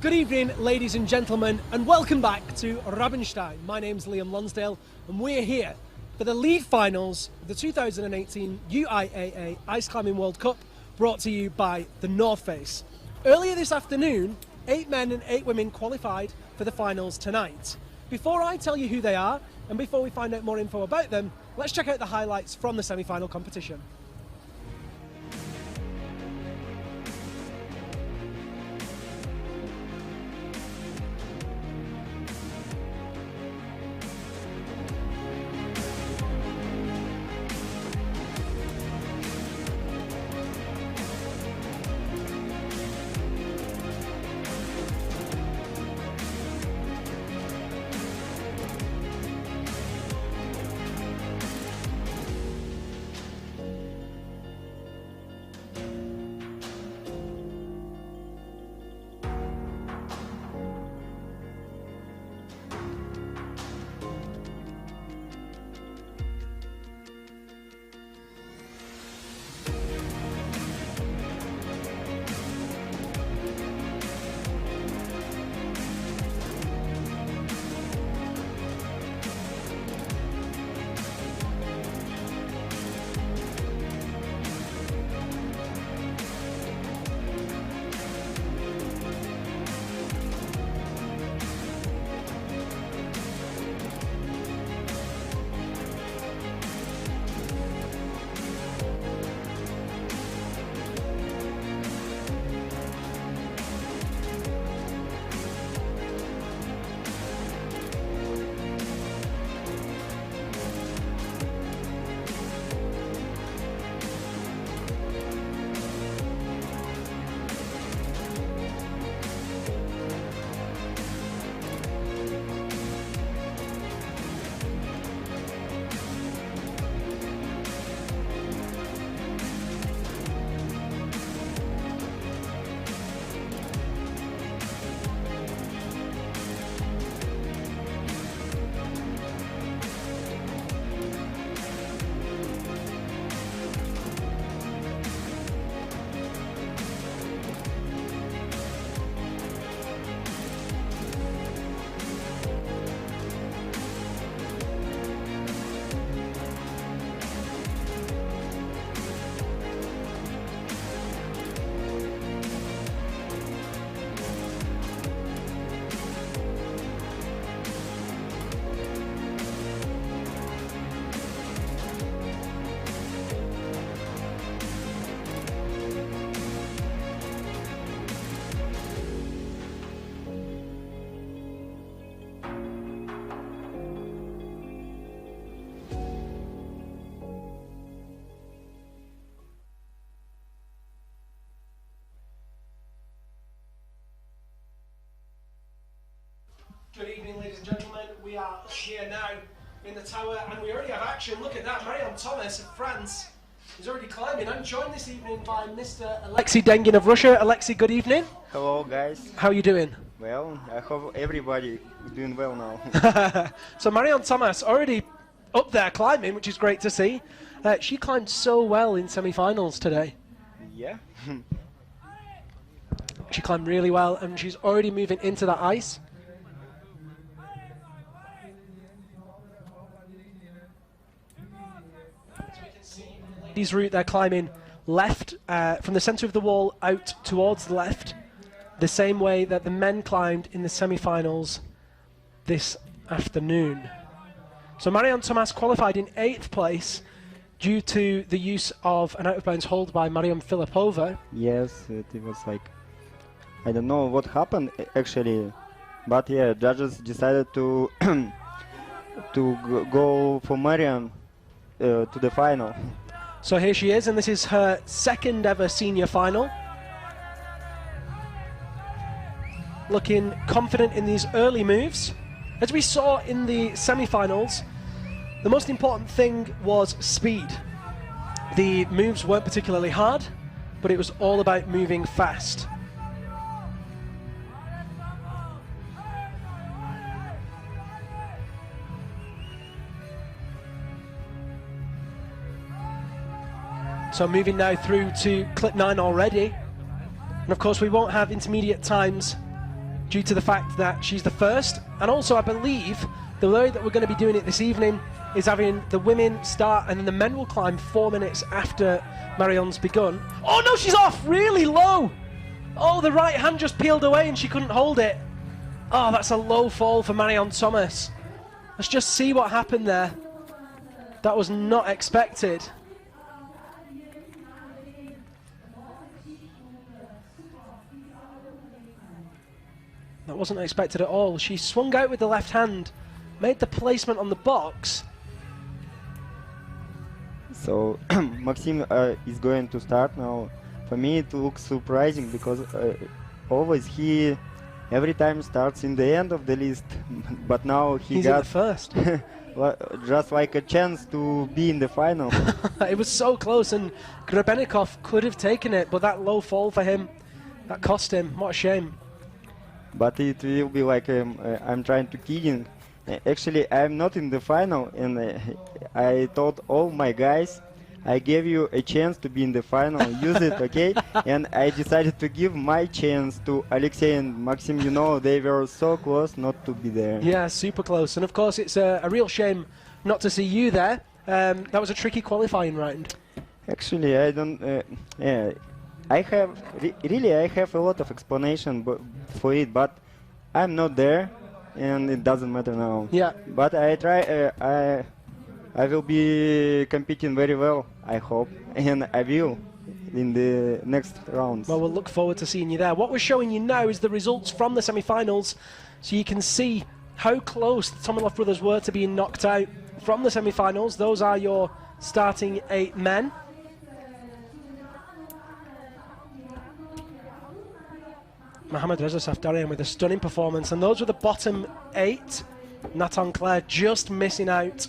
Good evening, ladies and gentlemen, and welcome back to Rabenstein. My name's Liam Lonsdale, and we're here for the league finals of the 2018 UIAA Ice Climbing World Cup, brought to you by the North Face. Earlier this afternoon, 8 men and 8 women qualified for the finals tonight. Before I tell you who they are, and before we find out more info about them, let's check out the highlights from the semi-final competition. Good evening, ladies and gentlemen. We are here now in the tower, and we already have action. Look at that, Marion Thomas of France is already climbing. I'm joined this evening by Mr. Alexei Dengin of Russia. Alexei, good evening. Hello, guys. How are you doing? Well, I hope everybody is doing well now. So Marion Thomas already up there climbing, which is great to see. She climbed so well in semi-finals today. Yeah. She climbed really well, and she's already moving into that ice. Ladies' route, they're climbing left from the centre of the wall out towards the left, the same way that the men climbed in the semi-finals this afternoon. So Marion Thomas qualified in 8th place due to the use of an out-of-bounds hold by Mariam Filipova. Yes, it was like, I don't know what happened actually, but yeah, judges decided to go for Mariam to the final. So here she is, and this is her 2nd ever senior final. Looking confident in these early moves. As we saw in the semi-finals, the most important thing was speed. The moves weren't particularly hard, but it was all about moving fast. So moving now through to clip 9 already. And of course we won't have intermediate times due to the fact that she's the first, and also I believe the way that we're going to be doing it this evening is having the women start and then the men will climb 4 minutes after Marion's begun. Oh no, she's off really low. Oh, the right hand just peeled away and she couldn't hold it. Oh, that's a low fall for Marion Thomas. Let's just see what happened there. That was not expected. That wasn't expected at all. She swung out with the left hand, made the placement on the box. So Maxim is going to start now. For me it looks surprising because always he every time starts in the end of the list, but now He's got in the first. just like a chance to be in the final. It was so close, and Grebennikov could have taken it, but that low fall for him, that cost him. What a shame. But it will be like I'm trying to kidding. Actually, I'm not in the final, and I told all my guys, I gave you a chance to be in the final, use it, okay? And I decided to give my chance to Alexei and Maxim. You know, they were so close not to be there. Yeah, super close. And of course, it's a real shame not to see you there. That was a tricky qualifying round. Actually, I don't. I have really I have a lot of explanation for it, but I'm not there, and it doesn't matter now. Yeah. But I try. I will be competing very well, I hope, and I will in the next rounds. Well, we'll look forward to seeing you there. What we're showing you now is the results from the semi-finals, so you can see how close the Tomilov brothers were to being knocked out from the semi-finals. Those are your starting 8 men. Mohamed Reza Safdarian with a stunning performance, and those were the bottom 8. Nathan Clare just missing out.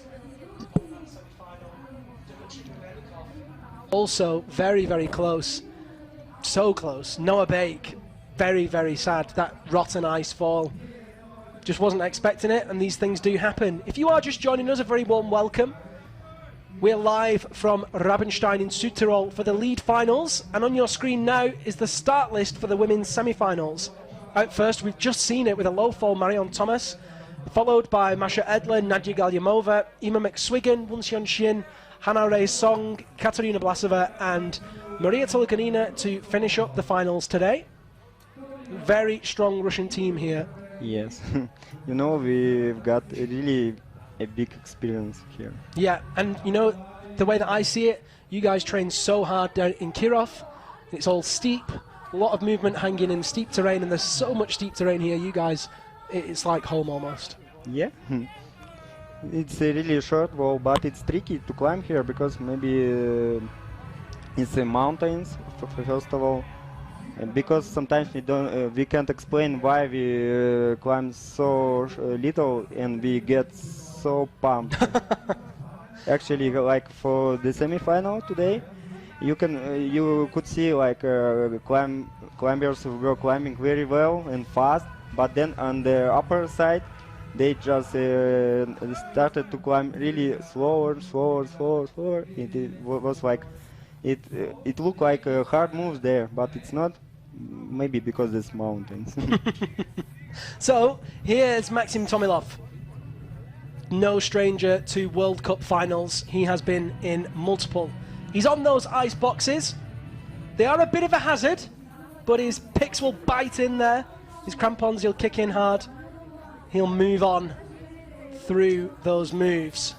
Also very, very close. So close. Noah Bake, very, very sad. That rotten ice fall. Just wasn't expecting it, and these things do happen. If you are just joining us, a very warm welcome. We're live from Rabenstein in Südtirol for the lead finals, and on your screen now is the start list for the women's semi-finals. Out first, we've just seen it with a low fall Marion Thomas, followed by Masha Edler, Nadia Galyamova, Ima McSwiggan, Wunxian Shin, Hannah Ray Song, Katarina Blasova and Maria Tolokanina to finish up the finals today. Very strong Russian team here. Yes, you know, we've got really a big experience here. Yeah, and you know, the way that I see it, you guys train so hard down in Kirov. It's all steep, a lot of movement hanging in steep terrain, and there's so much steep terrain here. You guys, it's like home almost. Yeah. It's a really short wall, but it's tricky to climb here because maybe it's mountains first of all, because sometimes we can't explain why we climb so little and we get so pumped. Actually, like for the semi-final today, you could see like climbers were climbing very well and fast, but then on the upper side they just started to climb really slower. It was like it looked like hard moves there, but it's not. Maybe because it's mountains. So here's Maxim Tomilov. No stranger to World Cup finals. He has been in multiple. He's on those ice boxes. They are a bit of a hazard, but his picks will bite in there. His crampons, he'll kick in hard. He'll move on through those moves.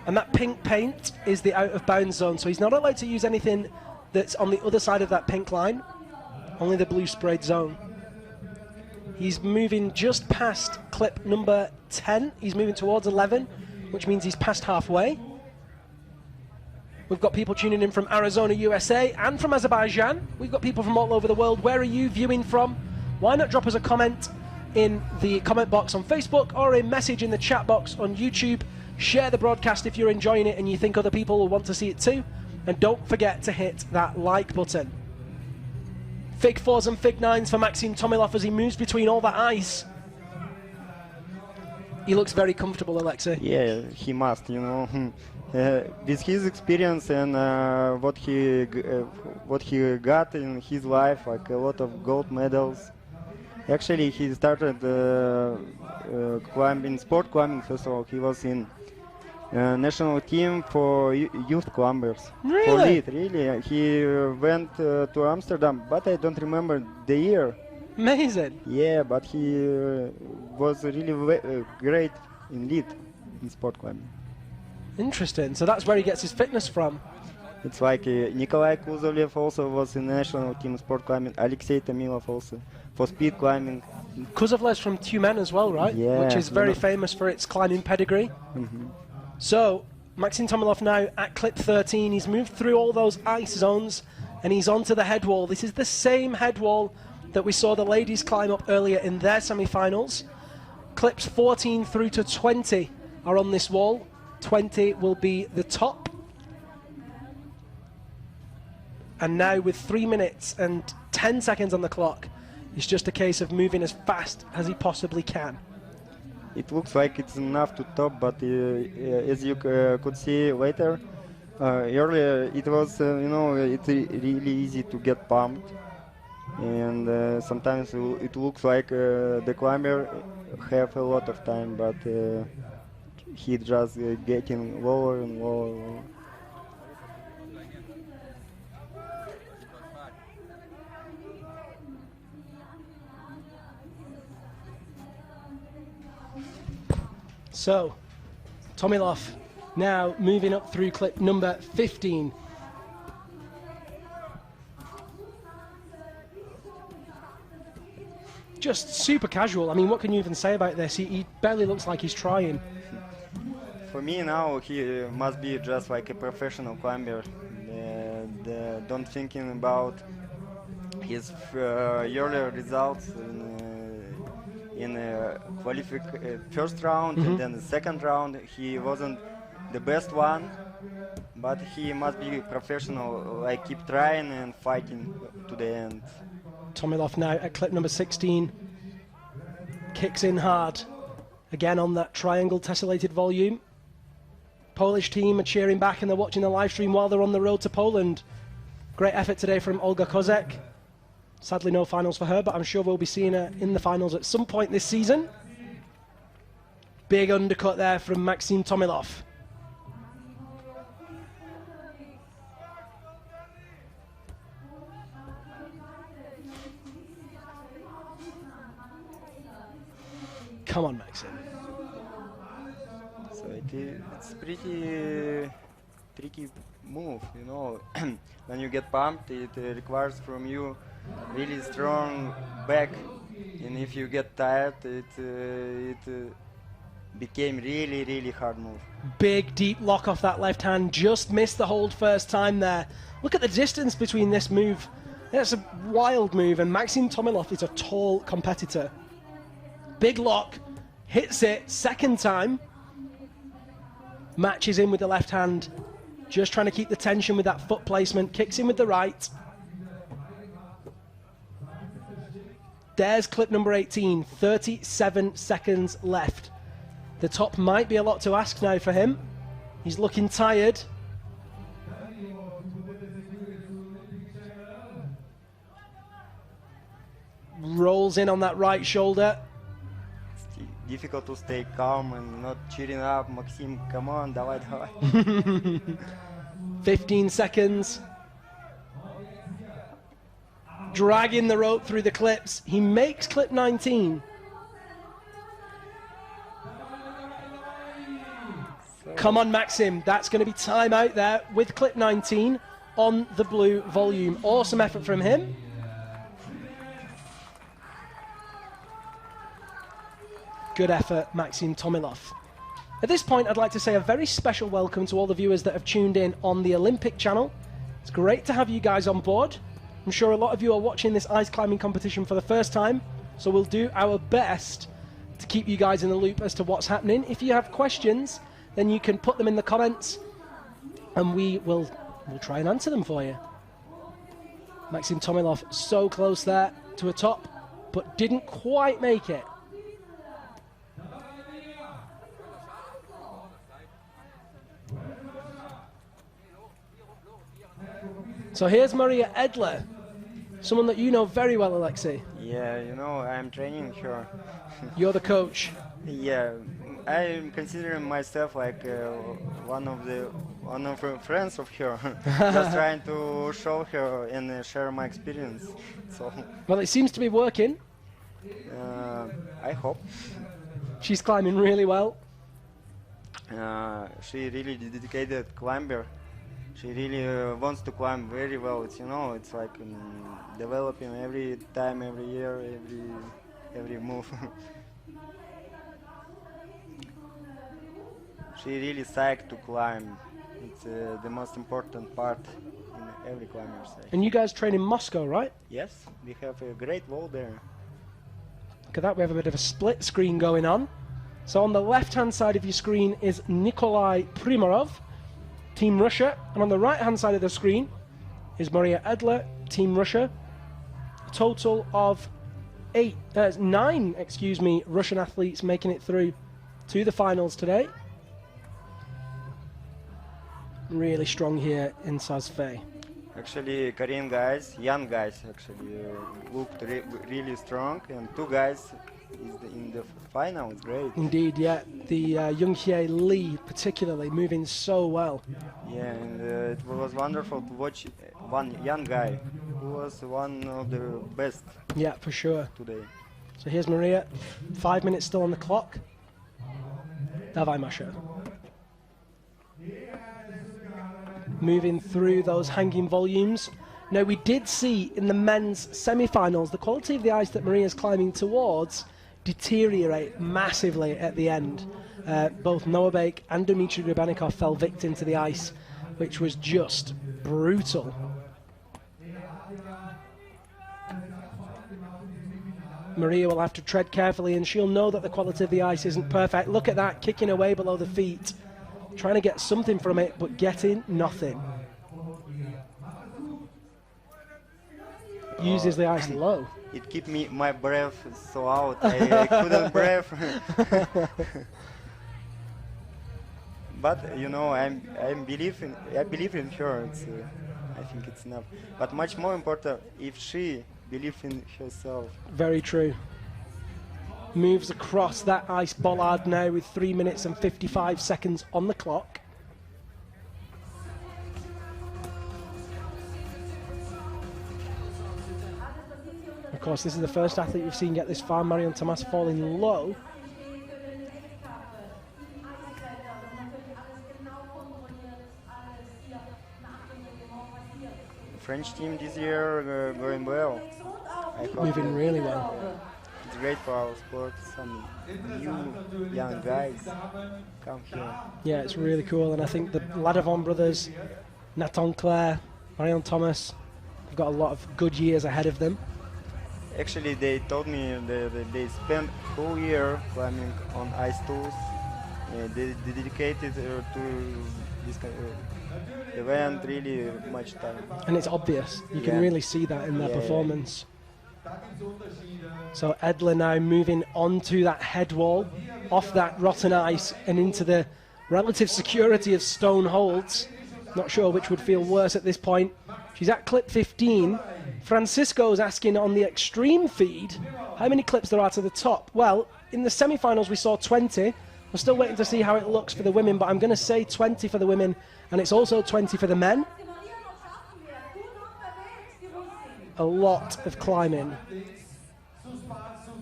And that pink paint is the out of bounds zone, so he's not allowed to use anything that's on the other side of that pink line, only the blue sprayed zone. He's moving just past clip number 10. He's moving towards 11, which means he's past halfway. We've got people tuning in from Arizona, USA, and from Azerbaijan. We've got people from all over the world. Where are you viewing from? Why not drop us a comment in the comment box on Facebook or a message in the chat box on YouTube. Share the broadcast if you're enjoying it and you think other people will want to see it too. And don't forget to hit that like button. Fig 4s and Fig 9s for Maxim Tomilov as he moves between all that ice. He looks very comfortable, Alexei. Yeah, he must, you know. With his experience and what he got in his life, like a lot of gold medals. Actually, he started climbing, sport climbing. First of all, he was in national team for youth climbers. Really? For lead, really. He went to Amsterdam, but I don't remember the year. Amazing. Yeah, but he was really great in lead in sport climbing. Interesting. So that's where he gets his fitness from. It's like Nikolai Kuzovlev also was in national team sport climbing. Alexei Tomilov also for speed climbing. Kuzovlev's from Tyumen as well, right? Yeah. Which is very famous for its climbing pedigree. Mm-hmm. So Maxim Tomilov now at clip 13. He's moved through all those ice zones and he's onto the head wall. This is the same head wall that we saw the ladies climb up earlier in their semi-finals. Clips 14 through to 20 are on this wall. 20 will be the top. And now with 3 minutes and 10 seconds on the clock, it's just a case of moving as fast as he possibly can. It looks like it's enough to top, but as you could see later, earlier it was, you know, it's really easy to get pumped. And sometimes it looks like the climber have a lot of time, but he just getting lower and lower. So, Tomilov now moving up through clip number 15. Just super casual. I mean, what can you even say about this? He barely looks like he's trying. For me now, he must be just like a professional climber. Don't thinking about his earlier results in first round and then the second round. He wasn't the best one, but he must be professional, like keep trying and fighting to the end. Tomilov now at clip number 16. Kicks in hard. Again on that triangle tessellated volume. Polish team are cheering back and they're watching the live stream while they're on the road to Poland. Great effort today from Olga Kozek. Sadly no finals for her, but I'm sure we'll be seeing her in the finals at some point this season. Big undercut there from Maxim Tomilov. Come on, Maxim. So it's pretty tricky move, you know. When you get pumped, it requires from you really strong back, and if you get tired, it became really hard move. Big deep lock off that left hand, just missed the hold first time there. Look at the distance between this move. That's a wild move, and Maxim Tomilov is a tall competitor. Big lock, hits it, second time. Matches in with the left hand, just trying to keep the tension with that foot placement, kicks in with the right. There's clip number 18, 37 seconds left. The top might be a lot to ask now for him. He's looking tired. Rolls in on that right shoulder. It's difficult to stay calm and not cheering up. Maxim, come on, давай, давай. 15 seconds. Dragging the rope through the clips. He makes clip 19. Come on, Maxim. That's going to be time out there with clip 19 on the blue volume. Awesome effort from him. Good effort, Maxim Tomilov. At this point, I'd like to say a very special welcome to all the viewers that have tuned in on the Olympic channel. It's great to have you guys on board. I'm sure a lot of you are watching this ice climbing competition for the first time, so we'll do our best to keep you guys in the loop as to what's happening. If you have questions, then you can put them in the comments and we'll try and answer them for you. Maxim Tomilov so close there to a top, but didn't quite make it. So here's Maria Edler, someone that you know very well, Alexei. Yeah, you know, I'm training her. You're the coach. Yeah, I'm considering myself like one of the friends of her, just trying to show her and share my experience. So Well, it seems to be working. I hope. She's climbing really well. She really dedicated climber. She really wants to climb very well. It's, you know, it's like developing every time, every year, every move. She really psyched to climb. It's the most important part in every climber say. And you guys train in Moscow, right? Yes, we have a great wall there. Look at that, we have a bit of a split screen going on. So on the left-hand side of your screen is Nikolai Primorov, Team Russia, and on the right-hand side of the screen is Maria Edler, Team Russia. A total of 9, Russian athletes making it through to the finals today. Really strong here in Sazfay. Actually, Korean guys, young guys, actually looked really strong, and 2 guys in the final. It's great. Indeed, yeah. The Yoonghye Lee, particularly, moving so well. Yeah, and it was wonderful to watch one young guy who was one of the best. Yeah, for sure. Today. So here's Maria. 5 minutes still on the clock. Davai, Masha. Moving through those hanging volumes. Now, we did see in the men's semi-finals the quality of the ice that Maria's climbing towards deteriorate massively at the end. Both Noah Bake and Dmitry Grebennikov fell victim to the ice, which was just brutal. Maria will have to tread carefully, and she'll know that the quality of the ice isn't perfect. Look at that, kicking away below the feet. Trying to get something from it, but getting nothing. Uses the ice low. It kept my breath so out. I couldn't breathe. But you know, I believe in her. I think it's enough. But much more important, if she believes in herself. Very true. Moves across that ice bollard now with 3 minutes and 55 seconds on the clock. Of course, this is the first athlete we've seen get this far. Marion Thomas falling low. French team this year going well. Moving really well. It's great for our sport. Some new young guys come here. Yeah, it's really cool, and I think the Ladavon brothers, Nathan Claire, Marion Thomas, have got a lot of good years ahead of them. Actually, they told me they spent whole year climbing on ice tools. They dedicated to this kind of event really much time. And it's obvious. You can really see that in their performance. So Edler now moving onto that head wall, off that rotten ice and into the relative security of stone holds. Not sure which would feel worse at this point. She's at clip 15. Francisco's asking on the extreme feed how many clips there are to the top. Well, in the semi-finals we saw 20. We're still waiting to see how it looks for the women, but I'm going to say 20 for the women, and it's also 20 for the men. A lot of climbing.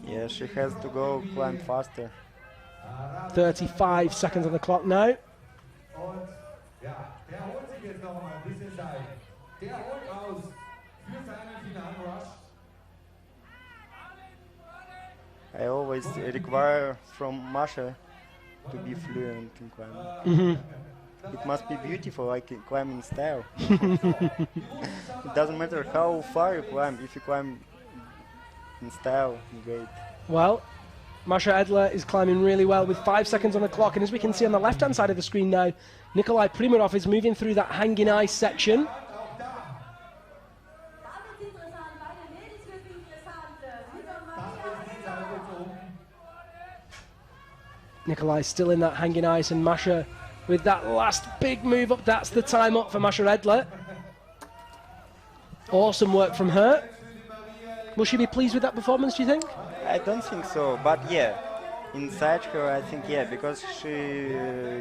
Yeah, she has to go climb faster. 35 seconds on the clock now. I always require from Masha to be fluent in climbing. It must be beautiful, like in climbing style. It doesn't matter how far you climb, if you climb in style, great. Well, Masha Edler is climbing really well with 5 seconds on the clock, and as we can see on the left-hand side of the screen now, Nikolai Primorov is moving through that hanging ice section. Nikolai still in that hanging ice, and Masha with that last big move up. That's the time up for Masha Edler. Awesome work from her. Will she be pleased with that performance, do you think? I don't think so, but yeah, inside her, I think yeah, because she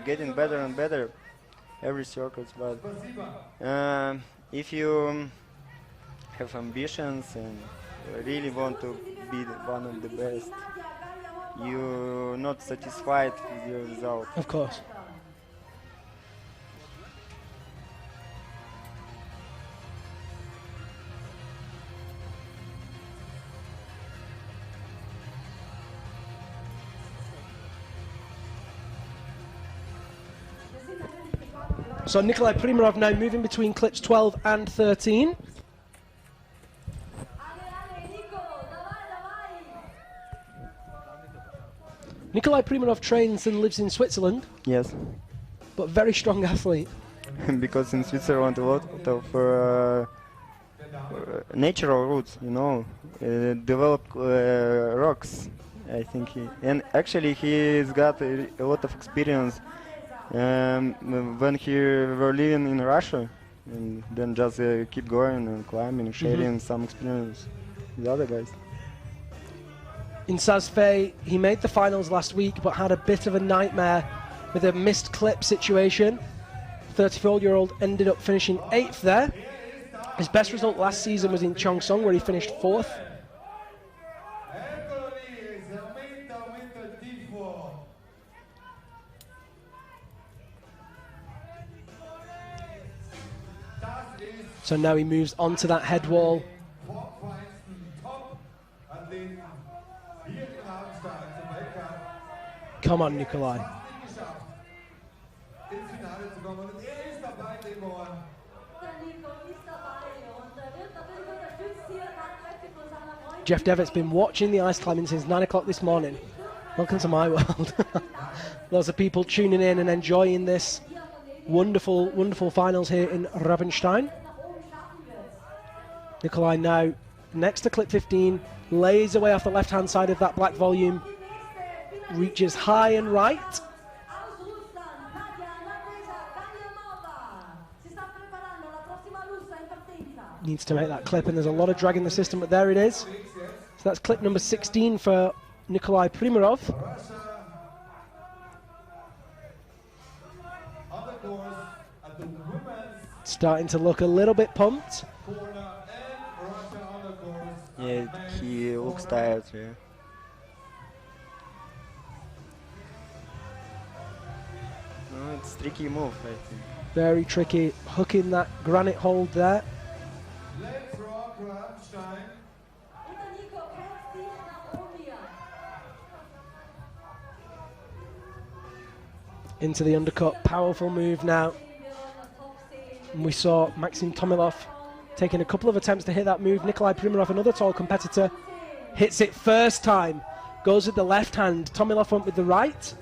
getting better and better every circuit. But if you have ambitions and really want to be one of the best, you're not satisfied with your result. Of course. So Nikolai Primarov now moving between clips 12 and 13. Nikolai Primarov trains and lives in Switzerland. Yes. But very strong athlete. Because in Switzerland a lot of natural roots, you know, developed rocks, I think. And actually he's got a lot of experience when he were living in Russia, and then just keep going and climbing, sharing some experience with other guys. In Sazfei, he made the finals last week, but had a bit of a nightmare with a missed clip situation. 34-year-old ended up finishing 8th there. His best result last season was in Cheongsong, where he finished 4th. So now he moves onto that head wall. Come on, Nikolai. Jeff Devitt's been watching the ice climbing since 9 o'clock this morning. Welcome to my world. Lots of people tuning in and enjoying this wonderful, wonderful finals here in Rabenstein. Nikolai now next to clip 15, lays away off the left-hand side of that black volume, reaches high and right. Needs to make that clip, and there's a lot of drag in the system, but there it is. So that's clip number 16 for Nikolai Primarov. Starting to look a little bit pumped. Yeah, he looks tired, yeah. No, it's a tricky move, I think. Very tricky, hooking that granite hold there. Into the undercut, powerful move now. And we saw Maxim Tomilov taking a couple of attempts to hit that move. Nikolai Primarov, another tall competitor, hits it first time, goes with the left hand. Tomilov went with the right.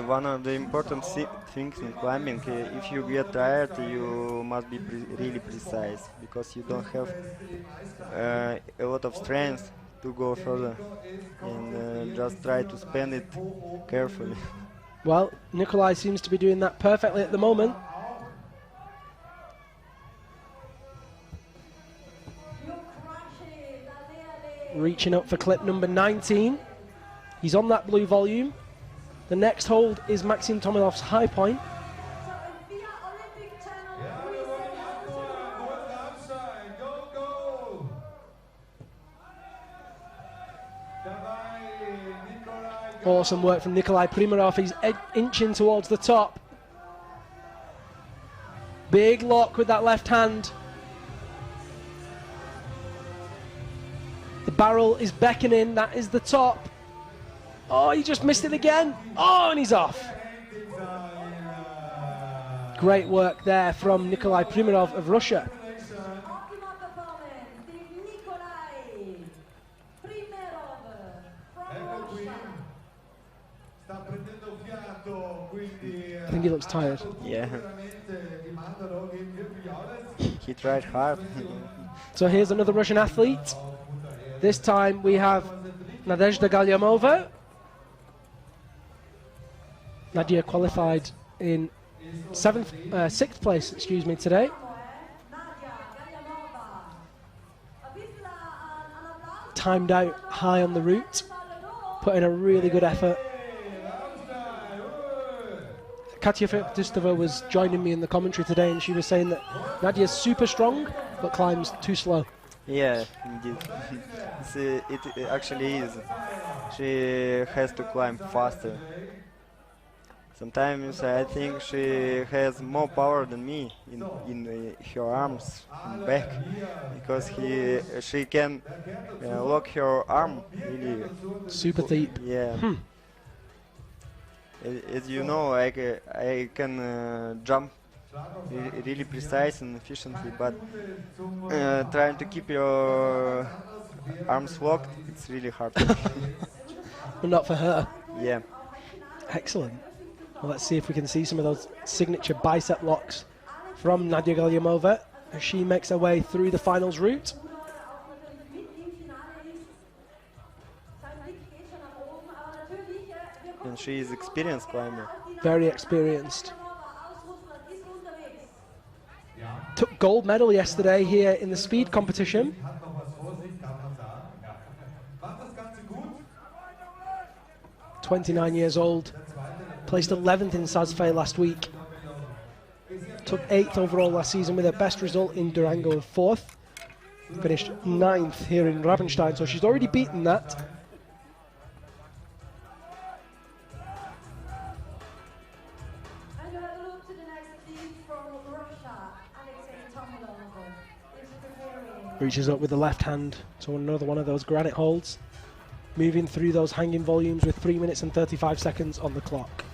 One of the important things in climbing, if you get tired, you must be really precise, because you don't have a lot of strength to go further, and just try to spend it carefully. Well, Nikolai seems to be doing that perfectly at the moment. Reaching up for clip number 19. He's on that blue volume. The next hold is Maxim Tomilov's high point. Awesome work from Nikolai Primarov. He's inching towards the top. Big lock with that left hand. The barrel is beckoning. That is the top. Oh, he just missed it again. Oh, and he's off. Great work there from Nikolai Primarov of Russia. I think he looks tired. Yeah. He tried hard. So here's another Russian athlete. This time we have Nadezhda Galyamova. Nadia qualified in sixth place, excuse me, today. Timed out high on the route, put in a really good effort. Katya Fektistova was joining me in the commentary today, and she was saying that Nadia's super strong, but climbs too slow. Yeah, indeed. It actually is. She has to climb faster. Sometimes I think she has more power than me in her arms and back, because she can lock her arm really super deep. Yeah. As you know, I can jump really precise and efficiently, but trying to keep your arms locked, it's really hard. But not for her. Yeah. Excellent. Well, let's see if we can see some of those signature bicep locks from Nadia Galyamova as she makes her way through the finals route. And she is experienced climber. Very experienced. Took gold medal yesterday here in the speed competition. "29 years old, placed 11th in Sazfay last week. Took 8th overall last season with her best result in Durango of 4th. Finished 9th here in Rabenstein, so she's already beaten that. Reaches up with the left hand to another one of those granite holds. Moving through those hanging volumes with 3 minutes and 35 seconds on the clock.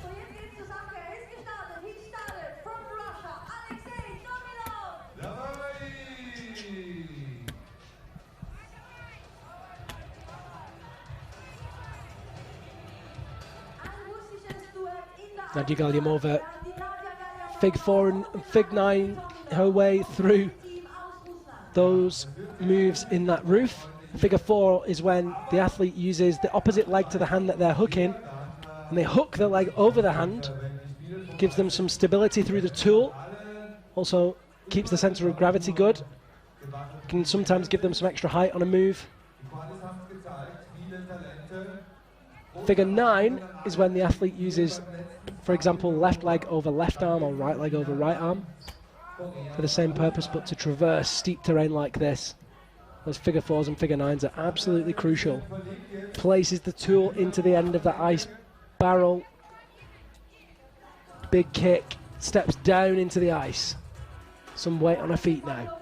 Nadia Galyamova, Fig 4 and Fig 9 her way through those moves in that roof. Figure 4 is when the athlete uses the opposite leg to the hand that they're hooking, and they hook the leg over the hand, gives them some stability through the tool, also keeps the center of gravity good, can sometimes give them some extra height on a move. Figure 9 is when the athlete uses, for example, left leg over left arm or right leg over right arm for the same purpose, but to traverse steep terrain like this. Those figure 4s and figure 9s are absolutely crucial. Places the tool into the end of the ice barrel. Big kick, steps down into the ice. Some weight on her feet now.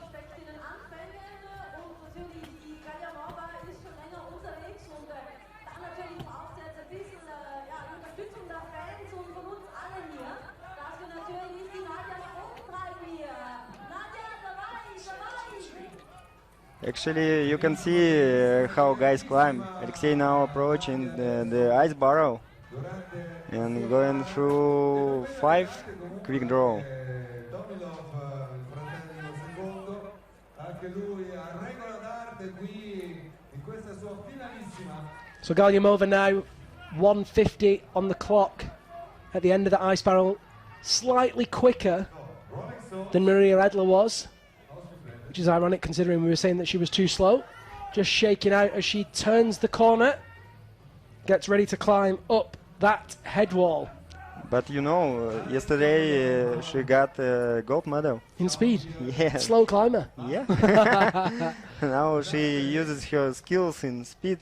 Actually, you can see how guys climb. Alexei now approaching the ice barrel and going through 5 quick draw. So Galyamova now 150 on the clock at the end of the ice barrel, slightly quicker than Maria Edler was, which is ironic considering we were saying that she was too slow. Just shaking out as she turns the corner, gets ready to climb up that head wall. But you know, yesterday she got a gold medal. In speed? Yeah. Slow climber? Yeah. Now she uses her skills in speed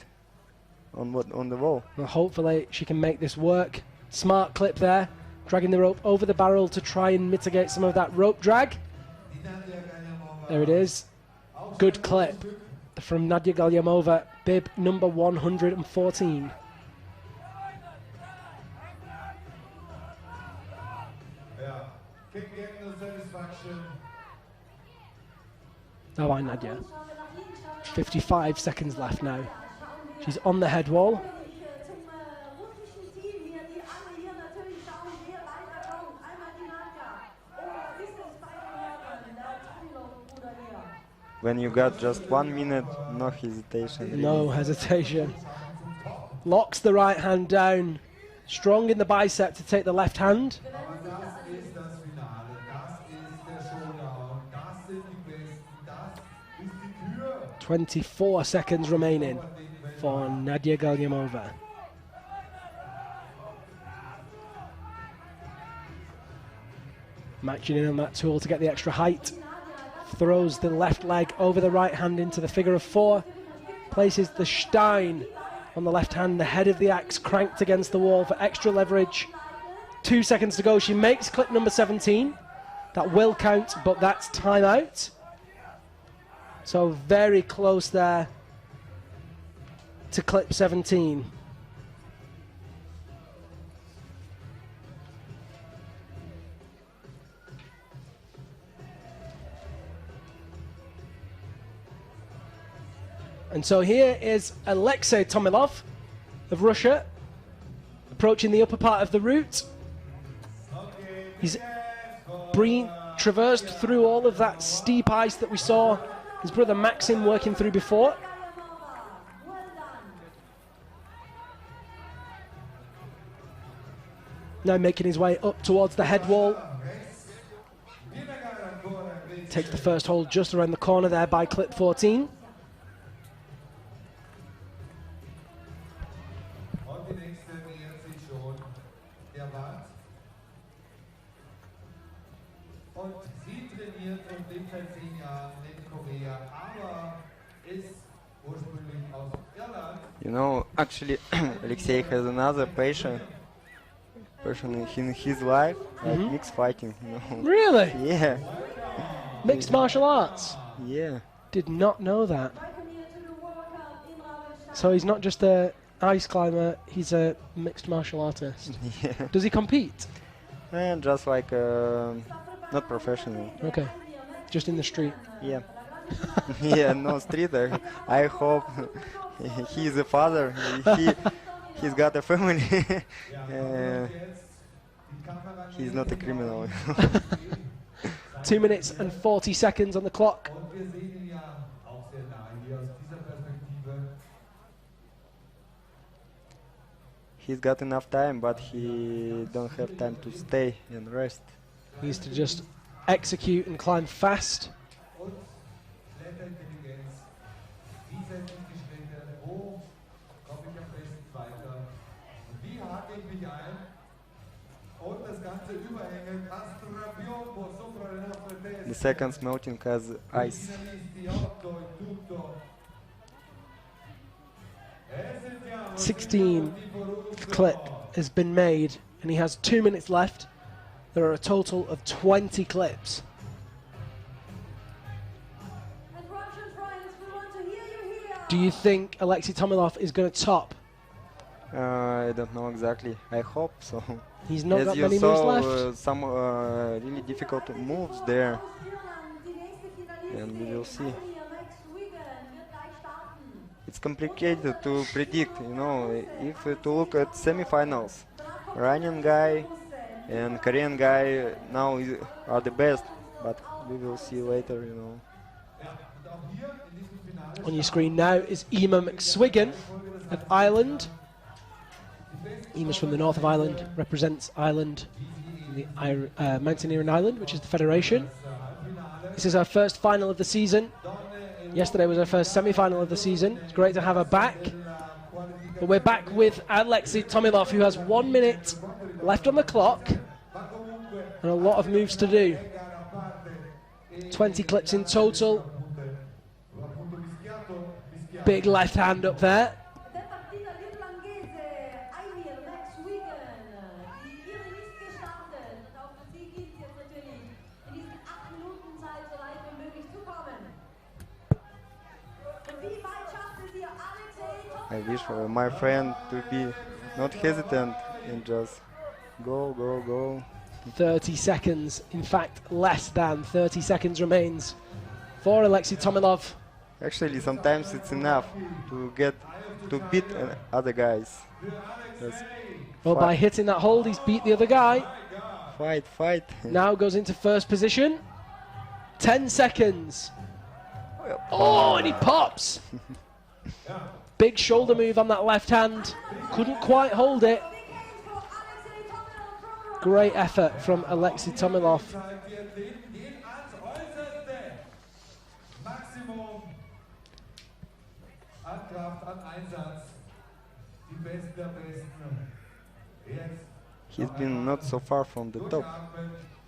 on the wall. Well, hopefully she can make this work. Smart clip there, dragging the rope over the barrel to try and mitigate some of that rope drag. There it is. Good clip from Nadia Galyamova, bib number 114. All right, Nadia. 55 seconds left now. She's on the head wall. When you got just 1 minute, no hesitation. Really. No hesitation. Locks the right hand down. Strong in the bicep to take the left hand. 24 seconds remaining for Nadia Galyamova. Matching in on that tool to get the extra height. Throws the left leg over the right hand into the figure of 4. Places the Stein on the left hand, the head of the axe cranked against the wall for extra leverage. 2 seconds to go. She makes clip number 17. That will count, but that's timeout. So very close there to clip 17. And so here is Alexei Tomilov of Russia, approaching the upper part of the route. He's traversed through all of that steep ice that we saw his brother Maxim working through before. Now making his way up towards the head wall. Takes the first hold just around the corner there by clip 14. You know, actually, Alexei has another passion in his life, like mixed fighting. You know. Really? Yeah. Mixed martial arts? Yeah. Did not know that. So he's not just a ice climber, he's a mixed martial artist. Yeah. Does he compete? And just like not professional. Okay. Just in the street? Yeah. Yeah, no street. I hope he's a father. He's got a family. He's not a criminal. 2 minutes and 40 seconds on the clock. He's got enough time, but he don't have time to stay and rest. He needs to just execute and climb fast. The seconds melting as ice. th clip has been made, and he has 2 minutes left. There are a total of 20 clips. Do you think Alexei Tomilov is going to top? I don't know exactly. I hope so. He's not As got you many saw, moves left. Some really difficult moves there, and we will see. It's complicated to predict, you know. If to look at semifinals, Iranian guy and Korean guy now are the best, but we will see later, you know. On your screen now is Ema McSwiggan of Ireland. Ema's from the north of Ireland, represents Ireland in the Mountaineering Ireland, which is the federation. This is her first final of the season. Yesterday was her first semi-final of the season. It's great to have her back. But we're back with Alexei Tomilov, who has 1 minute left on the clock and a lot of moves to do. 20 clips in total. Big left hand up there. I wish for my friend to be not hesitant and just go, go, go. 30 seconds, in fact, less than 30 seconds remains for Alexei Tomilov. Actually, sometimes it's enough to beat other guys. Just Well, by hitting that hold, he's beat the other guy. Fight, fight. Now goes into first position. 10 seconds. Oh, and he pops. Big shoulder move on that left hand. Couldn't quite hold it. Great effort from Alexei Tomilov. He's been not so far from the top.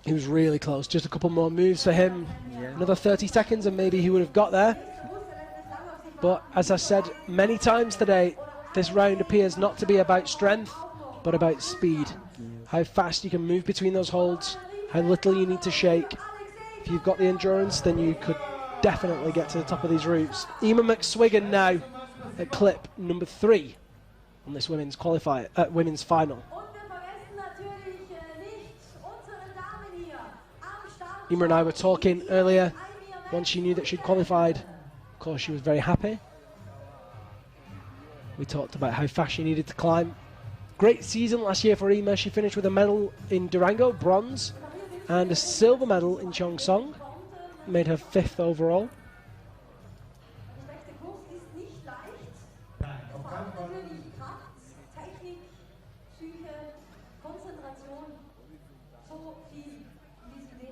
He was really close. Just a couple more moves for him. Yeah. Another 30 seconds and maybe he would have got there. But as I said many times today, this round appears not to be about strength, but about speed. How fast you can move between those holds, how little you need to shake. If you've got the endurance, then you could definitely get to the top of these routes. Emma McSwiggan now at clip number 3 on this women's final. Emma and I were talking earlier. Once she knew that she'd qualified, of course she was very happy. We talked about how fast she needed to climb. Great season last year for Emma. She finished with a medal in Durango, bronze, and a silver medal in Cheongsong. Made her 5th overall.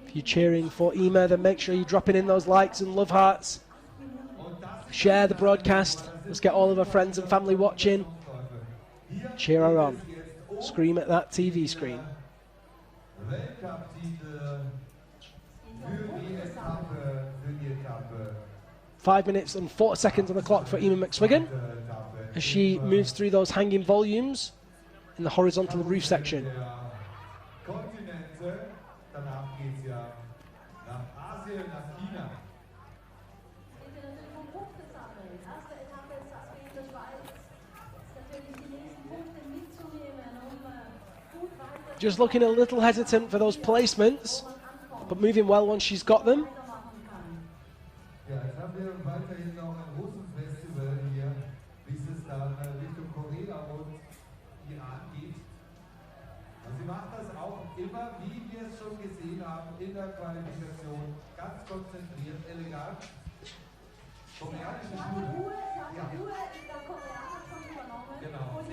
If you're cheering for Emma, then make sure you're dropping in those likes and love hearts. Share the broadcast. Let's get all of our friends and family watching. Cheer her on. Scream at that TV screen. 5 minutes and 4 seconds on the clock for Emma McSwiggan as she moves through those hanging volumes in the horizontal roof section. Just looking a little hesitant for those placements, but moving well once she's got them. Yeah.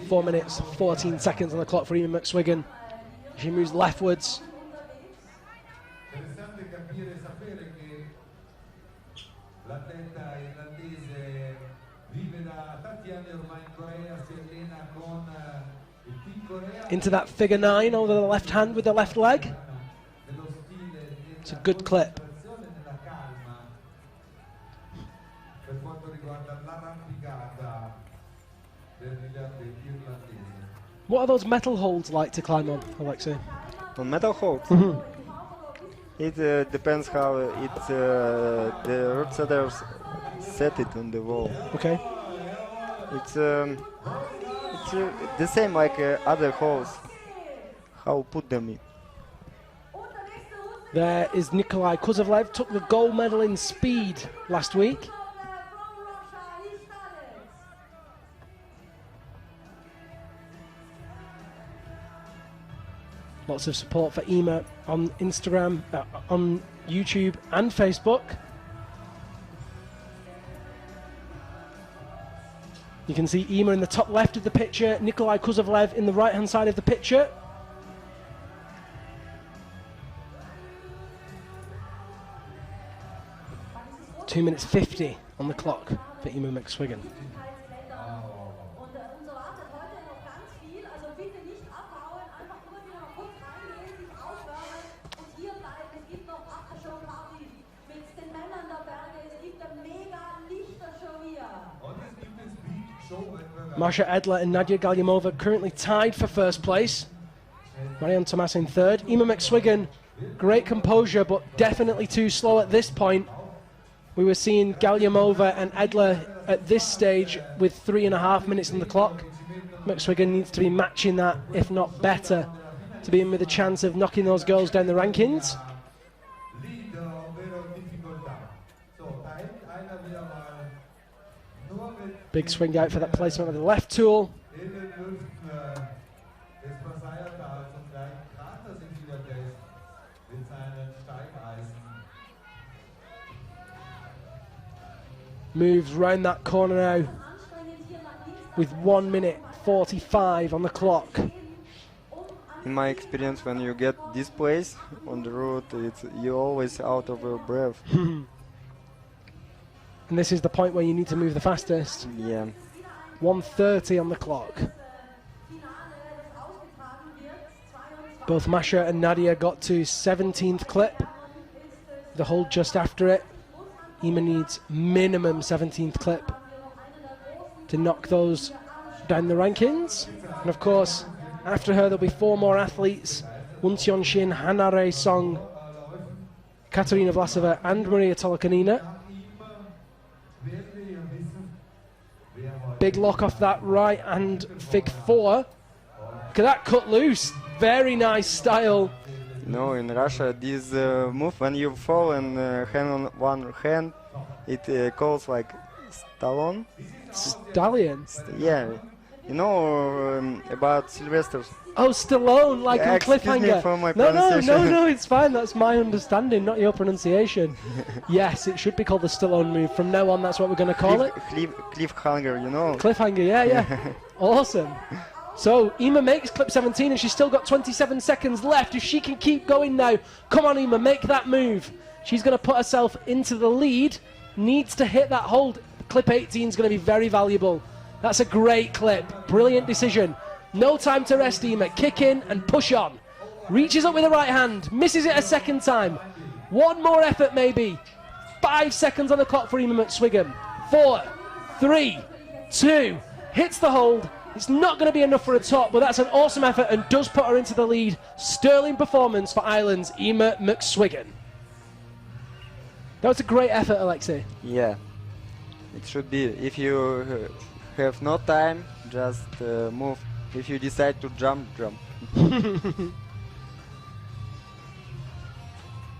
4 minutes, 14 seconds on the clock for Emma McSwiggan. She moves leftwards. Into that figure 9 over the left hand with the left leg. It's a good clip. What are those metal holds like to climb on, Alexei? On metal holds? It depends how the route setters set it on the wall. Okay. It's the same like other holes. How put them in. There is Nikolai Kuzovlev, took the gold medal in speed last week. Lots of support for Emma on Instagram, on YouTube and Facebook. You can see Emma in the top left of the picture, Nikolai Kuzovlev in the right hand side of the picture. Two minutes 50 on the clock for Emma McSwiggan. Masha Edler and Nadia Galyamova currently tied for first place. Marianne Thomas in third. Emma McSwiggan, great composure, but definitely too slow at this point. We were seeing Galyamova and Edler at this stage with 3.5 minutes on the clock. McSwiggan needs to be matching that, if not better, to be in with a chance of knocking those girls down the rankings. Big swing out for that placement of the left tool. Moves round that corner now with 1 minute 45 on the clock. In my experience, when you get this place on the route, you're always out of your breath. And this is the point where you need to move the fastest. Yeah. 1:30 on the clock. Both Masha and Nadia got to 17th clip. The hold just after it. Ima needs minimum 17th clip to knock those down the rankings. And of course, after her, there'll be 4 more athletes. Won Tion-shin, Hanare Song, Katerina Vlasova, and Maria Tolokanina. Big lock off that right and fig 4. Look at that cut loose. Very nice style. No, in Russia, this move when you fall and hand on one hand, it calls like Stallone. Stallion. Yeah, you know about Sylvester's. Oh, Stallone, like Yeah, in Cliffhanger. excuse me for my No, pronunciation. it's fine. That's my understanding, not your pronunciation. Yes, it should be called the Stallone move. From now on, that's what we're going to call it. Cliffhanger, you know. Cliffhanger, yeah. Awesome. So, Ima makes clip 17, and she's still got 27 seconds left. If she can keep going now, come on, Ima, make that move. She's going to put herself into the lead. Needs to hit that hold. Clip 18 is going to be very valuable. That's a great clip. Brilliant decision. No time to rest, Ima. Kick in and push on. Reaches up with the right hand. Misses it a second time. One more effort, maybe. 5 seconds on the clock for Ima McSwiggan. 4, 3, 2. Hits the hold. It's not going to be enough for a top, but that's an awesome effort and does put her into the lead. Sterling performance for Ireland's Ima McSwiggan. That was a great effort, Alexei. Yeah, it should be. If you have no time, just move. If you decide to jump, jump.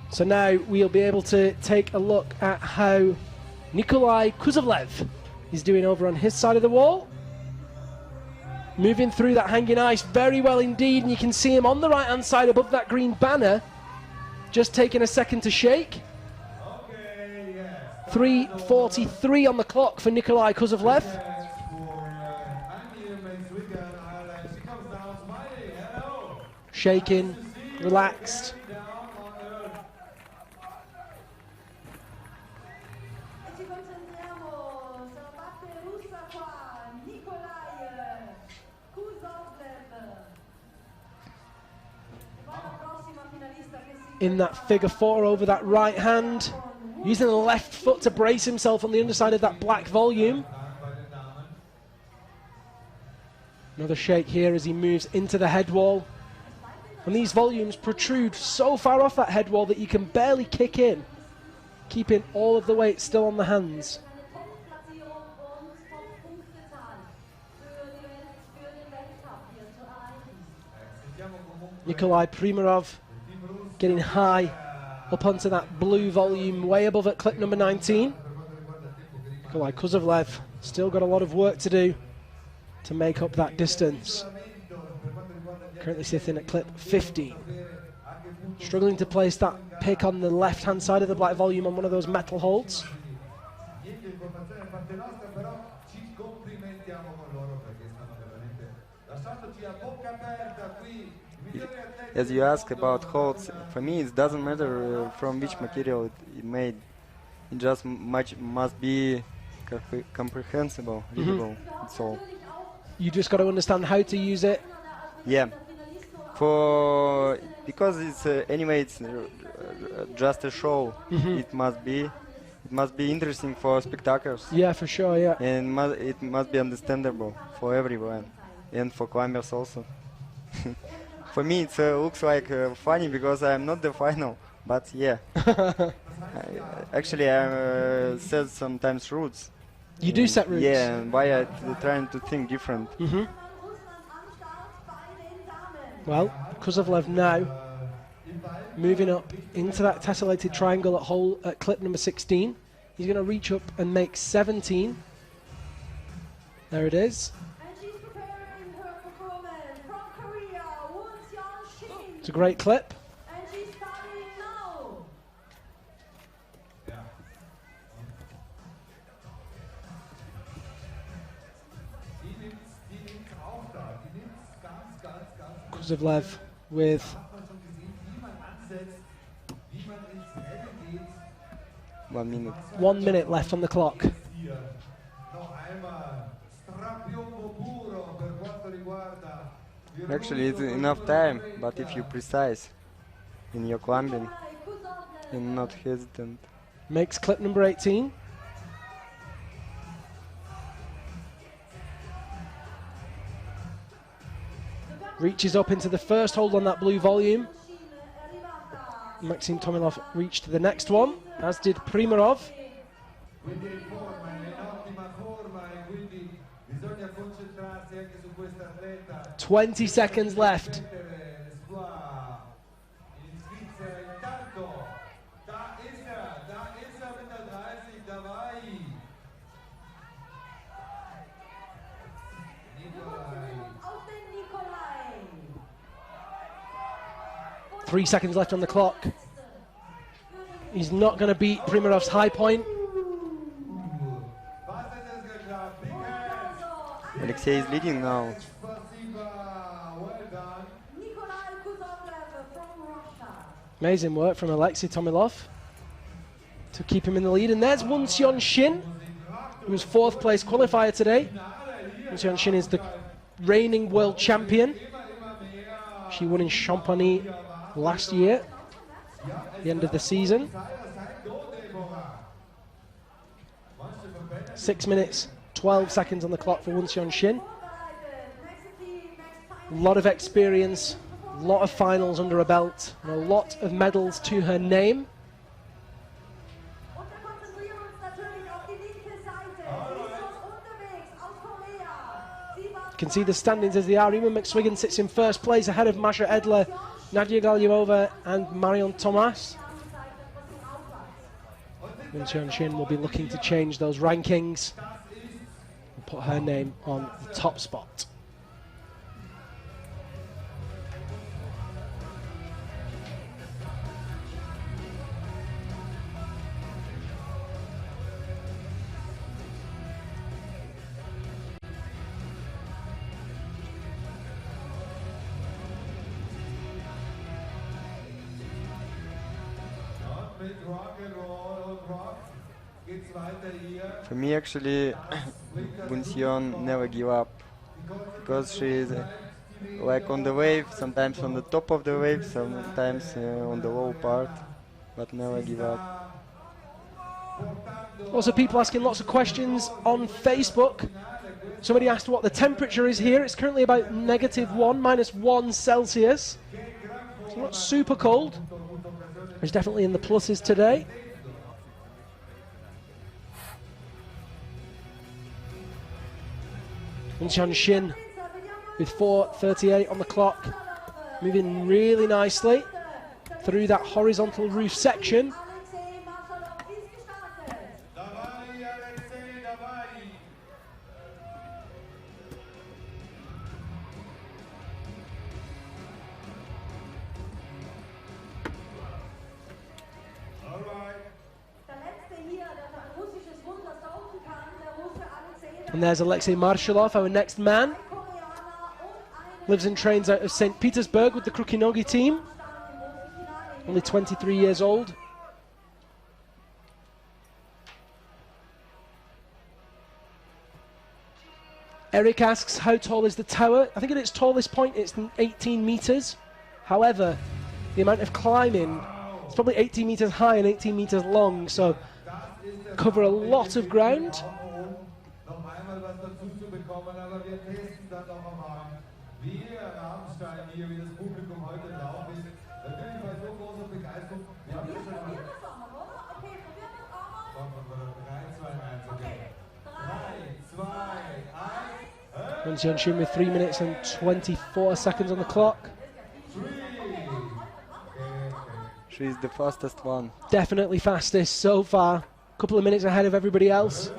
So now we'll be able to take a look at how Nikolai Kuzovlev is doing over on his side of the wall. Moving through that hanging ice very well indeed, and you can see him on the right-hand side above that green banner. Just taking a second to shake. 3:43 on the clock for Nikolai Kuzovlev. Shaking, relaxed. In that figure 4 over that right hand, using the left foot to brace himself on the underside of that black volume. Another shake here as he moves into the head wall. And these volumes protrude so far off that head wall that you can barely kick in, keeping all of the weight still on the hands. Nikolai Primarov getting high up onto that blue volume way above at clip number 19. Nikolai Kuzovlev still got a lot of work to do to make up that distance. Currently sitting at clip 15. Struggling to place that pick on the left-hand side of the black volume on one of those metal holds. As you ask about holds, for me it doesn't matter from which material it made. It just must be comprehensible, readable. That's all. You just got to understand how to use it. Yeah. Because it's anyway it's just a show. It must be interesting for spectators. Yeah, for sure. Yeah. And it must be understandable for everyone and for climbers also. For me, it looks like funny because I'm not the final, but yeah. Actually, I set sometimes routes. You do set routes? Yeah, and why I'm trying to think different. Well, Kuzovlev now moving up into that tessellated triangle at clip number 16. He's going to reach up and make 17. There it is. It's a great clip. Kuzovlev with 1 minute. 1 minute left on the clock. Actually, it's enough time, but if you're precise in your climbing and not hesitant. Makes clip number 18. Reaches up into the first hold on that blue volume. Maxim Tomilov reached the next one, as did Primarov. 20 seconds left. Three seconds left on the clock. He's not going to beat Primarov's high point. Alexei is leading now. Amazing work from Alexei Tomilov to keep him in the lead. And there's Won Seon Shin, who was fourth place qualifier today. Won Seon Shin is the reigning world champion. She won in Chamonix last year, the end of the season. 6 minutes, 12 seconds on the clock for Won Seon Shin. A lot of experience, a lot of finals under her belt, and a lot of medals to her name. You can see the standings as they are. Eamon McSwiggan sits in first place ahead of Masha Edler, Nadia Galyova and Marion Thomas. Won Seon Shin will be looking to change those rankings and put her name on the top spot. For me, actually, Won Seon never give up, because she is like on the wave, sometimes on the top of the wave, sometimes on the low part, but never give up. Also, people asking lots of questions on Facebook. Somebody asked what the temperature is here. It's currently about -1, -1 Celsius. It's not super cold. It's definitely in the pluses today. Won Seon Shin with 4:38 on the clock, moving really nicely through that horizontal roof section. And there's Alexei Marshalov, our next man. Lives and trains out of St. Petersburg with the Krukinogi team. Only 23 years old. Eric asks, how tall is the tower? I think at its tallest point it's 18 meters. However, the amount of climbing, it's probably 18 meters high and 18 meters long, so cover a lot of ground. Won Seon Shin with 3 minutes and 24 seconds on the clock. She's the fastest one. Definitely fastest so far. A couple of minutes ahead of everybody else.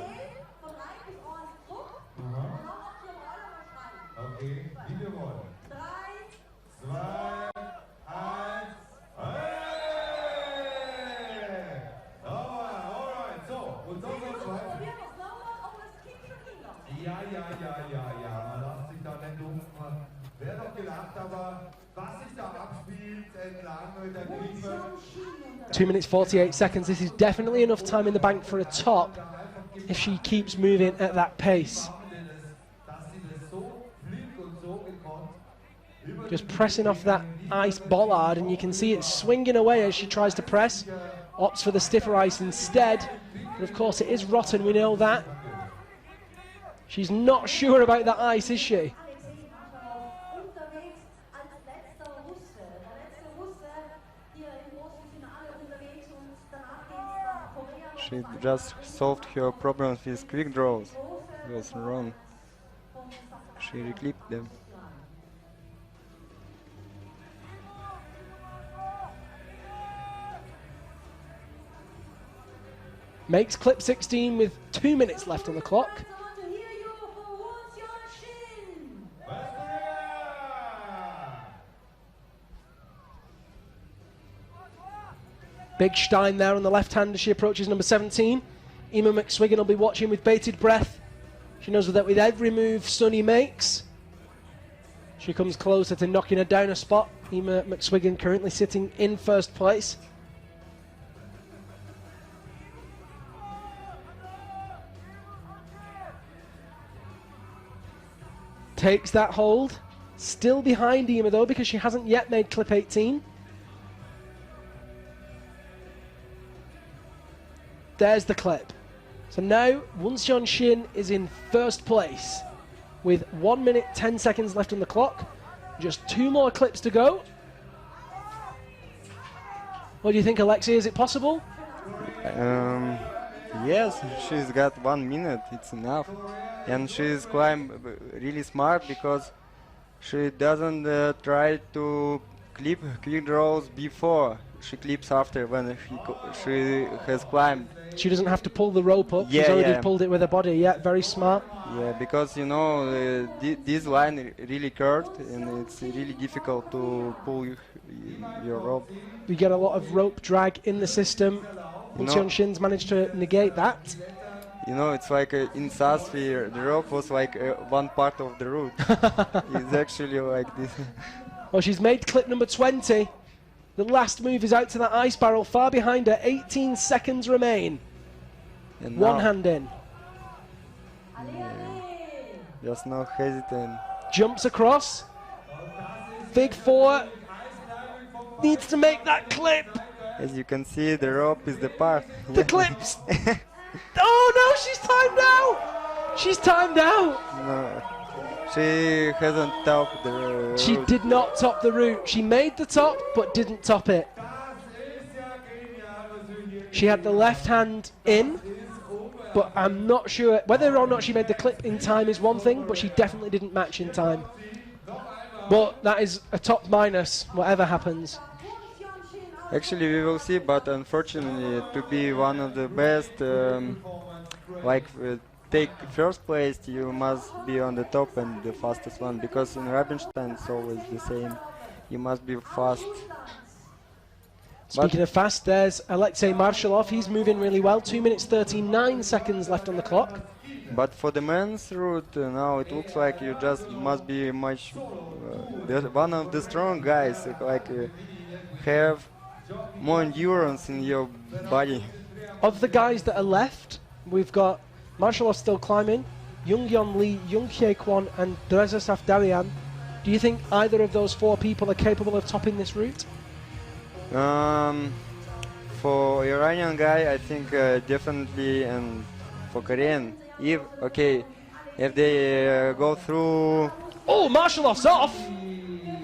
Two minutes 48 seconds. This is definitely enough time in the bank for a top if she keeps moving at that pace. Just pressing off that ice bollard, and you can see it swinging away as she tries to press. Opts for the stiffer ice instead. But of course it is rotten, we know that. She's not sure about that ice, is she? She just solved her problems with quick draws. It was wrong. She reclipped them. Makes clip 16 with 2 minutes left on the clock. Big Stein there on the left hand as she approaches number 17. Emma McSwiggan will be watching with bated breath. She knows that with every move Sunny makes, she comes closer to knocking her down a spot. Emma McSwiggan currently sitting in first place. Takes that hold. Still behind Emma though, because she hasn't yet made clip 18. There's the clip. So now Won-Seon Shin is in first place with 1 minute 10 seconds left on the clock. Just 2 more clips to go. What do you think, Alexei? Is it possible? Yes, she's got 1 minute, it's enough. And she's quite really smart because she doesn't try to clip quick draws before. She clips after when she has climbed. She doesn't have to pull the rope up. Yeah, She's already yeah. pulled it with her body. Yeah, very smart. Yeah, because you know this line really curved and it's really difficult to pull your rope. We get a lot of rope drag in the system. Won-Seon Shin's managed to negate that. You know, it's like in Sasphere, the rope was like one part of the route. It's actually like this. Well, she's made clip number 20. The last move is out to that ice barrel, far behind her. 18 seconds remain. And One now, hand in. just no hesitant. Jumps across. Fig 4. Needs to make that clip. As you can see, the rope is the part. The clips. Oh no, she's timed out. She's timed out. No, she hasn't topped the route. She did not top the route. She made the top, but didn't top it. She had the left hand in, but I'm not sure whether or not she made the clip in time is one thing, but she definitely didn't match in time. But that is a top minus, whatever happens. Actually, we will see, but unfortunately, to be one of the best, take first place, you must be on the top and the fastest one, because in Rabenstein it's always the same. You must be fast. Speaking of fast, there's Alexei Marshallov. He's moving really well. 2 minutes 39 seconds left on the clock. But for the men's route, now it looks like you just must be much one of the strong guys, have more endurance in your body. Of the guys that are left, we've got Marshallov still climbing, Jung-Yeon Lee, Jung Hye-kwon and Dreza Safdarian. Do you think either of those 4 people are capable of topping this route? For Iranian guy, I think definitely, and for Korean, if they go through. Oh, Marshallov's off!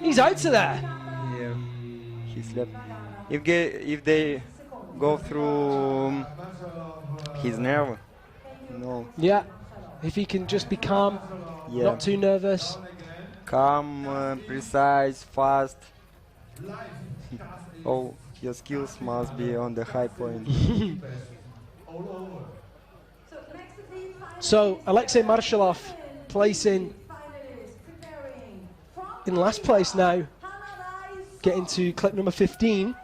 He's out of there! Yeah, he slept. If they go through his nerve, no. Yeah, if he can just be calm, not too nervous. Calm, precise, fast. Oh, your skills must be on the high point. So, Alexei Marshallov placing in last place now, getting to clip number 15.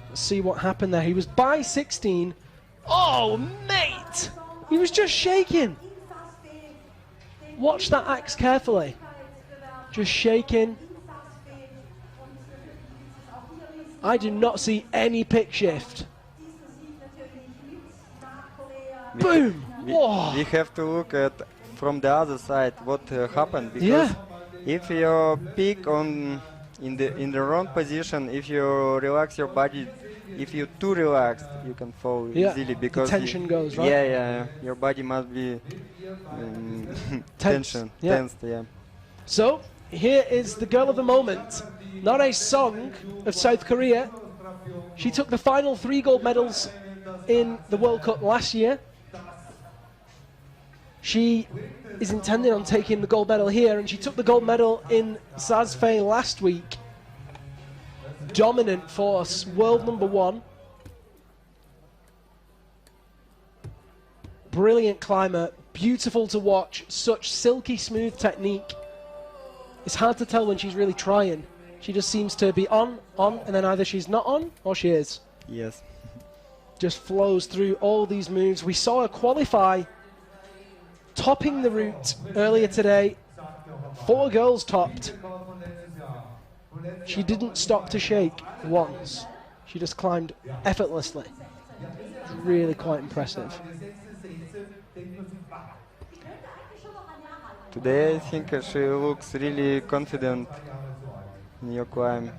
Let's see what happened there. He was by 16. Oh, mate! He was just shaking. Watch that axe carefully. Just shaking. I do not see any pick shift. Boom! We have to look at from the other side what happened, because if you pick in the wrong position, if you relax your body, if you're too relaxed, you can fall easily, because the tension goes, right? Yeah, your body must be tensed. Yeah. So here is the girl of the moment, Nare Song of South Korea. She took the final 3 gold medals in the World Cup last year. She is intending on taking the gold medal here, and she took the gold medal in Sazfei last week. Dominant force, world #1. Brilliant climber, beautiful to watch, such silky smooth technique. It's hard to tell when she's really trying. She just seems to be on, and then either she's not on or she is. Yes. Just flows through all these moves. We saw her qualify, topping the route earlier today. 4 girls topped. She didn't stop to shake once. She just climbed effortlessly. It's really quite impressive. Today I think she looks really confident in her climb.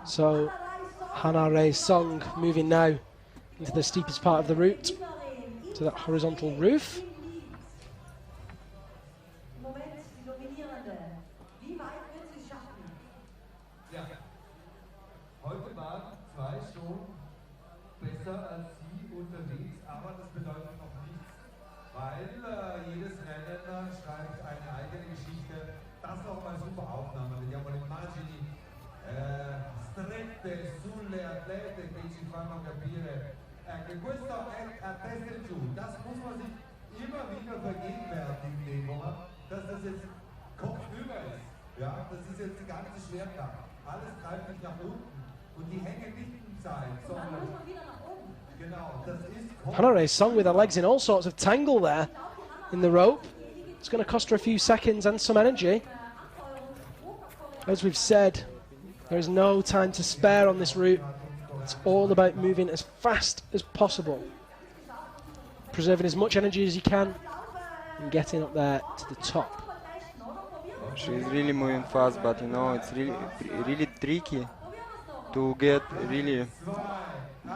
So Hana Song moving now into the steepest part of the route, to that horizontal roof. Heute waren 2 schon besser als sie unterwegs, aber das bedeutet noch nichts, weil jedes Rennen schreibt eine eigene Geschichte. Das nochmal super Aufnahme, vediamo le immagini strette sulle atlete che ci fanno capire che questo è a testa in giù. Das muss man sich immer wieder vergegenwärtigen, Deborah, dass das jetzt kopfüber ist. Ja, das ist jetzt die ganze Schwerkraft. Alles treibt sich nach unten. Hana Song with her legs in all sorts of tangle there in the rope. It's going to cost her a few seconds and some energy. As we've said, there is no time to spare on this route. It's all about moving as fast as possible, preserving as much energy as you can and getting up there to the top. She's really moving fast, but you know, it's really tricky to get really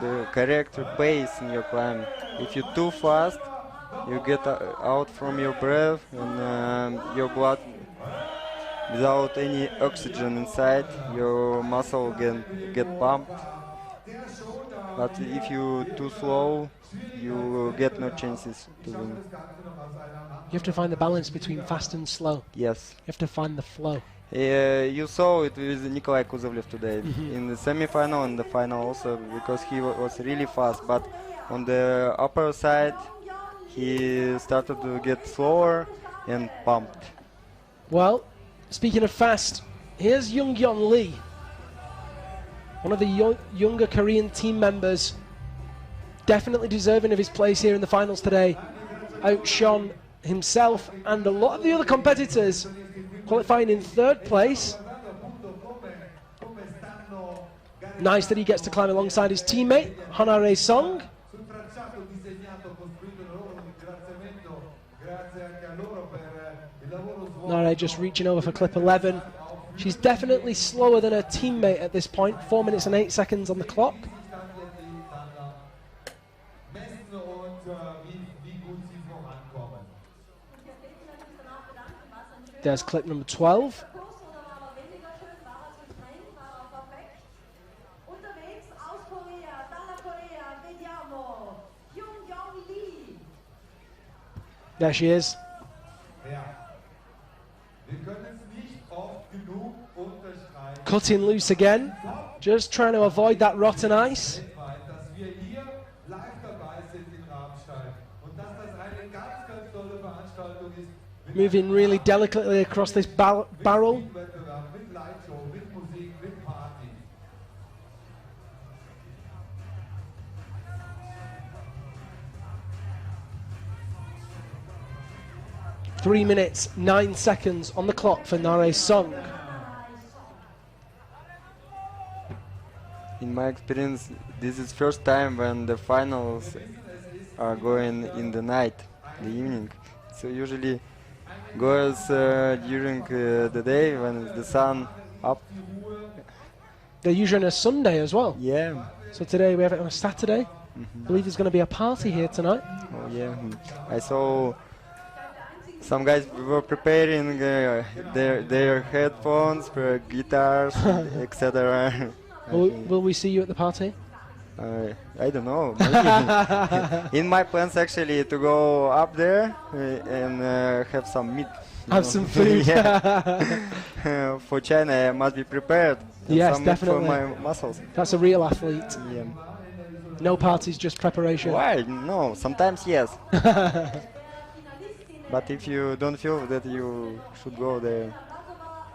the correct pace in your climb. If you're too fast, you get out from your breath, and your blood, without any oxygen inside, your muscle get pumped. But if you're too slow, you get no chances to win. You have to find the balance between fast and slow. Yes. You have to find the flow. You saw it with Nikolai Kuzovlev today in the semi-final and the final also, because he was really fast, but on the upper side he started to get slower and pumped. Well, speaking of fast, here's Young-Yeon Lee, one of the younger Korean team members, definitely deserving of his place here in the finals today. Outshone himself and a lot of the other competitors, qualifying in 3rd place. Nice that he gets to climb alongside his teammate, Hana Song. Nare just reaching over for clip 11. She's definitely slower than her teammate at this point, 4 minutes and 8 seconds on the clock. There's clip number 12. There she is. Cutting loose again, just trying to avoid that rotten ice. Moving really delicately across this barrel. 3 minutes, 9 seconds on the clock for Nare Song. In my experience, this is first time when the finals are going in the night, the evening. So usually goes during the day when the sun up. They're usually on a Sunday as well. Yeah. So today we have it on a Saturday. I believe there's going to be a party here tonight. Oh yeah. I saw some guys were preparing their headphones, guitars, etc. Will we see you at the party? I don't know. Maybe. In my plans actually to go up there and have some meat. Have some food. For China, I must be prepared. Yes, some definitely. For my muscles. That's a real athlete. Yeah. No parties, just preparation. Why? No, sometimes yes. But if you don't feel that you should go there,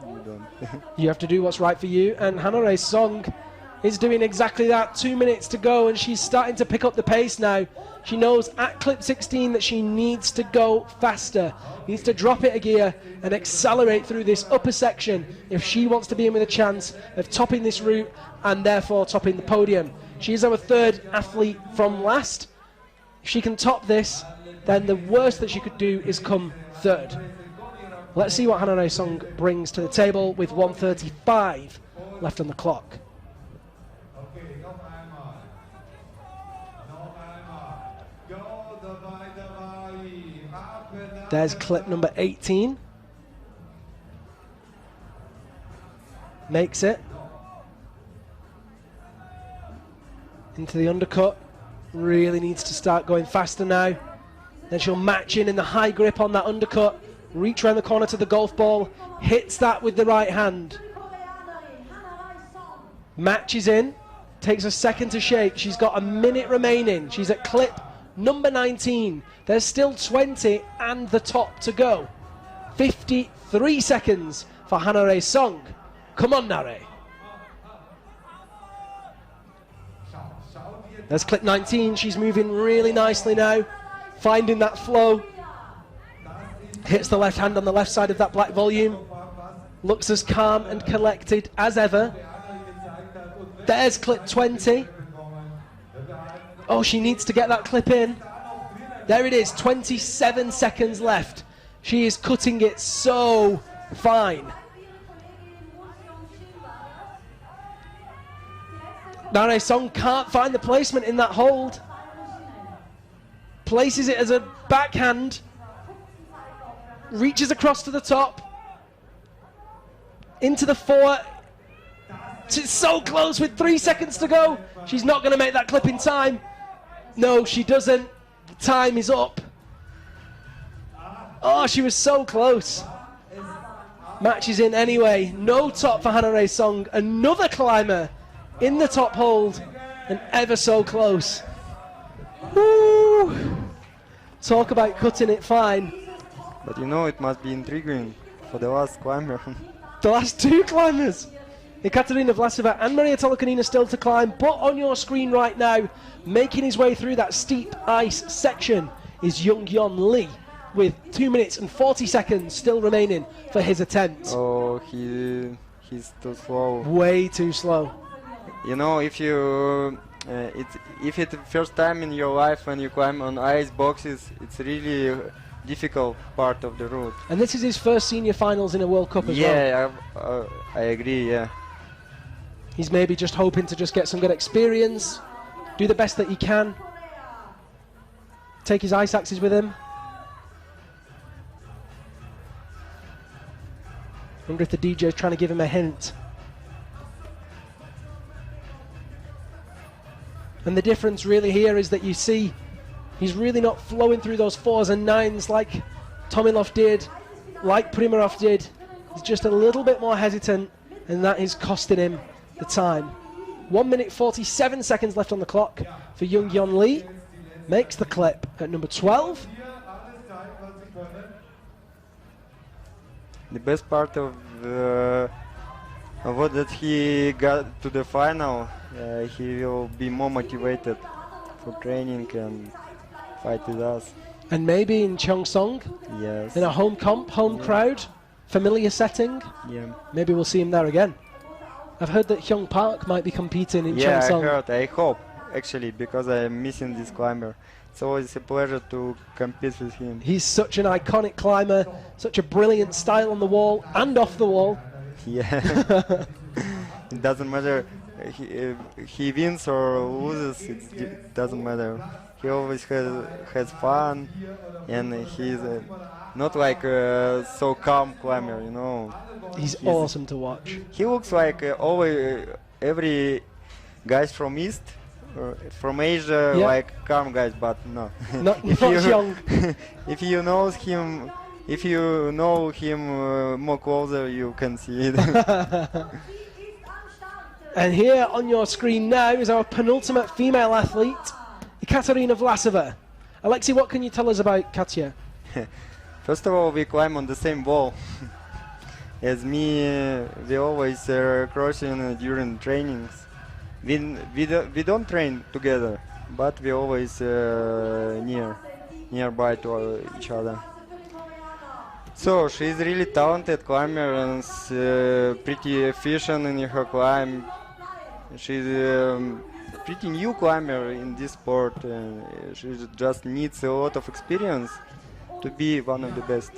you don't. You have to do what's right for you, and Hanare Song is doing exactly that. 2 minutes to go, and she's starting to pick up the pace now. She knows at clip 16 that she needs to go faster, needs to drop it a gear and accelerate through this upper section if she wants to be in with a chance of topping this route and therefore topping the podium. She is our third athlete from last. If she can top this, then the worst that she could do is come third. Let's see what Hanare Song brings to the table with 1:35 left on the clock. There's clip number 18. Makes it. Into the undercut. Really needs to start going faster now. Then she'll match in the high grip on that undercut. Reach around the corner to the golf ball. Hits that with the right hand. Matches in. Takes a second to shake. She's got a minute remaining. She's at clip number 19. There's still 20 and the top to go. 53 seconds for Hanare Song. Come on, Nare. There's clip 19. She's moving really nicely now. Finding that flow. Hits the left hand on the left side of that black volume. Looks as calm and collected as ever. There's clip 20. Oh, she needs to get that clip in. There it is, 27 seconds left. She is cutting it so fine. Nare Song can't find the placement in that hold. Places it as a backhand. Reaches across to the top. Into the four. She's so close with 3 seconds to go. She's not going to make that clip in time. No, she doesn't. The time is up. Oh, she was so close. Matches in anyway. No top for Hanare Song. Another climber in the top hold. And ever so close. Woo! Talk about cutting it fine. But you know, it must be intriguing for the last climber. The last two climbers. Ekaterina Vlasova and Maria Tolokanina still to climb, but on your screen right now, making his way through that steep ice section is Young-Yeon Lee with 2 minutes and 40 seconds still remaining for his attempt. Oh, he's too slow. Way too slow. You know, if it's the first time in your life when you climb on ice boxes, it's really difficult part of the route. And this is his first senior finals in a World Cup as well. Yeah, I agree, yeah. He's maybe just hoping to just get some good experience, do the best that he can, take his ice axes with him. Wonder if the DJ is trying to give him a hint. And the difference really here is that you see he's really not flowing through those 4s and 9s like Tomilov did, like Primarov did. He's just a little bit more hesitant, and that is costing him the time. 1 minute 47 seconds left on the clock for Young-Yeon Lee. Makes the clip at number 12. The best part of what that he got to the final, he will be more motivated for training and fight with us. And maybe in Cheongsong, Yes. in a home comp, home crowd, familiar setting, Yeah. maybe we'll see him there again. I've heard that Hyung Park might be competing in Yeah, I Cheongsong. heard. I hope, actually, because I'm missing this climber. It's always a pleasure to compete with him. He's such an iconic climber, such a brilliant style on the wall and off the wall. Yeah. It doesn't matter he wins or loses. It doesn't matter. He always has fun, and he's not like so calm climber, you know. He's awesome to watch. He looks like always every guys from East, from Asia, Yeah. like calm guys, but no. Not if young. if you know him more closer, you can see it. And here on your screen now is our penultimate female athlete, Katerina Vlasova. Alexei, what can you tell us about Katya? First of all, we climb on the same wall. As me, we always crossing during trainings. We don't train together, but we always nearby to each other. So she's really talented climber and pretty efficient in her climb. She's pretty new climber in this sport. She just needs a lot of experience to be one of the best.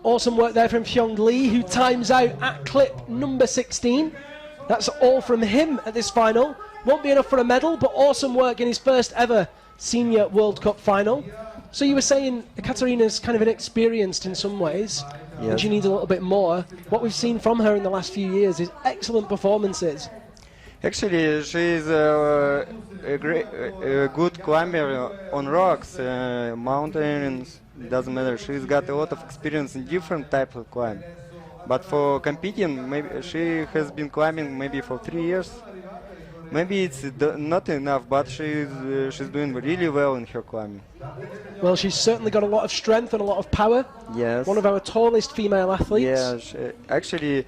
Awesome work there from Hyung Lee, who times out at clip number 16. That's all from him at this final. Won't be enough for a medal, but awesome work in his first ever Senior World Cup final. So you were saying Katerina's kind of inexperienced in some ways, and she needs a little bit more. What we've seen from her in the last few years is excellent performances. Actually, she's a good climber on rocks, mountains. Doesn't matter. She's got a lot of experience in different types of climb. But for competing, maybe she has been climbing maybe for 3 years. Maybe it's not enough, but she's doing really well in her climbing. Well, she's certainly got a lot of strength and a lot of power. Yes. One of our tallest female athletes. Yeah, actually,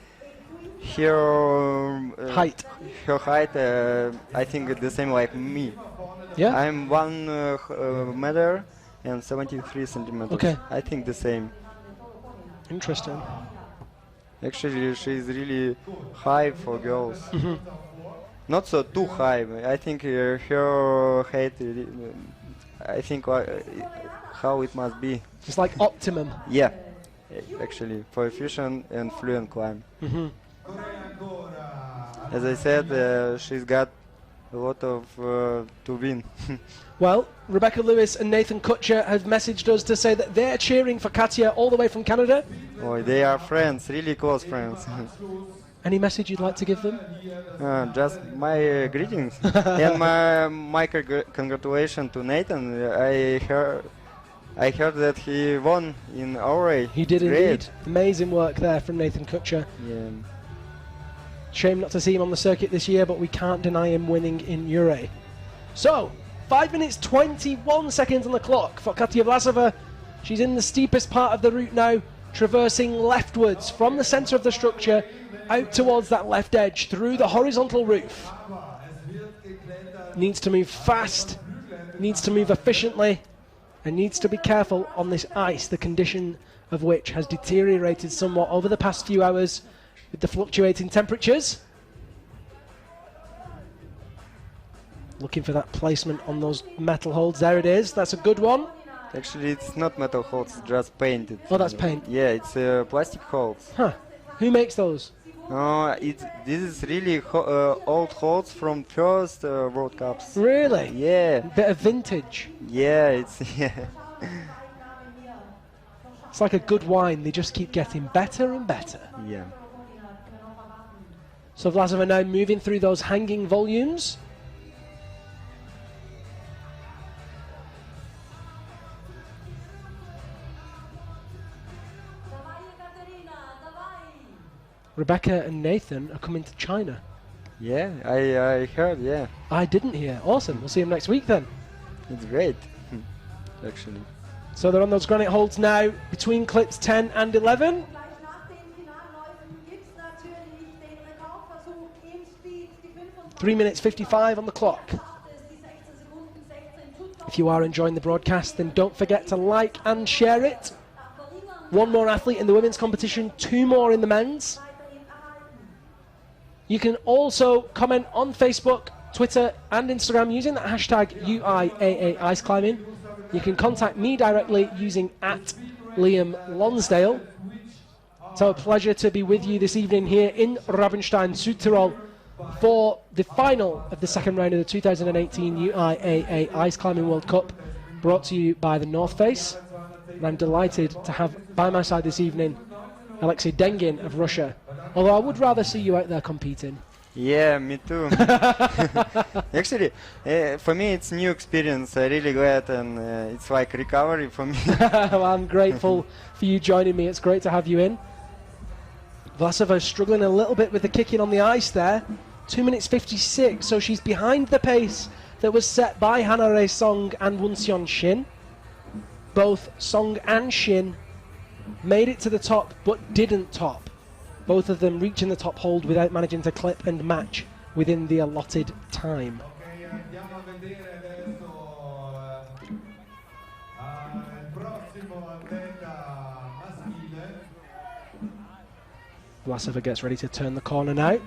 her height. Her height, I think, the same like me. Yeah. I'm 1 meter and 73 centimeters. Okay. I think the same. Interesting. Actually, she's really high for girls. Not so too high. I think her height. I think how it must be. It's like optimum. Yeah, actually, for efficient and fluent climb. As I said, she's got a lot of to win. Well, Rebecca Lewis and Nathan Kutcher have messaged us to say that they're cheering for Katya all the way from Canada. Oh, they are friends, really close friends. Any message you'd like to give them? Just my greetings and my congratulations to Nathan. I heard that he won in UIAA. He did indeed. Amazing work there from Nathan Kutcher. Yeah. Shame not to see him on the circuit this year, but we can't deny him winning in UIAA. So, 5 minutes 21 seconds on the clock for Katya Vlasova. She's in the steepest part of the route now, traversing leftwards from the centre of the structure out towards that left edge through the horizontal roof. Needs to move fast, needs to move efficiently, and needs to be careful on this ice, the condition of which has deteriorated somewhat over the past few hours with the fluctuating temperatures. Looking for that placement on those metal holds. There it is. That's a good one. Actually, it's not metal holds, it's just painted. Oh, that's paint. Yeah, it's plastic holds. Huh. Who makes those? This is really old holds from first World Cups. Really? Yeah. Bit of vintage. Yeah, it's yeah. It's like a good wine. They just keep getting better and better. Yeah. So Vlasova now moving through those hanging volumes. Rebecca and Nathan are coming to China. Yeah, I heard, yeah. I didn't hear. Awesome. We'll see them next week then. It's great, actually. So they're on those granite holds now between clips 10 and 11. 3 minutes 55 on the clock. If If you are enjoying the broadcast, then don't forget to like and share it. One more athlete in the women's competition, 2 more in the men's. You can also comment on Facebook, Twitter and Instagram using that hashtag UIAA Ice Climbing. You can contact me directly using @Liam Lonsdale. So a pleasure to be with you this evening here in Rabenstein, Südtirol, for the final of the second round of the 2018 UIAA Ice Climbing World Cup, brought to you by the North Face. And I'm delighted to have by my side this evening Alexei Dengin of Russia, although I would rather see you out there competing. Yeah, me too. Actually, for me it's new experience. I'm really glad, and it's like recovery for me. Well, I'm grateful for you joining me. It's great to have you in. Vlasova struggling a little bit with the kicking on the ice there. 2 minutes 56, so she's behind the pace that was set by Hanare Song and Wonseon Shin. Both Song and Shin made it to the top, but didn't top. Both of them reaching the top hold without managing to clip and match within the allotted time. Vlasova gets ready to turn the corner now.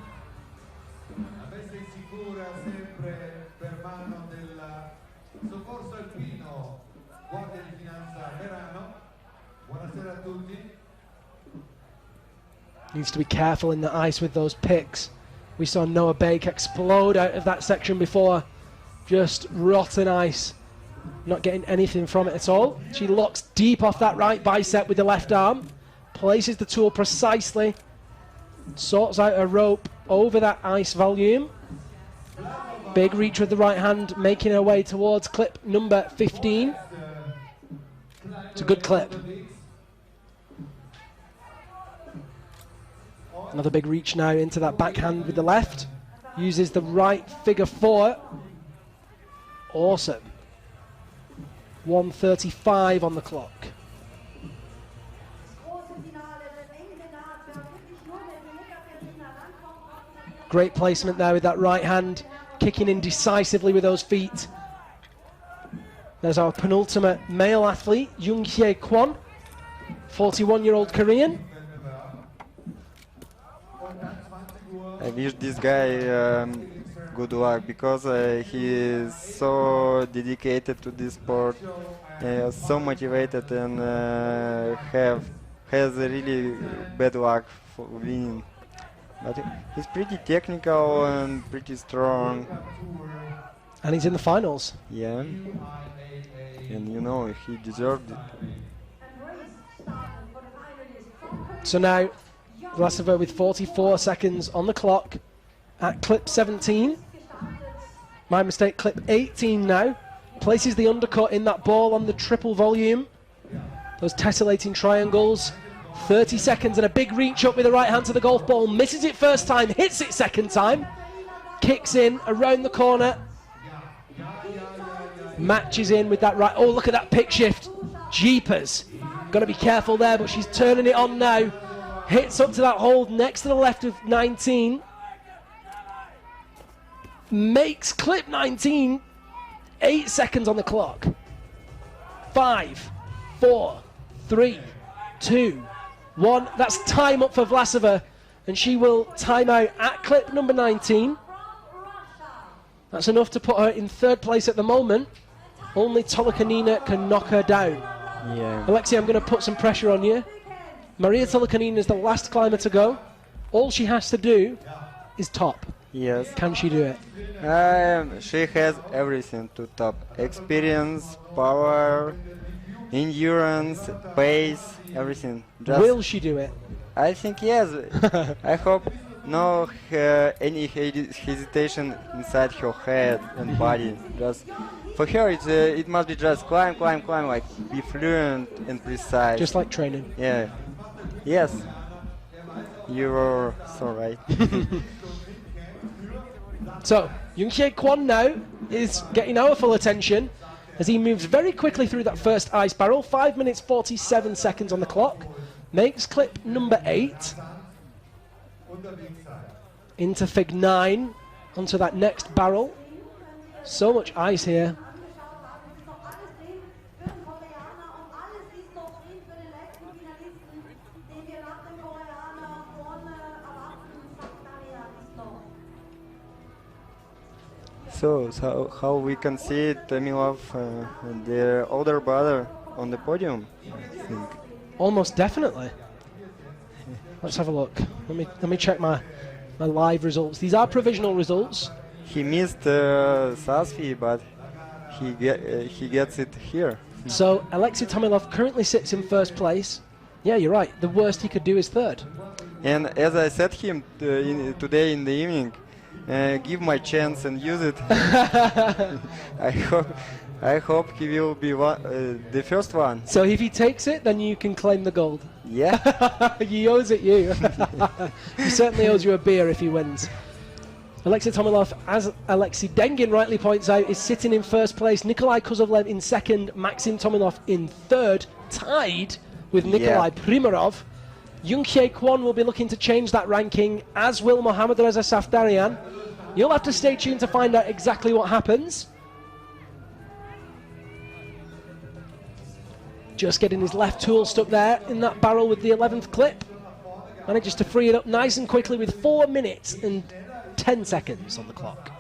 Needs to be careful in the ice with those picks. We saw Noah Bake explode out of that section before. Just rotten ice. Not getting anything from it at all. She locks deep off that right bicep with the left arm. Places the tool precisely. Sorts out a rope over that ice volume. Big reach with the right hand, making her way towards clip number 15. It's a good clip. Another big reach now into that backhand with the left. Uses the right figure 4. Awesome. 1:35 on the clock. Great placement there with that right hand, kicking in decisively with those feet. There's our penultimate male athlete, Jung-Hye Kwon, 41-year-old Korean. I wish this guy good luck, because he is so dedicated to this sport, so motivated, and has a really bad luck for winning. But he's pretty technical and pretty strong. And he's in the finals. Yeah. And you know, he deserved it. So now, Vlasova with 44 seconds on the clock at clip 17. My mistake, clip 18 now. Places the undercut in that ball on the triple volume. Those tessellating triangles. 30 seconds and a big reach up with the right hand to the golf ball. Misses it first time, hits it second time. Kicks in around the corner. Matches in with that right. Oh, look at that pick shift. Jeepers. Got to be careful there, but she's turning it on now. Hits up to that hold next to the left of 19. Makes clip 19. 8 seconds on the clock. 5, 4, 3, 2, 1. That's time up for Vlasova, and she will time out at clip number 19. That's enough to put her in 3rd place at the moment. Only Tolokanina can knock her down. Yeah. Alexei, I'm going to put some pressure on you. Maria Tolokanina is the last climber to go. All she has to do is top. Yes. Can she do it? She has everything to top. Experience, power, endurance, pace, everything. Just Will she do it? I think yes. I hope no any hesitation inside her head and body. Just for her, it must be just climb, like be fluent and precise. Just like training. Yeah. Yes. You're so right. So, Jung-Hye Kwon now is getting our full attention as he moves very quickly through that first ice barrel. 5 minutes 47 seconds on the clock. Makes clip number 8. Into fig 9. Onto that next barrel. So much ice here. So how we can see Tamilov, the older brother, on the podium? I think. Almost definitely. Let's have a look. Let me check my live results. These are provisional results. He missed Sasfi, but he gets it here. So Alexei Tomilov currently sits in first place. Yeah, you're right. The worst he could do is third. And as I said him today in the evening, give my chance and use it. I hope he will be the first one. So if he takes it, then you can claim the gold. Yeah. He owes it you. He certainly owes you a beer if he wins. Alexei Tomilov, as Alexei Dengin rightly points out, is sitting in first place. Nikolai Kozlovlev in second. Maxim Tomilov in third, tied with Nikolai Primarov. Yunghye Kwon will be looking to change that ranking, as will Mohammad Reza Safdarian. You'll have to stay tuned to find out exactly what happens. Just getting his left tool stuck there in that barrel with the 11th clip. Manages to free it up nice and quickly with 4 minutes and 10 seconds on the clock.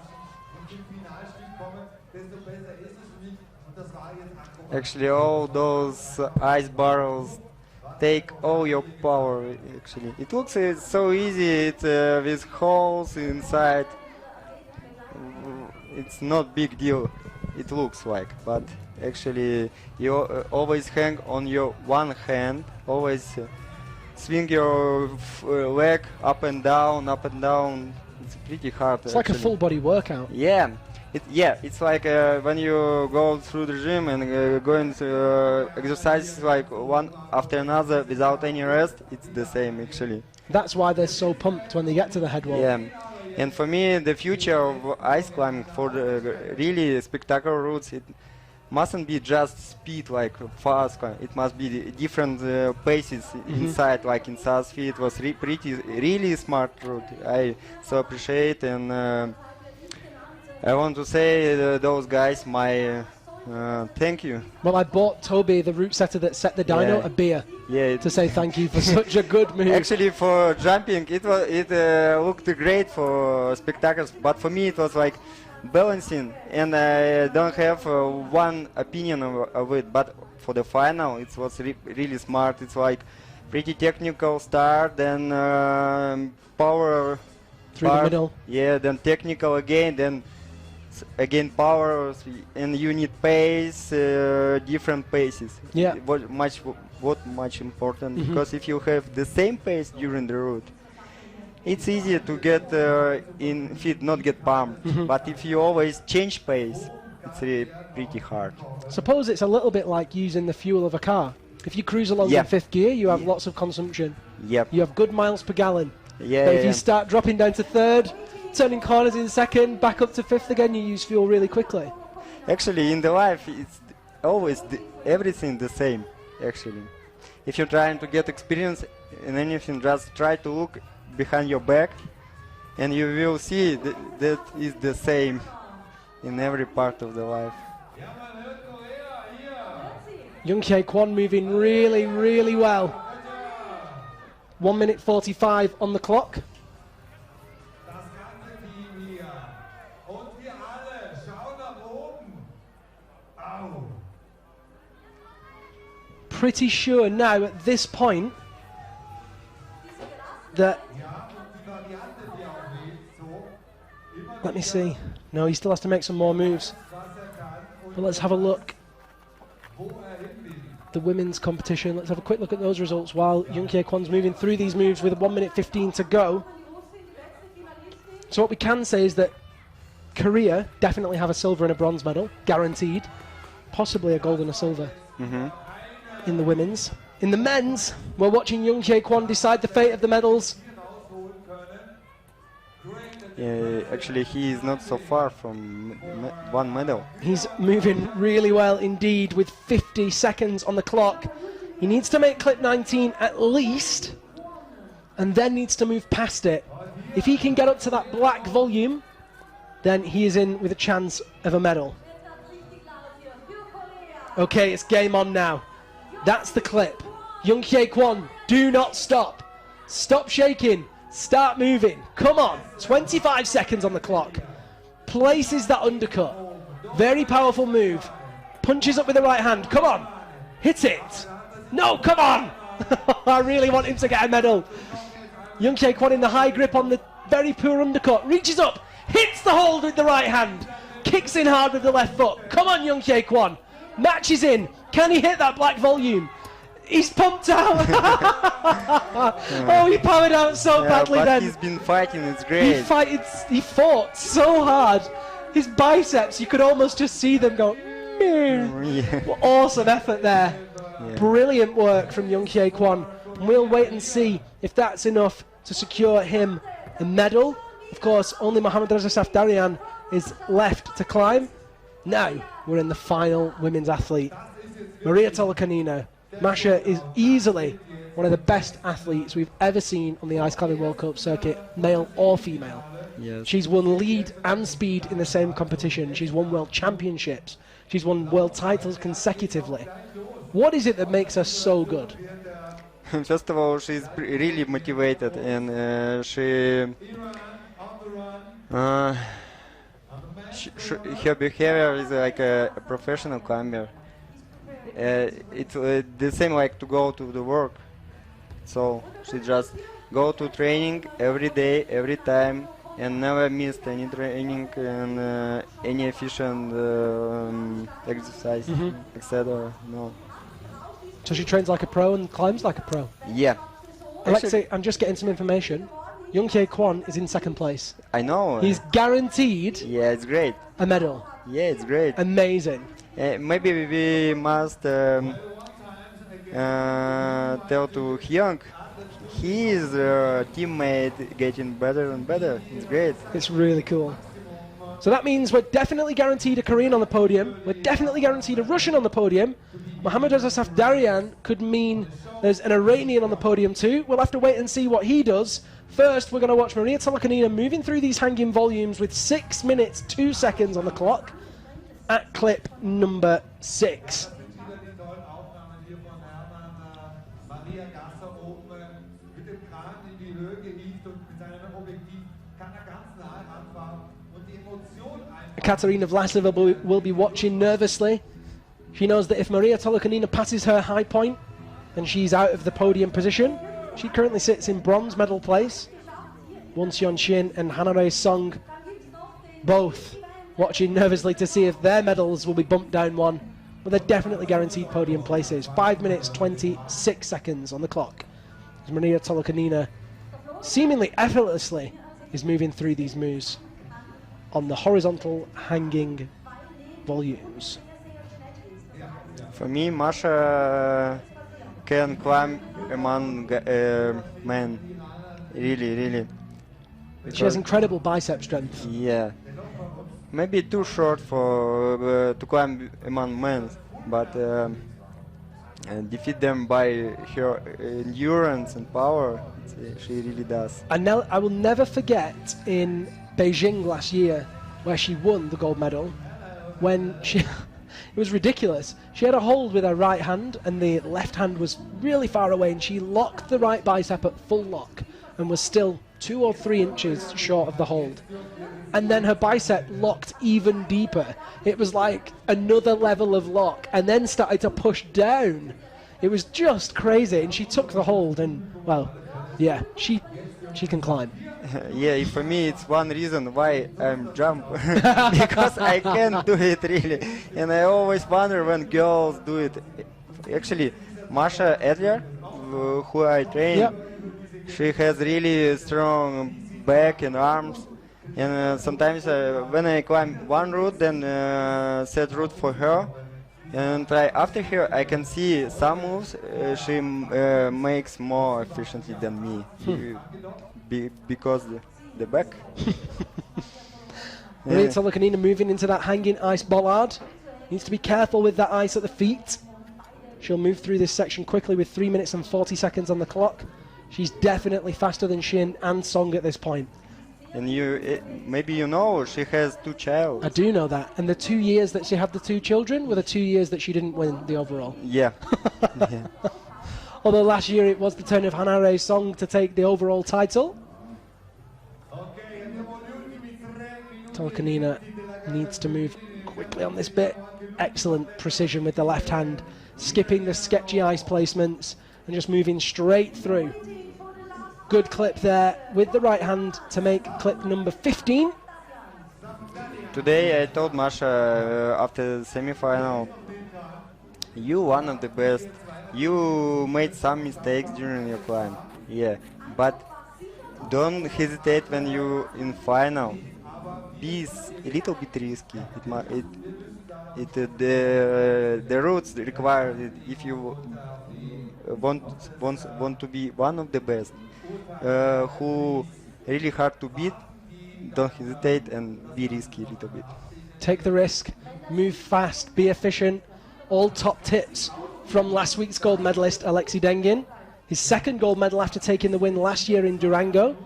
Actually, all those ice barrels take all your power. Actually, it looks so easy. It's with holes inside. It's not big deal. It looks like, but actually, you always hang on your one hand. Always swing your leg up and down, up and down. It's pretty hard. It's like a full body workout. Yeah. It's like when you go through the gym and going to exercise like one after another without any rest. It's the same actually. That's why they're so pumped when they get to the head wall. Yeah, and for me, the future of ice climbing for the really spectacular routes, it mustn't be just speed like fast. It must be different paces inside. Like in Sasfi, it was really smart route. I so appreciate and. I want to say those guys my thank you. Well, I bought Toby, the route setter that set the dyno, a beer to say thank you for such a good move. Actually, for jumping, it looked great for spectacles, but for me it was like balancing, and I don't have one opinion of it. But for the final, it was really smart. It's like pretty technical start, then power through the middle. Yeah, then technical again, then again power, and you need pace, different paces. Yeah. What much important, because if you have the same pace during the route, it's easier to get in feet, not get pumped. But if you always change pace, it's really pretty hard. Suppose it's a little bit like using the fuel of a car. If you cruise along in fifth gear, you have lots of consumption. Yep. You have good miles per gallon. Yeah. But if you start dropping down to third, turning corners in second, back up to fifth again, you use fuel really quickly. Actually, in the life, it's always everything the same, actually. If you're trying to get experience in anything, just try to look behind your back, and you will see that is the same in every part of the life. Yunghye Kwon moving really, really well. 1 minute 45 on the clock. Pretty sure now at this point that, let me see, no, he still has to make some more moves, but let's have a look. The women's competition, let's have a quick look at those results while Yunghye Kwon's moving through these moves with 1 minute 15 to go. So what we can say is that Korea definitely have a silver and a bronze medal, guaranteed, possibly a gold and a silver. In the women's. In the men's, we're watching Yunghye Kwon decide the fate of the medals. Yeah, actually, he is not so far from one medal. He's moving really well indeed with 50 seconds on the clock. He needs to make clip 19 at least, and then needs to move past it. If he can get up to that black volume, then he is in with a chance of a medal. Okay, it's game on now. That's the clip. Yunghye Kwon, do not stop. Stop shaking. Start moving. Come on. 25 seconds on the clock. places that undercut. Very powerful move. Punches up with the right hand. Come on. Hit it. No, come on. I really want him to get a medal. Young Jae Kwon in the high grip on the very poor undercut. Reaches up. Hits the hold with the right hand. Kicks in hard with the left foot. Come on, Young Jae Kwon. Matches in. Can he hit that black volume? He's pumped out. Oh, he powered out so badly but then. he's been fighting, it's great. He fought so hard. His biceps, you could almost just see them go, meh. Yeah. Well, awesome effort there. Yeah. Brilliant work from Young Jae Kwon. And we'll wait and see if that's enough to secure him a medal. Of course, only Mohammad Reza Safdarian is left to climb. Now we're in the final women's athlete, Maria Tolokanina. Masha is easily one of the best athletes we've ever seen on the Ice Climbing World Cup circuit, male or female. Yes. She's won lead and speed in the same competition. She's won world championships. She's won world titles consecutively. What is it that makes her so good? First of all, she's really motivated, and her behavior is like a professional climber. It's the same like to go to the work. So she just go to training every day, every time, and never missed any training and any efficient exercise, etc. No. So she trains like a pro and climbs like a pro. Yeah. Alexei, I'm just getting some information. Young Jae Kwon is in second place. I know. He's guaranteed Yeah, it's great. a medal. Yeah, it's great. Amazing. Maybe we must tell to Hyung, his teammate getting better and better. It's great. It's really cool. So that means we're definitely guaranteed a Korean on the podium. We're definitely guaranteed a Russian on the podium. Mohammad Reza Safdarian could mean there's an Iranian on the podium too. We'll have to wait and see what he does. First, we're going to watch Maria Tolokanina moving through these hanging volumes with 6 minutes 2 seconds on the clock at clip number 6. Katerina Vlasova will be watching nervously. She knows that if Maria Tolokanina passes her high point, then she's out of the podium position. She currently sits in bronze medal place. Won Seon Shin and Hanare Song both watching nervously to see if their medals will be bumped down one. But they're definitely guaranteed podium places. 5 minutes 26 seconds on the clock. As Maria Tolokanina seemingly effortlessly is moving through these moves on the horizontal hanging volumes. For me, Masha can climb among men. Really, really. She has incredible bicep strength. Yeah. Maybe too short for to climb among men, but defeat them by her endurance and power. She really does. And now I will never forget in Beijing last year where she won the gold medal when she it was ridiculous. She had a hold with her right hand and the left hand was really far away, and she locked the right bicep at full lock and was still 2 or 3 inches short of the hold. And then her bicep locked even deeper. It was like another level of lock, and then started to push down. It was just crazy, and she took the hold, and well, yeah, she can climb. Yeah, for me it's one reason why I'm jump because I can't do it really, and I always wonder when girls do it. Actually, Masha Edler, who I train, Yep. she has really strong back and arms, and sometimes when I climb one route, then set route for her, and try after her, I can see some moves she makes more efficiently than me. Because the back. Maria Tolokanina moving into that hanging ice bollard. Needs to be careful with that ice at the feet. She'll move through this section quickly with 3 minutes and 40 seconds on the clock. She's definitely faster than Shin and Song at this point. And maybe you know, she has 2 children. I do know that. And the 2 years that she had the 2 children were the 2 years that she didn't win the overall. Yeah. Yeah. Although last year it was the turn of Hanare Song to take the overall title. Tolkanina needs to move quickly on this bit. Excellent precision with the left hand, skipping the sketchy ice placements and just moving straight through. Good clip there with the right hand to make clip number 15. Today I told Masha after the semi-final, you one of the best. You made some mistakes during your climb, yeah, but don't hesitate when you in final. Be a little bit risky. The routes require it if you want to be one of the best, who really hard to beat. Don't hesitate and be risky a little bit. Take the risk, move fast, be efficient. All top tips from last week's gold medalist Alexei Dengin. His second gold medal after taking the win last year in Durango.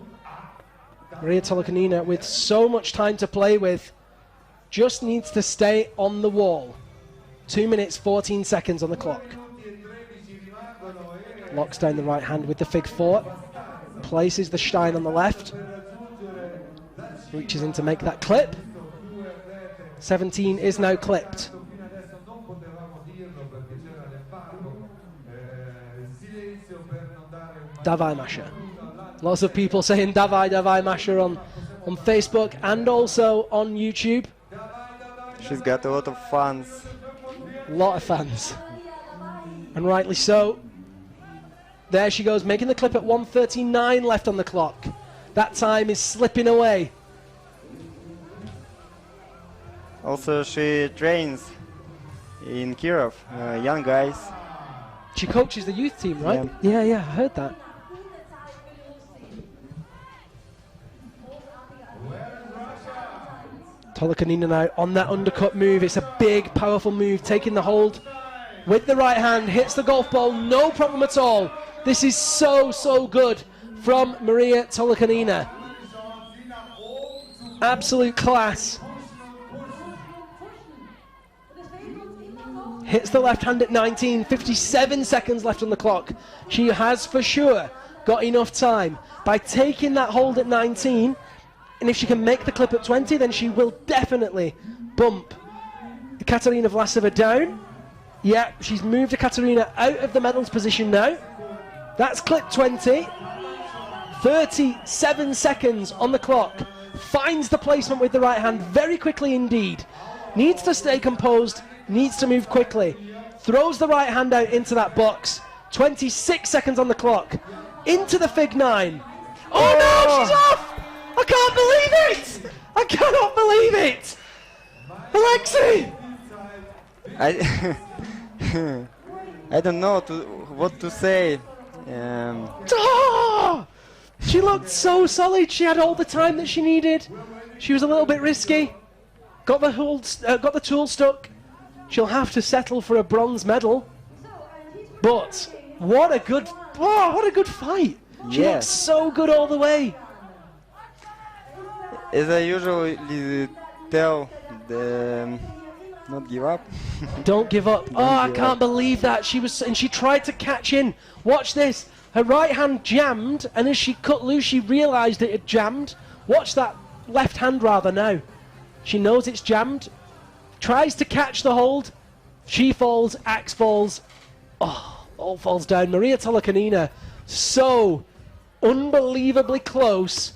Maria Tolkanina, with so much time to play with, just needs to stay on the wall. 2 minutes 14 seconds on the clock. Locks down the right hand with the fig four. Places the Stein on the left. Reaches in to make that clip. 17 is now clipped. Davai Masha. Lots of people saying Davai Masha on Facebook and also on YouTube. She's got a lot of fans. A lot of fans. And rightly so. There she goes, making the clip at 1:39 left on the clock. That time is slipping away. Also, she trains in Kirov, young guys. She coaches the youth team, right? Yeah, I heard that. Tolkanina now on that undercut move. It's a big, powerful move, taking the hold with the right hand, hits the golf ball, no problem at all. This is so good from Maria Tolkanina. Absolute class. Hits the left hand at 19, 57 seconds left on the clock. She has for sure got enough time by taking that hold at 19, and if she can make the clip at 20, then she will definitely bump Katerina Vlasova down. Yeah, she's moved Katerina out of the medals position now. That's clip 20. 37 seconds on the clock. Finds the placement with the right hand very quickly indeed. Needs to stay composed, needs to move quickly. Throws the right hand out into that box. 26 seconds on the clock. Into the fig 9. Oh no, she's off! I can't believe it! I cannot believe it! Alexei! I don't know what to say. She looked so solid. She had all the time that she needed. She was a little bit risky. Got the tool stuck. She'll have to settle for a bronze medal. But what a good fight. She looked so good all the way. As I usually tell, not give up. Don't give up. I can't believe that. She tried to catch in. Watch this. Her right hand jammed, and as she cut loose, she realised it had jammed. Watch that left hand rather now. She knows it's jammed. Tries to catch the hold. She falls. Axe falls. All falls down. Maria Tolkanina, so unbelievably close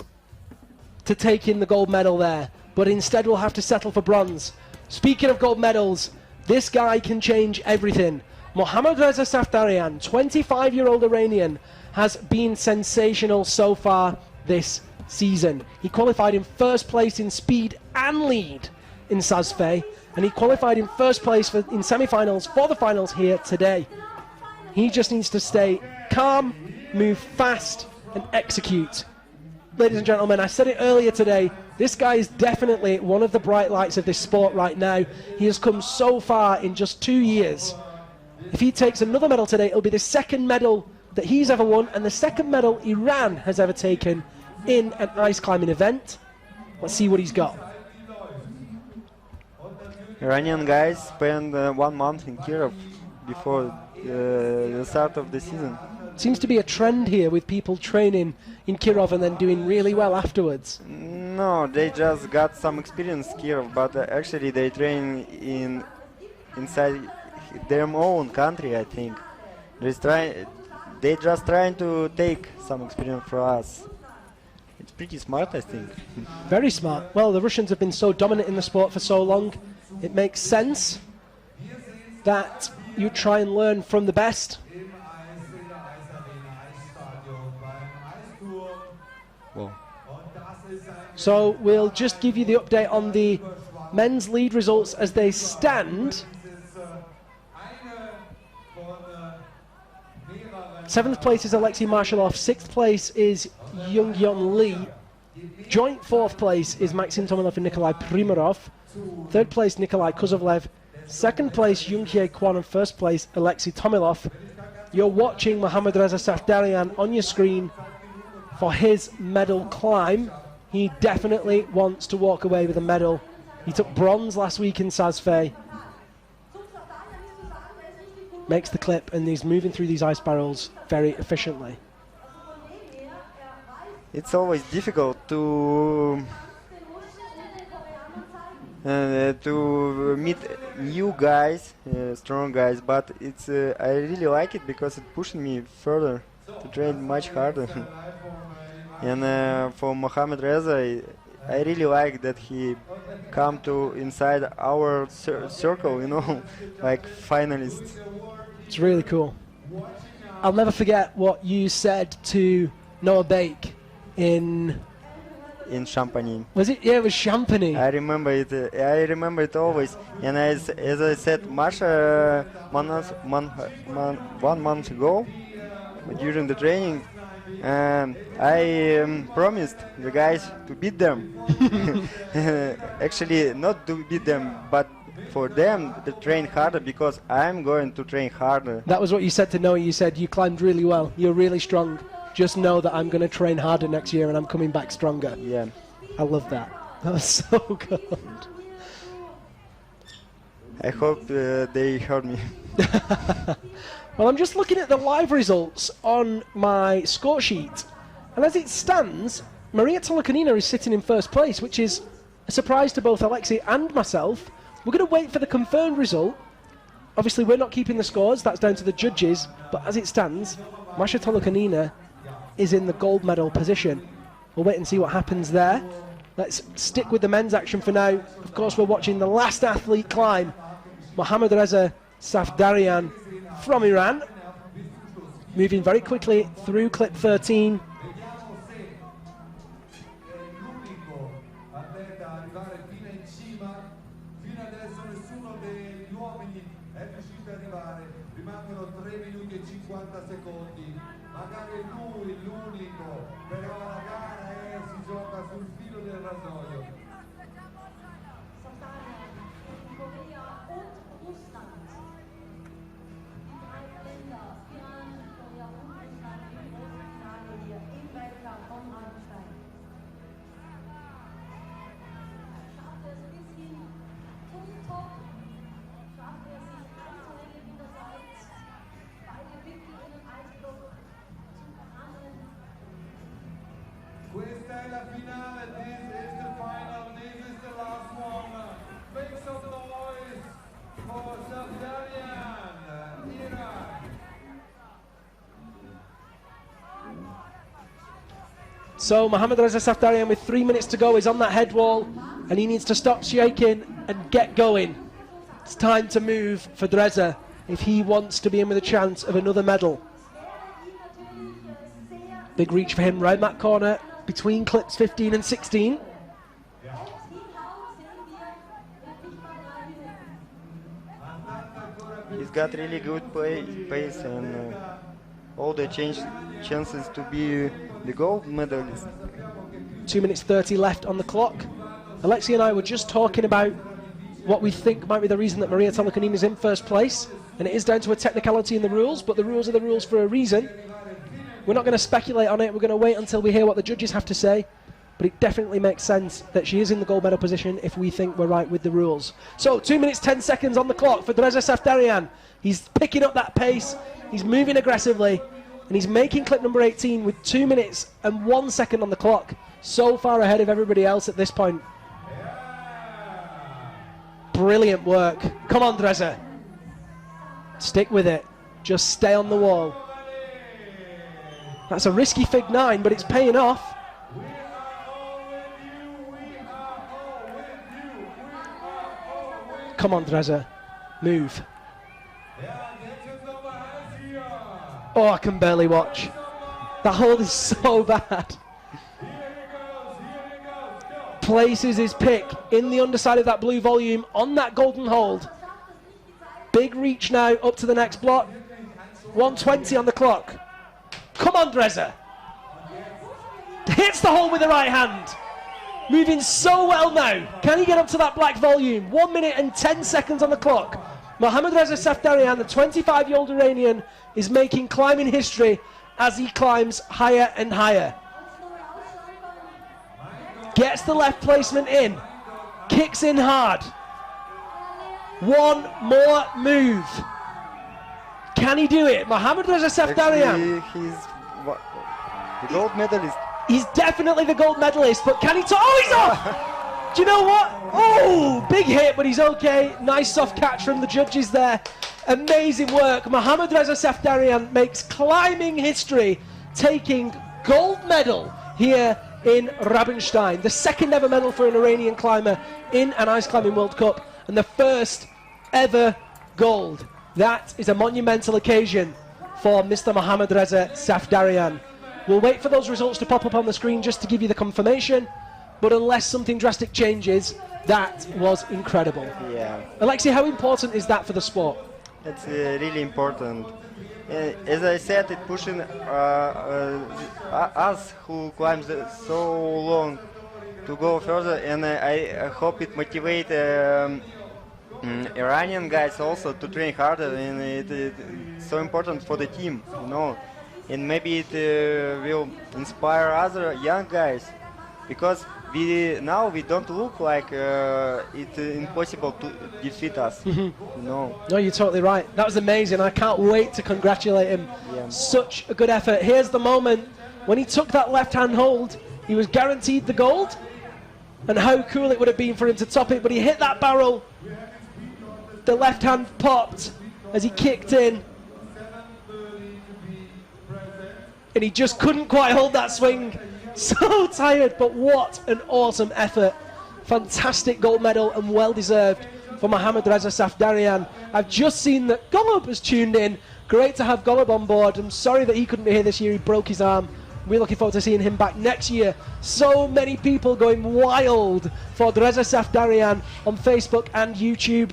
to taking the gold medal there, but instead will have to settle for bronze. Speaking of gold medals, this guy can change everything. Mohammad Reza Saftarian, 25-year-old Iranian, has been sensational so far this season. He qualified in first place in speed and lead in Sazfe, and he qualified in first place in semi-finals for the finals here today. He just needs to stay calm, move fast, and execute. Ladies and gentlemen, I said it earlier today, this guy is definitely one of the bright lights of this sport right now. He has come so far in just 2 years. If he takes another medal today, it'll be the second medal that he's ever won and the second medal Iran has ever taken in an ice climbing event. Let's see what he's got. Iranian guys spend 1 month in Kirov before the start of the season. Seems to be a trend here with people training in Kirov and then doing really well afterwards. No, they just got some experience here, but actually they train inside their own country, I think. They just trying to take some experience for us. It's pretty smart, I think. Very smart. Well, the Russians have been so dominant in the sport for so long, it makes sense that you try and learn from the best. Whoa. So we'll just give you the update on the men's lead results as they stand. 7th place is Alexei Marshallov, 6th place is Young-Yeon Lee, joint 4th place is Maxim Tomilov and Nikolai Primarov, 3rd place Nikolai Kuzovlev, 2nd place Young-Hye Kwon, and 1st place Alexei Tomilov. You're watching Mohammad Reza Safdarian on your screen for his medal climb. He definitely wants to walk away with a medal. He took bronze last week in Sazfe. Makes the clip and he's moving through these ice barrels very efficiently. It's always difficult to meet new guys, strong guys, but it's I really like it because it pushed me further to train much harder. And for Mohammad Reza, I really like that he come to inside our circle, you know, like finalists. It's really cool. I'll never forget what you said to Noah Bake in Champagne. Was it? Yeah, it was Champagne. I remember it. I remember it always. And as I said, Masha, 1 month ago, during the training, I promised the guys to beat them. Actually, not to beat them, but for them to train harder, because I'm going to train harder. That was what you said to Noah. You said, you climbed really well, you're really strong. Just know that I'm going to train harder next year and I'm coming back stronger. Yeah. I love that. That was so good. I hope they heard me. Well, I'm just looking at the live results on my score sheet. And as it stands, Maria Tolokonina is sitting in 1st place, which is a surprise to both Alexei and myself. We're going to wait for the confirmed result. Obviously, we're not keeping the scores. That's down to the judges. But as it stands, Masha Tolokonina is in the gold medal position. We'll wait and see what happens there. Let's stick with the men's action for now. Of course, we're watching the last athlete climb, Mohammad Reza Safdarian from Iran. Moving very quickly through clip 13. Rimangono 3 minuti e 50 secondi, magari lui l'unico, però la gara si gioca sul filo del rasoio. Questa è la finale, this is the final, this is the last one. Make some noise for Safdarian, Iran. So Mohammad Reza Safdarian with 3 minutes to go is on that head wall and he needs to stop shaking and get going. It's time to move for Reza if he wants to be in with a chance of another medal. Big reach for him round that corner between clips 15 and 16. He's got really good pace and all the chances to be the gold medalist. 2 minutes 30 left on the clock. Alexei and I were just talking about what we think might be the reason that Maria Tolokonina is in 1st place, and it is down to a technicality in the rules, but the rules are the rules for a reason. We're not going to speculate on it, we're going to wait until we hear what the judges have to say, but it definitely makes sense that she is in the gold medal position if we think we're right with the rules. So 2 minutes 10 seconds on the clock for Reza Safdarian. He's picking up that pace, he's moving aggressively, and he's making clip number 18 with 2 minutes and 1 second on the clock. So far ahead of everybody else at this point. Brilliant work. Come on, Dresser. Stick with it. Just stay on the wall. That's a risky fig 9, but it's paying off. Come on, Dresser. Move. Oh, I can barely watch. That hold is so bad. Places his pick in the underside of that blue volume on that golden hold. Big reach now up to the next block. 120 on the clock. Come on, Dresser. Hits the hole with the right hand. Moving so well now. Can he get up to that black volume? 1 minute and 10 seconds on the clock. Mohammad Reza Safdarian, the 25-year-old Iranian, is making climbing history as he climbs higher and higher. Gets the left placement in. Kicks in hard. One more move. Can he do it? Mohammad Reza Safdarian. The gold medalist. He's definitely the gold medalist, but can he oh, he's off! Do you know what? Oh, big hit, but he's okay. Nice soft catch from the judges there. Amazing work. Mohammad Reza Safdarian makes climbing history, taking gold medal here in Rabenstein. The second ever medal for an Iranian climber in an Ice Climbing World Cup, and the first ever gold. That is a monumental occasion for Mr. Mohammad Reza Safdarian. We'll wait for those results to pop up on the screen just to give you the confirmation, but unless something drastic changes, that was incredible. Yeah. Alexei, how important is that for the sport? It's really important. As I said, it pushing us who climbs so long to go further, and I hope it motivate Iranian guys also to train harder, and it's so important for the team, you know. And maybe it will inspire other young guys, because we don't look like it's impossible to defeat us. No, you're totally right. That was amazing. I can't wait to congratulate him. Yeah. Such a good effort. Here's the moment when he took that left-hand hold. He was guaranteed the gold, and how cool it would have been for him to top it, but he hit that barrel. The left hand popped as he kicked in, and he just couldn't quite hold that swing. So tired, but what an awesome effort. Fantastic gold medal, and well deserved for Mohammad Reza Safdarian. I've just seen that Golub has tuned in. Great to have Golub on board. I'm sorry that he couldn't be here this year. He broke his arm. We're looking forward to seeing him back next year. So many people going wild for Reza Safdarian on Facebook and YouTube.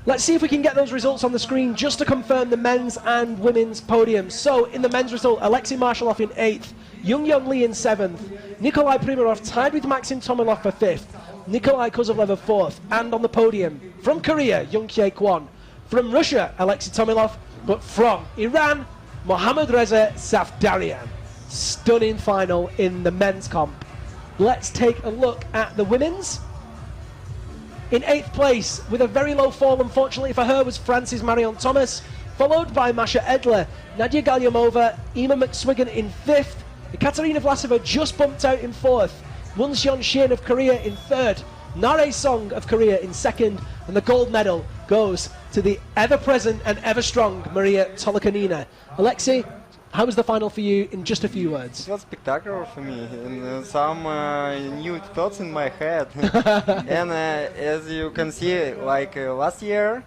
Let's see if we can get those results on the screen just to confirm the men's and women's podiums. So in the men's result, Alexei Marshallov in 8th, Young Lee in 7th, Nikolai Primarov tied with Maxim Tomilov for 5th, Nikolai Kozlovlev 4th, and on the podium from Korea, Young Kye Kwon, from Russia, Alexei Tomilov, but from Iran, Mohammad Reza Safdarian. Stunning final in the men's comp. Let's take a look at the women's. In 8th place, with a very low fall, unfortunately for her, was Frances Marion Thomas, followed by Masha Edler, Nadia Galyamova, Ema McSwiggan in 5th, Ekaterina Vlasova just bumped out in 4th, Wonseon Shin of Korea in 3rd, Nare Song of Korea in 2nd, and the gold medal goes to the ever-present and ever-strong Maria Tolokanina. Alexei, how was the final for you in just a few words? It was spectacular for me, and some new thoughts in my head. And as you can see, like last year,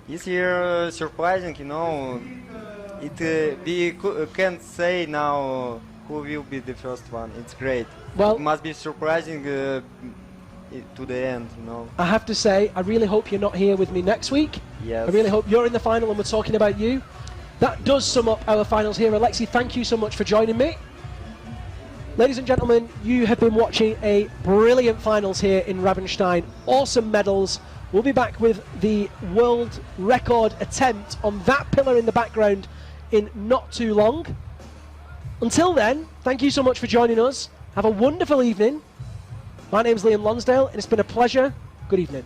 this year surprising, you know. We can't say now who will be the first one. It's great. Well, it must be surprising to the end, you know. I have to say, I really hope you're not here with me next week. Yes. I really hope you're in the final and we're talking about you. That does sum up our finals here. Alexei, thank you so much for joining me. Ladies and gentlemen, you have been watching a brilliant finals here in Rabenstein. Awesome medals. We'll be back with the world record attempt on that pillar in the background in not too long. Until then, thank you so much for joining us. Have a wonderful evening. My name's Liam Lonsdale, and it's been a pleasure. Good evening.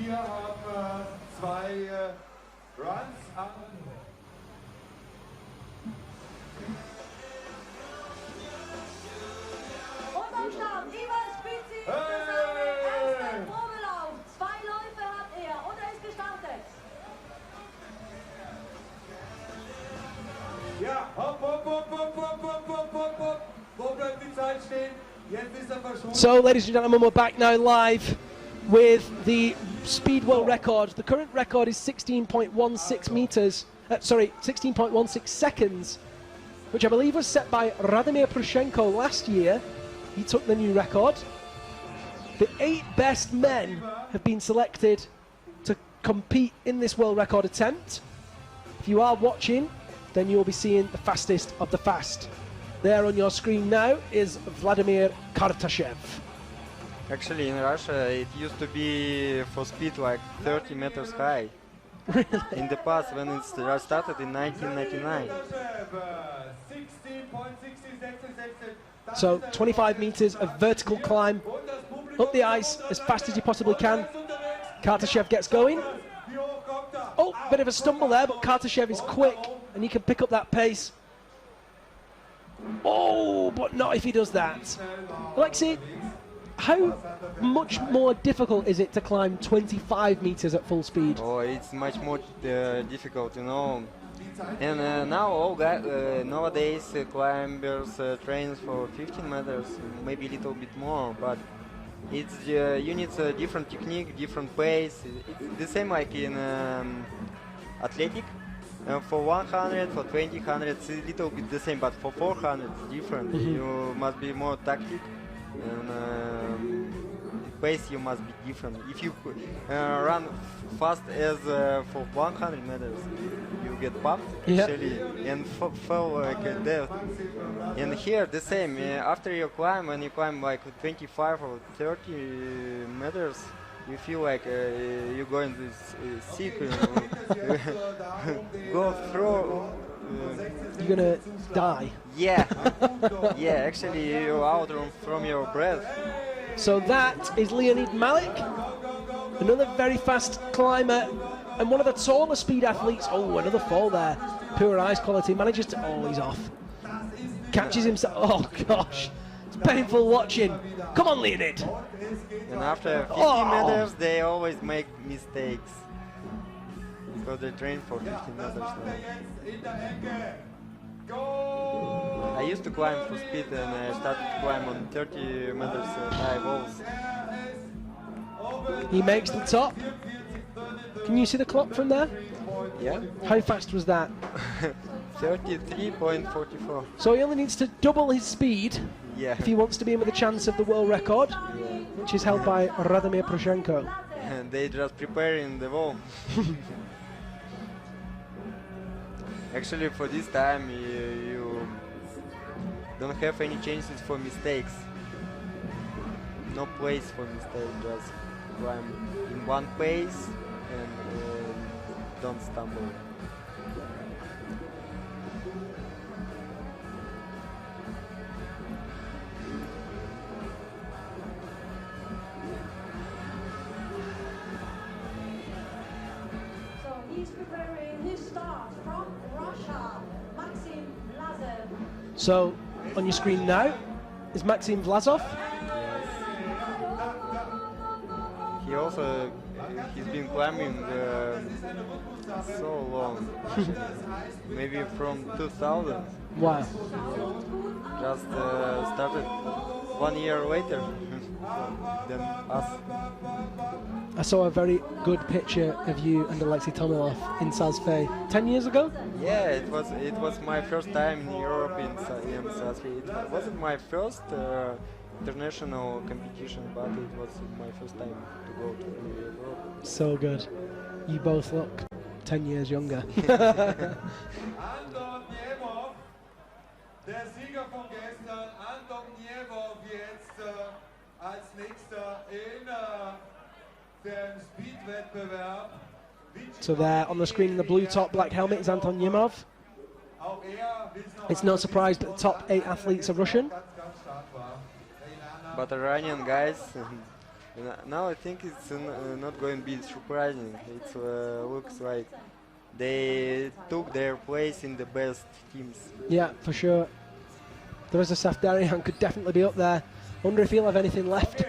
wir haben zwei Runs an. Und am Start, Ivan Spitzi, erster Probelauf. 2 Läufe hat er und er ist gestartet. Ja, hopp, hopp, hopp, hopp, hopp, hopp, hopp, hopp, hopp. Wo bleibt die Zeit stehen? Jetzt ist er verschwunden. So, ladies and gentlemen, we're back now live with the speed world record. The current record is 16.16 meters. Sorry, 16.16 seconds, which I believe was set by Radomir Prushenko last year. He took the new record. The 8 best men have been selected to compete in this world record attempt. If you are watching, then you will be seeing the fastest of the fast. There on your screen now is Vladimir Kartashev. Actually, in Russia, it used to be for speed like 30 meters high. Really? In the past, when it started in 1999. So 25 meters of vertical climb up the ice as fast as you possibly can. Kartashev gets going. Oh, bit of a stumble there, but Kartashev is quick and he can pick up that pace. Oh, but not if he does that. Alexei, how much more difficult is it to climb 25 meters at full speed? Oh, it's much more difficult, you know. And now all nowadays climbers train for 15 meters, maybe a little bit more, but it's you need a different technique, different pace. It's the same like in athletic. For 100, for 20, it's a little bit the same, but for 400 it's different. You must be more tactic, and the pace you must be different. If you run fast as for 100 meters, you get pumped actually and fall like death. And here the same. After you climb, when you climb like 25 or 30 meters, you feel like you're going to sick, go through. You're gonna die. Yeah, yeah. Actually, you're out from your breath. So that is Leonid Malik, another very fast climber and one of the taller speed athletes. Oh, another fall there. Poor ice quality. Manages to. Oh, he's off. Catches himself. Oh gosh, it's painful watching. Come on, Leonid. And after 50 meters, they always make mistakes because they train for 50 meters now. I used to climb for speed, and I started to climb on 30 meters high walls. He makes the top. Can you see the clock from there? Yeah. How fast was that? 33.44. So he only needs to double his speed Yeah. if he wants to be in with a chance of the world record, which is held by Radomir Prushenko. And they just preparing the wall. Actually, for this time, you don't have any chances for mistakes. No place for mistakes. Just climb in one pace and don't stumble. So he's preparing his start from Russia, Maxim Lazev. So on your screen now is Maxim Vlasov. He also he's been climbing so long, maybe from 2000. Wow. Just started 1 year later than us. I saw a very good picture of you and Alexei Tomilov in Sazfay 10 years ago. Yeah, it was my first time in Europe in Sazfay. It wasn't my first international competition, but it was my first time to go to Europe. So good. You both look 10 years younger. Anton Niemov, der Sieger von gestern, Anton Niemov jetzt als nächster in dem Speed-Wettbewerb. So there on the screen in the blue top, black helmet is Anton Yemov. Auch will noch It's no surprise that the top 8 athletes are Russian. ganz stark war. Der Iraner But Iranian guys, Now I think it's not going to be surprising. It looks like they took their place in the best teams. Yeah, for sure. There is a Safdarian could definitely be up there. Wonder if he'll have anything left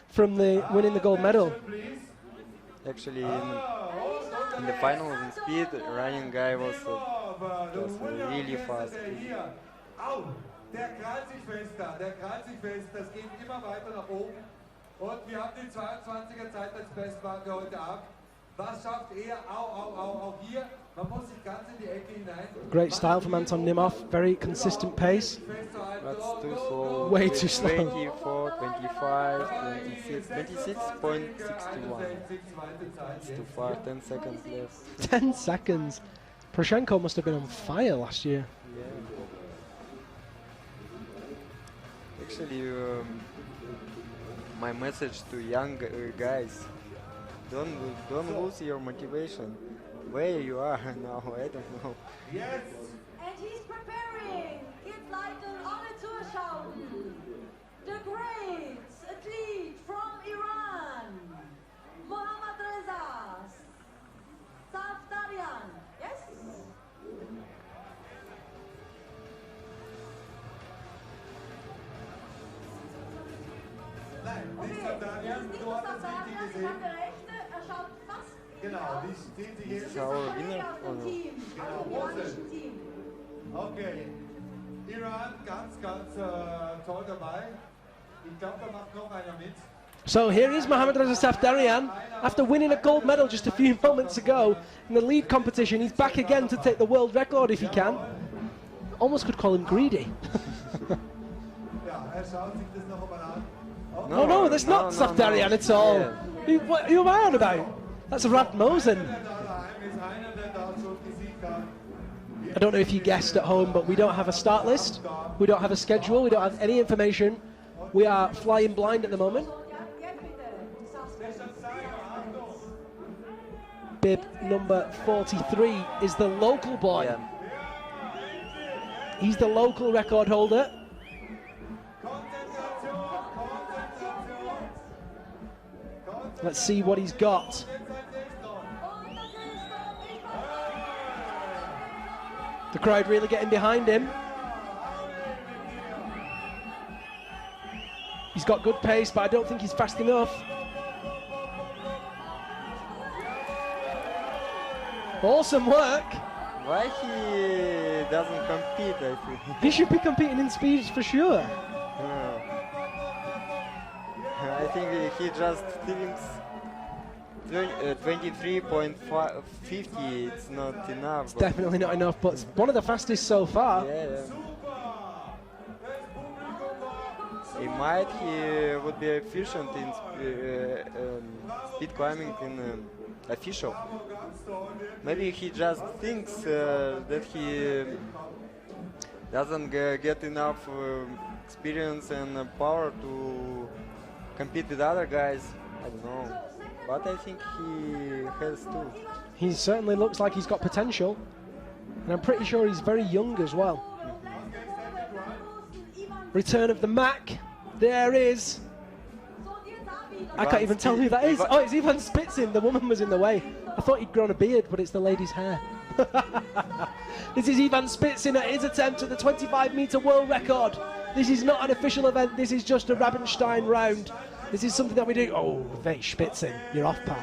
from the winning the gold medal. Actually, in the finals in speed, running guy was really fast. Au, der krallt sich fester, das geht immer weiter nach oben. Und wir haben die 22er Zeit als Bestmarke heute Abend. Was schafft er? Auch hier. Man muss sich ganz in die Ecke hinein. Great style from Anton Nimov, very consistent pace. That's too slow. Way too slow. 24, 25, 26, 26.61. It's too far, 10 seconds left. 10 seconds. Poroshenko must have been on fire last year. Yeah. Actually, my message to young guys: don't lose your motivation. Where you are now, I don't know. Yes. And he's preparing. It's like an honor to a shout. The great athlete from Iran, Mohammad Reza Safdarian. Yes? Nein, nicht Okay, Safdarian, nicht du hast das richtig Safdarian, gesehen. der Rechte, er schaut fast Genau, die steht sich jetzt. Schau, aus Winner. dem Team, aus dem iranischen Team. Okay. Iran ganz toll dabei. Ich glaube, da macht noch einer mit. So here is Mohammad Reza Safdarian. After winning a gold medal just a few moments ago in the lead competition, he's back again to take the world record if he can. Almost could call him greedy. Ja, schaut sich das noch einmal an. Okay. Oh no, that's not Safdarian at all. Yeah. What are you on about? That's Rad Mosen. Der daheim ist einer, der da schon gesiegt hat. I don't know if you guessed at home, but we don't have a start list. We don't have a schedule. We don't have any information. We are flying blind at the moment. Bib number 43 is the local boy. Yeah. He's the local record holder. Let's see what he's got. The crowd really getting behind him. He's got good pace, but I don't think he's fast enough. Awesome work. Why he doesn't compete, I think. He should be competing in speeds for sure. I think he just thinks 23.50, it's not enough. It's definitely not enough, but it's one of the fastest so far. Yeah. He would be efficient in speed climbing in official. Maybe he just thinks that he doesn't get enough experience and power to compete with other guys. I don't know, but I think he has to. He certainly looks like he's got potential, and I'm pretty sure he's very young as well. Return of the Mac. There is. I can't even tell who that is. Oh, it's Ivan Spitzin. The woman was in the way. I thought he'd grown a beard, but it's the lady's hair. This is Ivan Spitzin at his attempt at the 25-meter world record. This is not an official event. This is just a Rabenstein round. This is something that we do. Oh, very Spitzin. You're off, pal.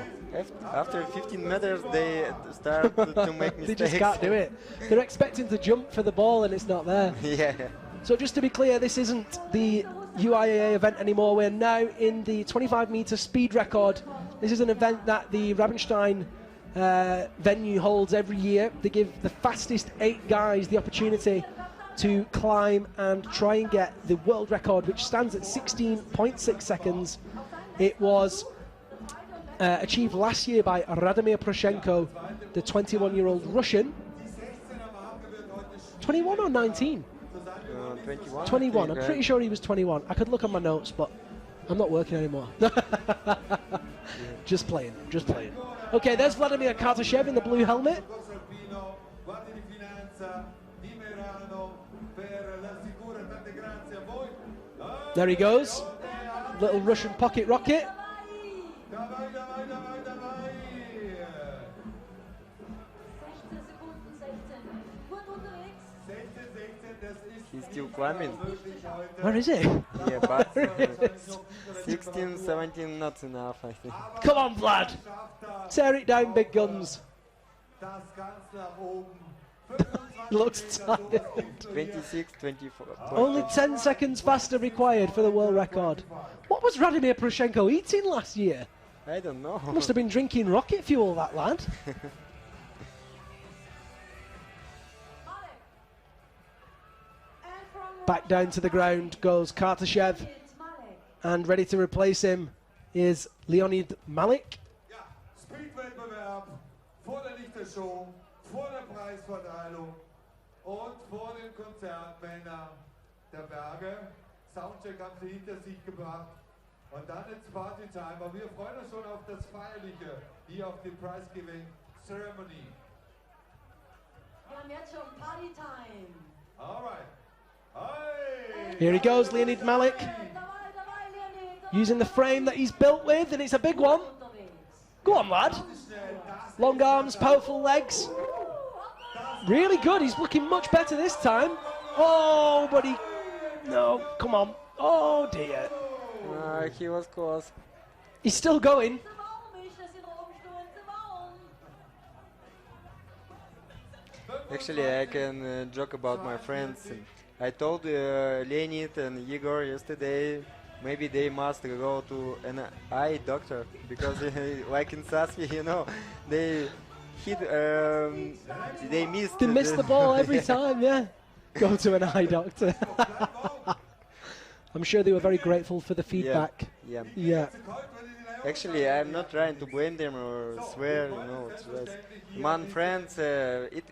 After 15 meters, they start to make mistakes. They just can't do it. They're expecting to jump for the ball, and it's not there. Yeah. So just to be clear, this isn't the UIAA event anymore. We're now in the 25-meter speed record. This is an event that the Rabenstein venue holds every year. They give the fastest 8 guys the opportunity to climb and try and get the world record, which stands at 16.6 seconds. It was achieved last year by Radomir Poroshenko, the 21-year-old Russian. 21 or 19? 21. 21. I'm pretty sure he was 21. I could look on my notes, but I'm not working anymore. Just playing. Okay, there's Vladimir Kartashev in the blue helmet. There he goes. Little Russian pocket rocket. Dabei, dabei, dabei, dabei. 16 Sekunden, 16. Gut unterwegs. 16, 16, das ist He's still climbing. wirklich heute. Where is it? Yeah, but There it is. 16, 17, not enough, I think. Come on, Vlad. Tear it down, big guns. Das ganz nach oben. Looks tired. 26, 24. Only 10 seconds faster required for the world record. What was Radimir Poroshenko eating last year? I don't know. Must have been drinking rocket fuel, that lad. Back down to the ground goes Kartashev, and ready to replace him is Leonid Malik. Ja, Speed-Wettbewerb vor der Lichtershow, vor der Preisverteilung und vor den Konzertmännern der Berge. Soundcheck haben sie hinter sich gebracht und dann jetzt Partytime. Aber wir freuen uns schon auf das Feierliche hier auf die Prize-Giving Ceremony. Wir haben jetzt schon Partytime. Alright. Hey! Here he goes, Leonid Malik, Dabei, Leonid. using the frame that he's built with, and it's a big one. Unterwegs. Go on, lad. Long arms, powerful legs. Really good. He's looking much better this time. Oh, but he... No, come on. Oh, dear. He was close. He's still going. Zum Baum ist es in Rumstuhl, zum Baum. Actually, I can joke about my friends. I told Leonid and Igor yesterday maybe they must go to an eye doctor because like in Sasvi, you know, they hit, they missed. They miss the ball every time, yeah. Go to an eye doctor. I'm sure they were very grateful for the feedback. Yeah. Yeah. Actually, I'm not trying to blame them or swear, you know. It's just among friends, it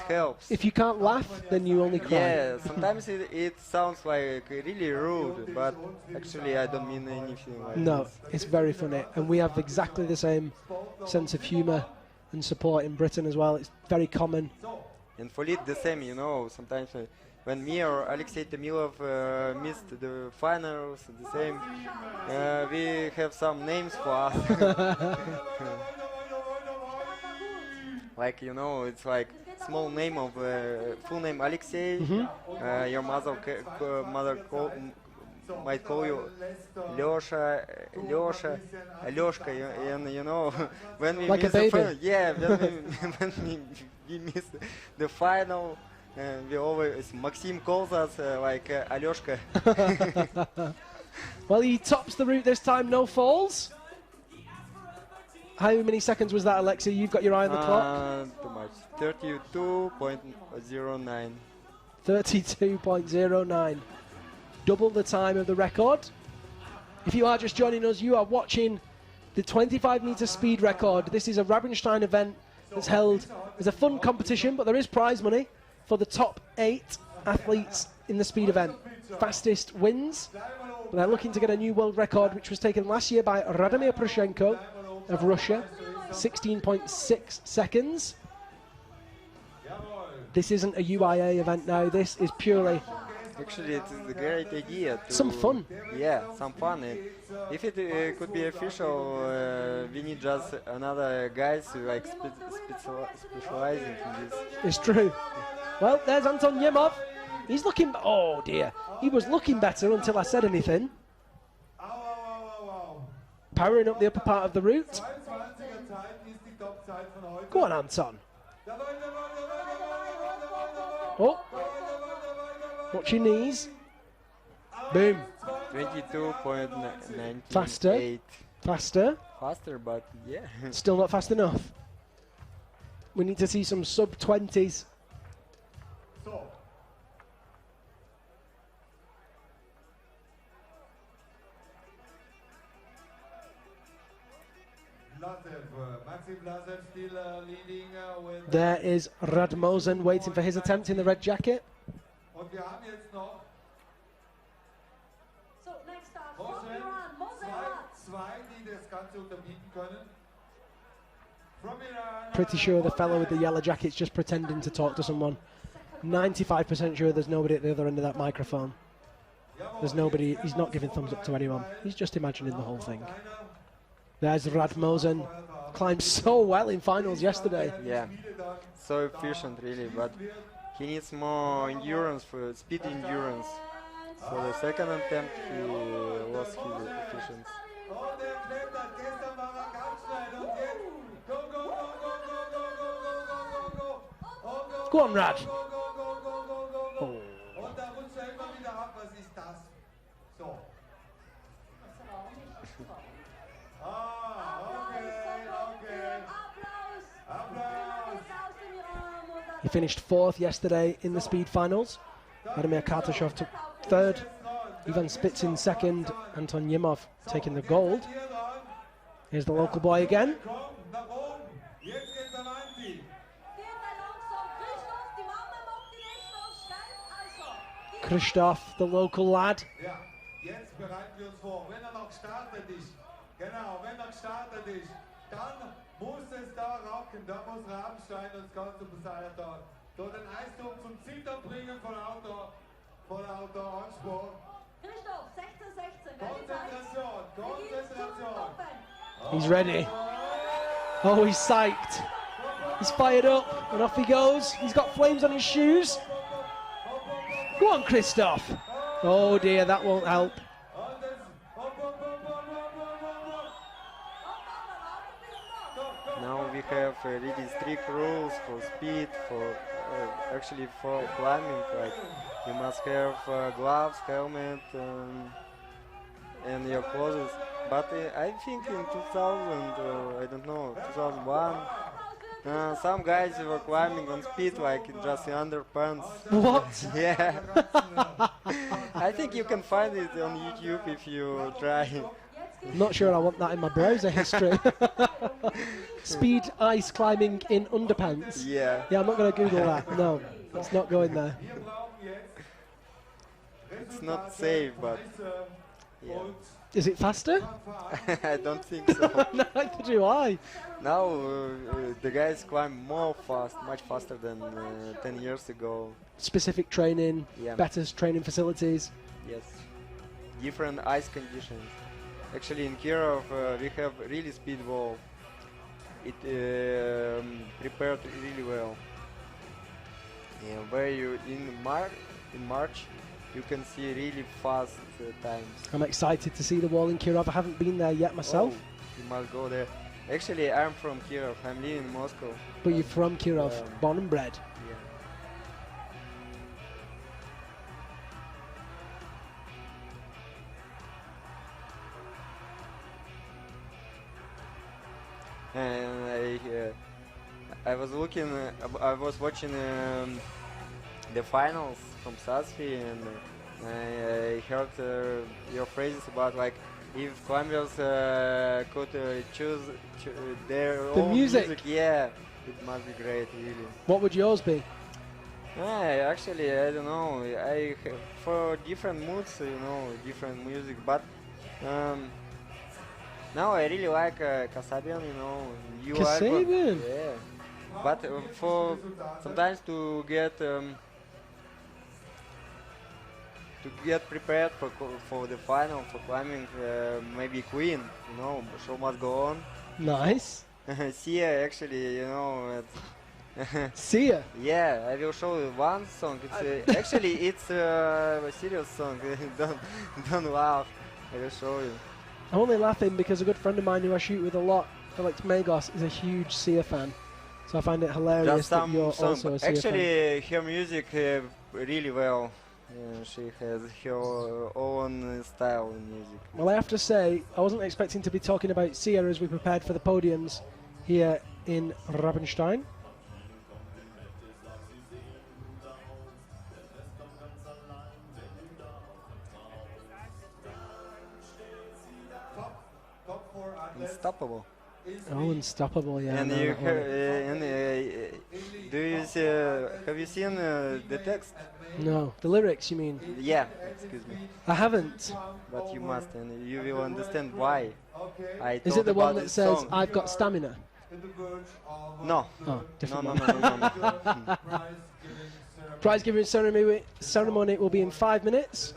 helps. If you can't laugh, then you only cry. Yeah, sometimes it sounds like really rude, but actually I don't mean anything like No, this. it's very funny. And we have exactly the same sense of humour and support in Britain as well. It's very common. And for it the same, you know, sometimes when me or Alexei Tamilov missed the finals, the same, we have some names for us. Like, you know, it's like small name of full name Alexei. Your mother might call you Lёша, Alёshka, and you know, when we Like a miss the baby. yeah, when we miss the final, we always Maxim calls us like Alёshka. Well, he tops the route this time, no falls. How many seconds was that, Alexei? You've got your eye on the clock. Too much. 32.09. 32.09. Double the time of the record. If you are just joining us, you are watching the 25-meter speed record. This is a Rabenstein event that's held as a fun competition, but there is prize money for the top 8 athletes in the speed event. Fastest wins. But they're looking to get a new world record, which was taken last year by Radimir Poroshenko of Russia, 16.6 seconds. This isn't a UIAA event now. This is purely Actually, it is a great idea. To some fun. Yeah, some fun. And if it could be official, we need just another guys who like specializing in this. It's true. Well, there's Anton Yemov. He's looking... Oh, dear. He was looking better until I said anything. Powering up the upper part of the route. Go on, Anton. Oh. Watch your knees. Boom. 22.98. Faster. Faster. Faster, but yeah. Still not fast enough. We need to see some sub-20s. There is Radmosen waiting for his attempt in the red jacket. So, next up, from Iran, Pretty sure the fellow with the yellow jacket's just pretending to talk to someone. 95% sure there's nobody at the other end of that microphone. There's nobody, he's not giving thumbs up to anyone. He's just imagining the whole thing. There's Radmosen. Climbed so well in finals yesterday. Yeah, so efficient really, but he needs more endurance, for speed endurance. For the second attempt, he lost his efficiency. Und er klettert. Gestern war er ganz schnell und jetzt go, go, go, go, go, go, go, go, go, go, go, Go on, Rad. go, go, go, go, go, go, go. Und da rutscht er immer wieder ab. Was ist das? So. He finished fourth yesterday in the speed finals. Vladimir Kartashov took third. Ivan Spitsin second. Anton Yimov taking the gold. Here's the local boy again. Christoph, the local lad. Ja, jetzt bereiten wir uns vor. Wenn er noch gestartet ist, genau, wenn er gestartet ist, dann muss es da rocken. Da muss Rabenstein das Ganze beseitigt haben. Da den Eisdruck zum Zittern bringen von Auto Anspruch. Christoph, 16-16. Konzentration, Konzentration. He's ready. Oh, he's psyched. He's fired up and off he goes. He's got flames on his shoes. Go on, Christoph. Oh dear, that won't help. Now we have really strict rules for speed, for actually for climbing. Like you must have gloves, helmet, and your clothes. But I think in 2000, I don't know, 2001, some guys were climbing on speed like just in underpants. What? Yeah. I think you can find it on YouTube if you try. I'm not sure I want that in my browser history. Speed ice climbing in underpants. Yeah. Yeah, I'm not going to Google that. No, that's not going there. It's not safe, but yeah. Is it faster? I don't think so. Neither do I. Now the guys climb much faster than 10 years ago. Specific training, Yeah. better training facilities. Yes, different ice conditions. Actually, in Kirov we have really speed wall. It prepared really well. Yeah, where you in March you can see really fast times. I'm excited to see the wall in Kirov. I haven't been there yet myself. Oh, you must go there. Actually, I'm from Kirov. I'm living in Moscow. But you're from Kirov, born and bred. Yeah. And I was looking. I was watching the finals from Sassfi, and I heard your phrases about like if climbers could choose their own music. Yeah, it must be great, really. What would yours be? Actually, I don't know. I for different moods, different music. But now I really like Kasabian, Kasabian? Yeah. But for sometimes to get prepared for the final for climbing, maybe Queen, show must go on. Nice. Sia, actually, Sia? Yeah, I will show you one song. It's actually it's a serious song. don't laugh. I will show you. I'm only laughing because a good friend of mine who I shoot with a lot, Alex Magos, is a huge Sia fan. So I find it hilarious that you're also a Sia actually, her music really well. She has her own style in music. Well, I have to say, I wasn't expecting to be talking about Sia as we prepared for the podiums here in Rabenstein. Unstoppable. Oh, Unstoppable, yeah. And no, you that have you seen the text? No, the lyrics, you mean? Yeah, excuse me. I haven't. But you must, and you will understand why. Is it the one that says, song. I've got stamina? No. Oh, different No. one. Prize giving ceremony will be in 5 minutes.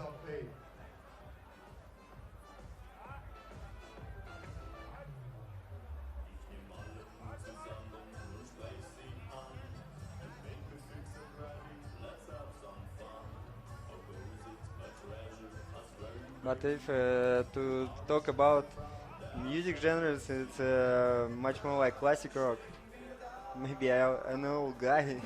But if to talk about music genres, it's much more like classic rock. Maybe I'm an old guy.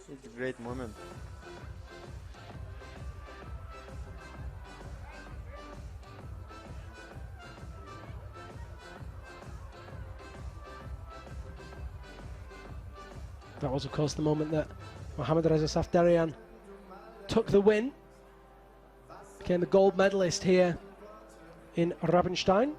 It's a great moment. That was, of course, the moment that Mohammad Reza Safdarian took the win, became the gold medalist here in Rabenstein.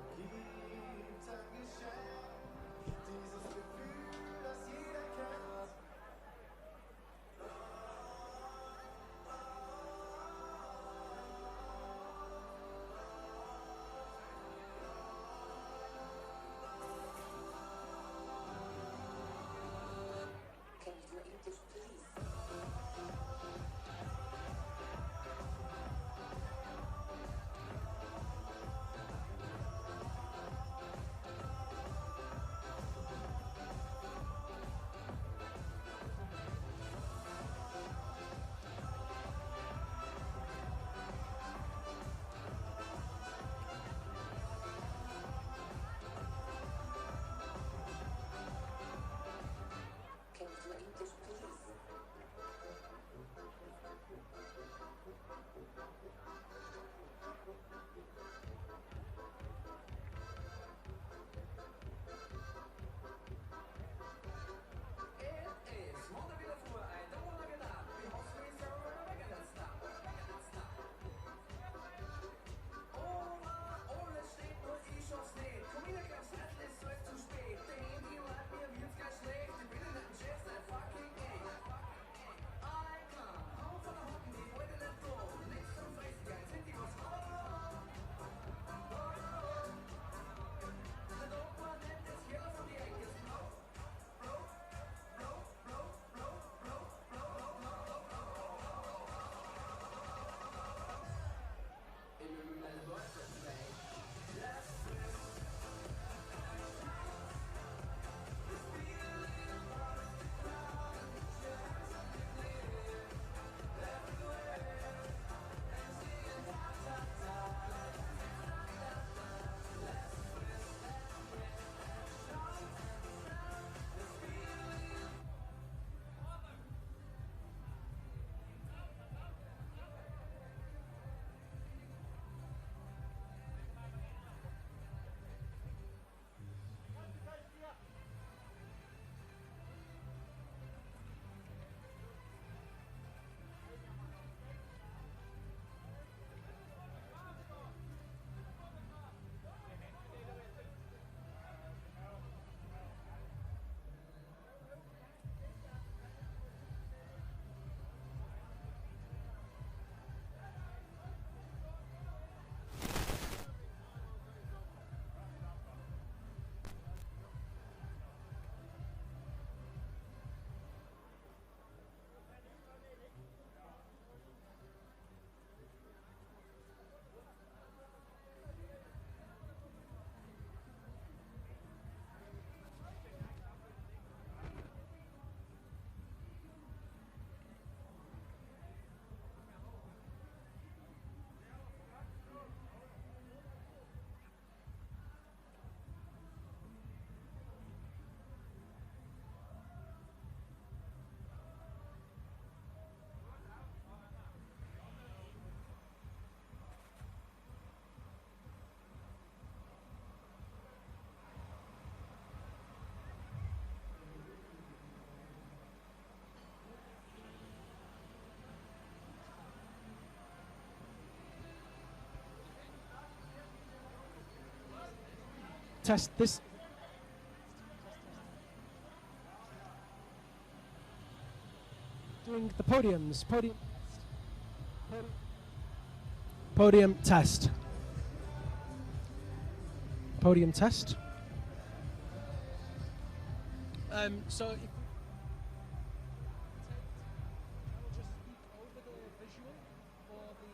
Test this. Doing the podiums. Podium test. Podium test. So if I'll just speak over the visual for the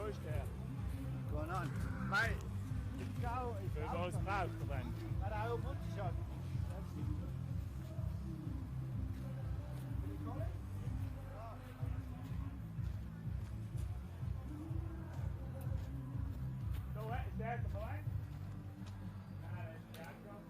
What's going on? Mate, We've got some out for them. maar hou op te zakken. Zo, hè? Is daar tegelijk? Ja, dat is de uitgang.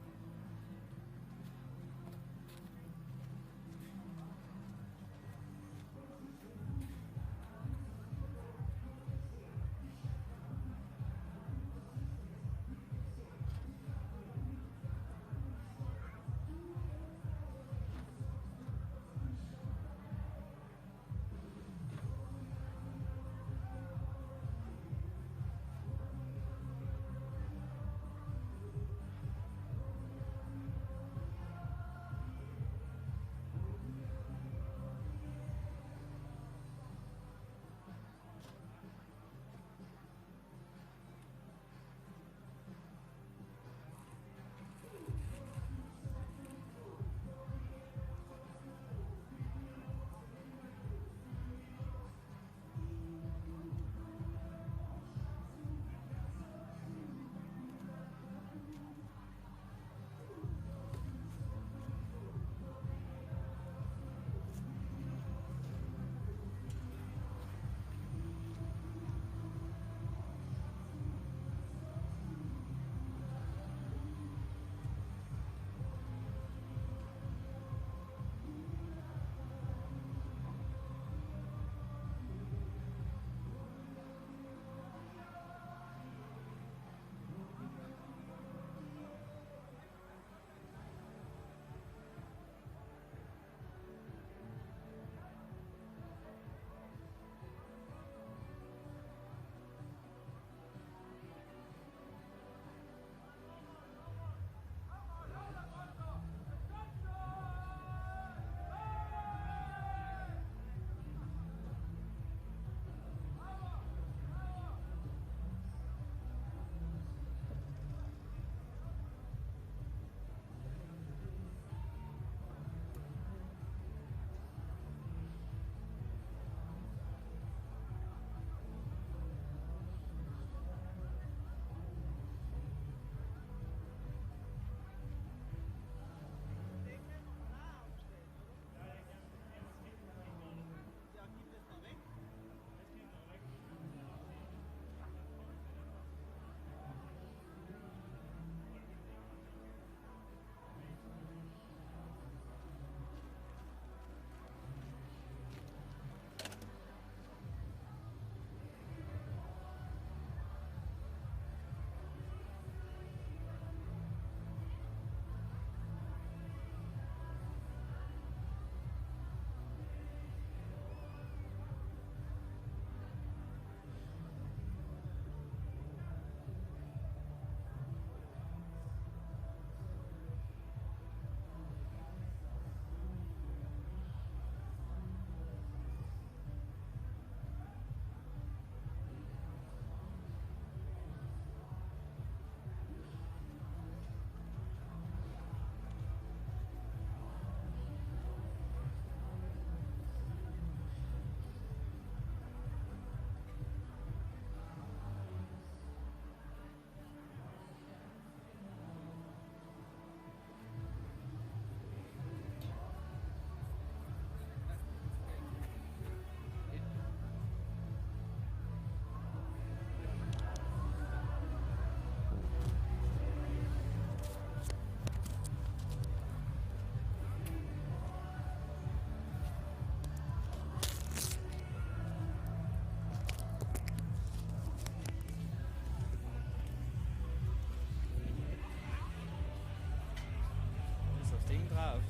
auf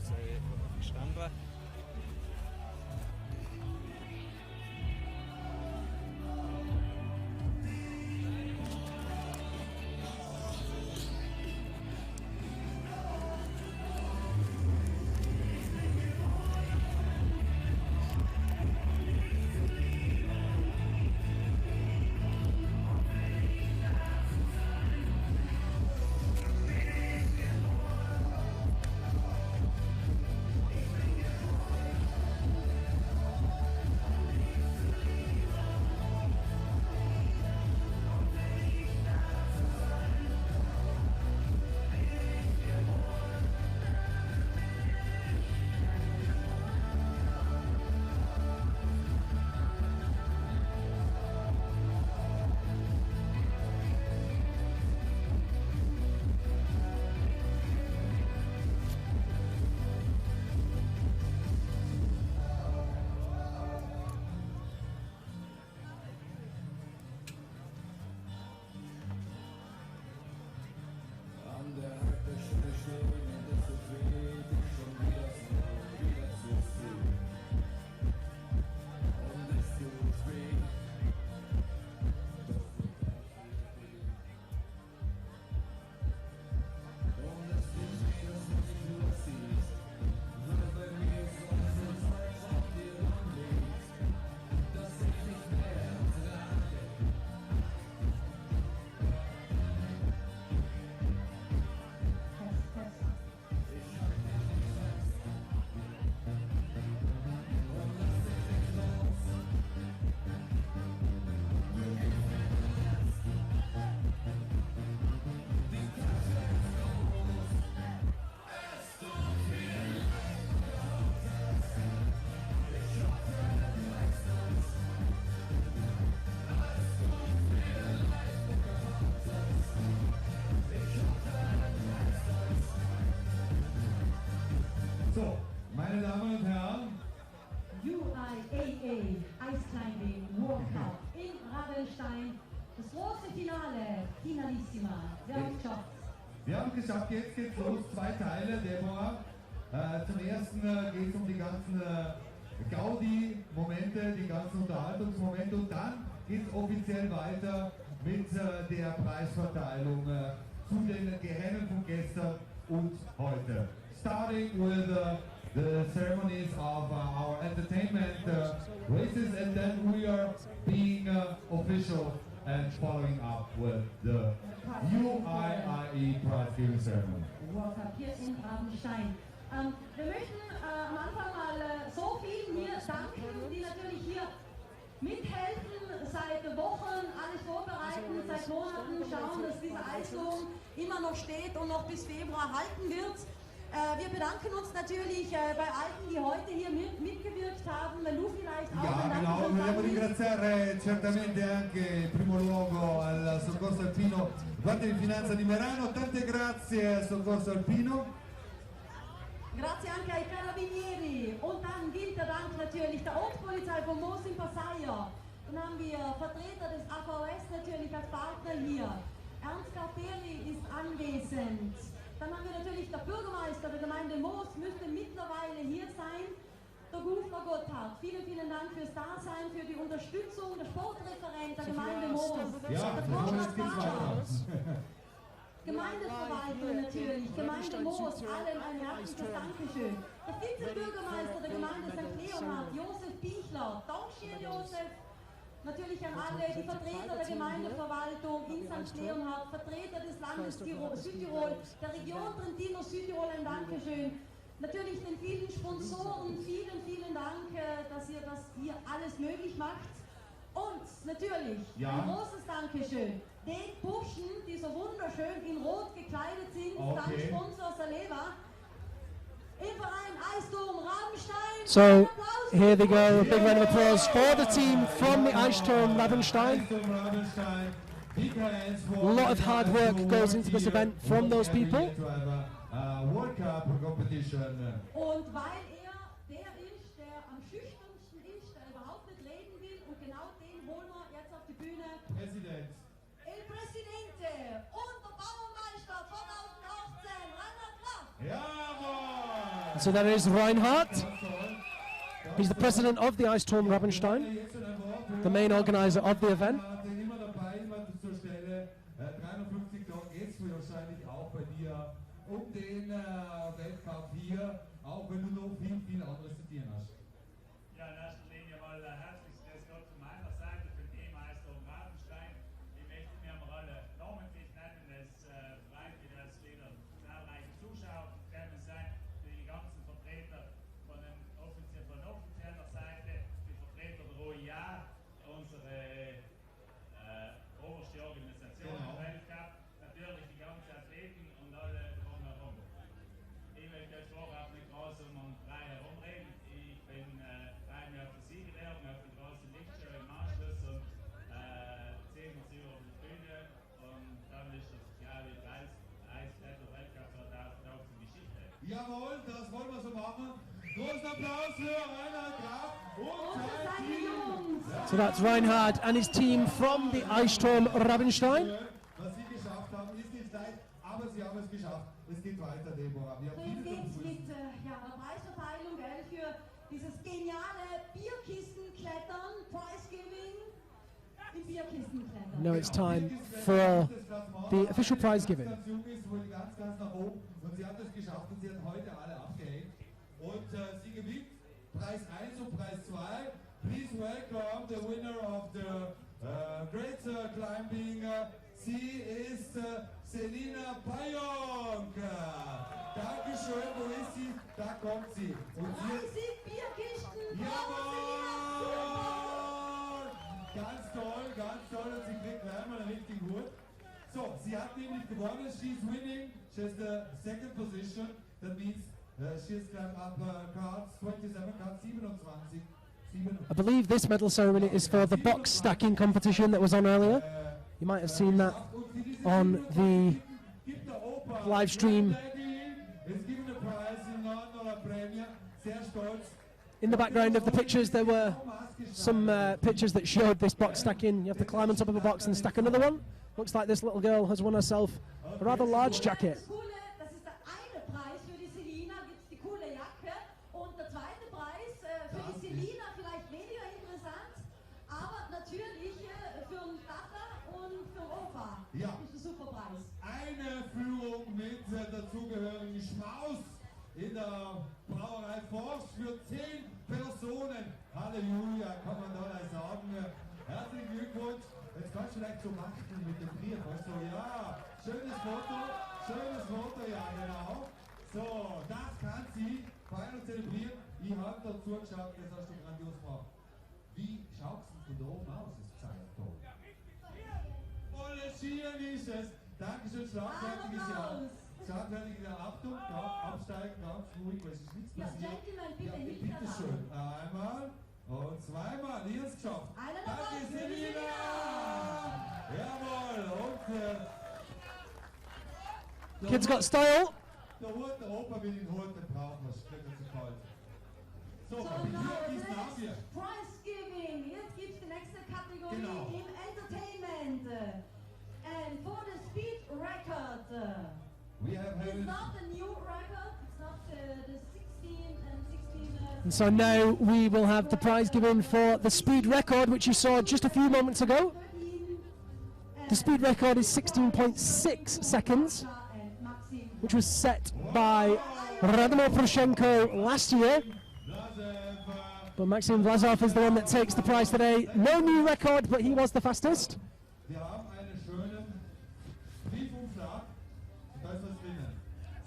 den Stamm drauf. Meine Damen und Herren, UIAA Ice Climbing World Cup in Rabenstein. Das große Finale, Finalissima. Wir haben es geschafft. wir haben es geschafft, jetzt geht's los, 2 Teile, Deborah. Zum ersten geht es um die ganzen Gaudi-Momente, die ganzen Unterhaltungsmomente und dann geht es offiziell weiter mit der Preisverteilung zu den Rennen von gestern und heute. Starting with the ceremonies of our entertainment races, and then we are being official and following up with the UIAA prize giving ceremony. World Cup hier in Rabenstein. Wir möchten am Anfang mal so vielen hier danken, die natürlich hier mithelfen, seit Wochen alles vorbereiten, seit Monaten schauen, dass dieser Eislohn immer noch steht und noch bis Februar halten wird. Wir bedanken uns natürlich bei allen, die heute hier mitgewirkt haben, wenn du vielleicht auch Ja, genau, vogliamo ringraziare certamente anche in primo luogo al Soccorso Alpino, Guardia di Finanza di Merano, tante grazie Soccorso Alpino. Grazie anche ai Carabinieri und dann gilt der Dank natürlich der Ortspolizei von Moos in Passaia. Dann haben wir Vertreter des AVS natürlich als Partner hier. Ernst Garperi ist anwesend. Dann haben wir natürlich der Bürgermeister der Gemeinde Moos, müsste mittlerweile hier sein. Der Gufner Gotthard. Vielen, vielen Dank fürs Dasein, für die Unterstützung. Der Sportreferent der Gemeinde Moos. Ja, der jetzt geht's weiter. Gemeindeverwaltung natürlich, Gemeinde Moos, allen ein herzliches Dankeschön. Der Vizebürgermeister der Gemeinde St. Leonhard, Josef Bichler, Dankeschön Josef. Natürlich an alle, die Vertreter der Gemeindeverwaltung in St. Leonhard, Vertreter des Landes Südtirol, der Region Trentino Südtirol ein Dankeschön. Natürlich den vielen Sponsoren, vielen, vielen Dank, dass ihr das hier alles möglich macht. Und natürlich ein großes Dankeschön den Burschen, die so wunderschön in Rot gekleidet sind, dank Sponsor Saleva, im Verein Eisturm Rabenstein. So here they go, a big round of applause for the team from the Eisturm Rabenstein. A lot of hard work goes into this event from those people. Und weil er der ist, der am schüchternsten ist, der überhaupt nicht reden will, und genau den holen wir jetzt auf die Bühne. Präsident. El Presidente und der Bauernmeister 2018, Reinhard Kraft. Jawohl! So that is Reinhard. He's the president of the Eisturm Rabenstein, the main organizer of the event. Immer dabei, immer zur Stelle. 350 Tage geht es wahrscheinlich auch bei dir um den Weltcup hier, auch wenn du noch viel, viel anderes zu tun hast. Ja, in erster Linie mal herzliches Grüß Gott von meiner Seite für den Teammeister Rabenstein. Ich möchte mir mal alle namentlich nennen. Es freut mich, dass wieder zahlreiche Zuschauer gekommen sind, die ganzen Vertreter von offizieller Seite, die Vertreter der UIAA, unsere oberste Organisation im Weltcup, natürlich die ganzen Athleten und alle drumherum. Ich möchte jetzt vorab nicht groß um drei herumreden. Ich bin dreimal auf der Siegerlehre, auf der großen Lichtshow im Anschluss und ziehen wir sie auf die Bühne und dann ist das offizielle Eisblätter-Weltcup 2018 Geschichte. Jawohl, das wollen wir so machen. Großen Applaus für Reinhard Graf und Und für sein seine Team. Jungs. So that's Reinhard and his team from the Eisturm Rabenstein. Was sie geschafft haben, ist nicht leicht, aber sie haben es geschafft. Es geht weiter, Deborah. Wir haben So, jetzt viele geht's Grüße. mit der Preisverteilung, gell, für dieses geniale Bierkistenklettern, Prize-Giving im Bierkistenklettern. Now it's time for the official prize giving. Ganz jung ist, wohl ganz, ganz nach oben und sie hat es geschafft und sie hat heute alle abgehängt. Und sie gewinnt Preis 1 und Preis 2. Please welcome the winner of the great climbing. Sie ist Selina Payonk. Dankeschön, wo ist sie? Da kommt sie. Und sie 30 Bierkisten, Jawohl! Ganz toll und sie kriegt gleich mal einen richtigen Hut. So, sie hat nämlich gewonnen, she's winning, she has the second position, that means she has climbed up cards, 27 cards, 27. I believe this medal ceremony is for the box stacking competition that was on earlier. You might have seen that on the live stream. Es gibt eine Preis in Norden oder Prämie, sehr In the background of the pictures, there were some pictures that showed this box stacking. You have to climb on top of a box and stack another one. Looks like this little girl has won herself a rather large jacket. Das ist der eine Preis für die Selina, gibt es die coole Jacke. Und der zweite Preis für die Selina vielleicht weniger interessant, aber natürlich für den Tata und für den Opa. Ja. Das ist ein super Preis. Eine Führung mit dazugehörigen Schmaus in der Brauerei Forst für 10 Personen. Halleluja, kann man da sagen. Herzlichen Glückwunsch. Jetzt kannst du vielleicht so machen mit dem Brief. Also ja, schönes Foto, ja genau. So, das kann sie feiern und zelebrieren. Ich habe da zugeschaut, das hast du grandios gemacht. Wie schaut es denn von da oben aus, das Zeitton? Volles Skiern ist es. Dankeschön, schlagfertiges Jahr. Schlagfertiges Jahr. Achtung, absteigen, ganz ruhig, weil es ist nichts Ja, passiert. Gentlemen, bitte Ja, nicht bitte mehr schön. Einmal und zweimal. Ihr habt es geschafft. Einer Danke, dabei für die Selina! Jawohl, und Kids got style. der Hut, der Opa will den Hut, den brauchen wir, es wird zu kalt. So, So, now hier the ist nach dir. next prize giving. Jetzt gibt es die nächste Kategorie Genau. im Entertainment. And for the speed record, We have it's had not the new record, it's not the 16 and 16. And so now we will have the prize given for the speed record, which you saw just a few moments ago. 13, The speed record is 16.6 seconds, and Maxim. which was set by Radomir Poroshenko last year. But Maxim Vlasov is the one that takes the prize today. No new record, but he was the fastest. Wir haben einen schönen Briefumschlag. Da ist was drinnen.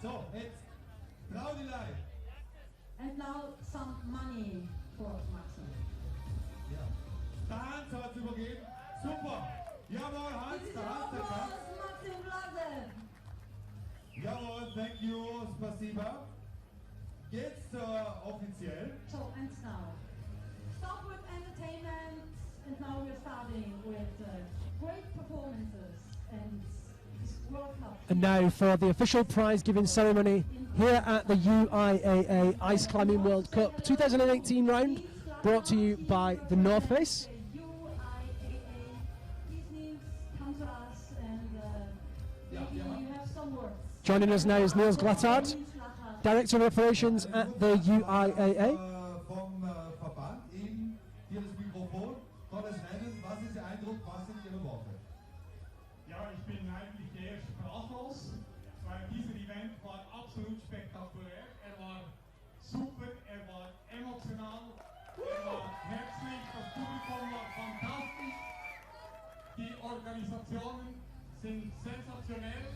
So, jetzt trau die Leid. And now some money for Maxim. Ja. Der Hans hat es übergeben. Super. Jawohl, Hans, This is der your Hans, der kann. applause, Maxim Vlasev. Jawohl, thank you, spasiba. Jetzt offiziell. So, and now, stop with entertainment, and now we're starting with great performances and World Cup. And now for the official prize giving ceremony here at the UIAA Ice Climbing World Cup 2018 round, brought to you by the North Face. UIAA, these names come to us, and maybe you have some words. Joining us now is Niels Glattard, Director of Operations at the UIAA. Vom Verband eben hier das Mikrofon. Tolles Rennen. Was ist Ihr Eindruck? Was sind Ihre Worte? Ja, ich bin eigentlich eher sprachlos, weil dieser Event war absolut spektakulär. Er war super, er war emotional, er war herzlich, das Publikum war fantastisch. Die Organisationen sind sensationell.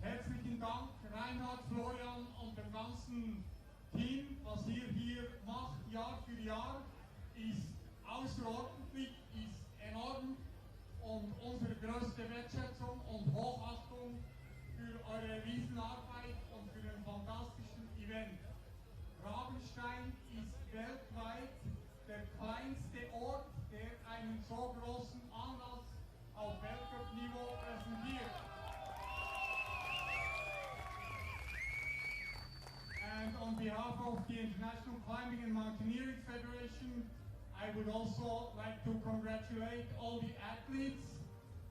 Herzlichen Dank, Reinhard, Florian und dem ganzen Team, was ihr hier macht, Jahr für Jahr, ist außerordentlich, ist enorm. Und unsere größte Wertschätzung und Hochachtung für eure Riesenarbeit und für den fantastischen Event. Rabenstein ist weltweit der kleinste Ort, der einen so großen Anlass auf Weltcup-Niveau präsentiert. And on behalf of the International Climbing and Mountaineering Federation, I would also like to congratulate all the athletes.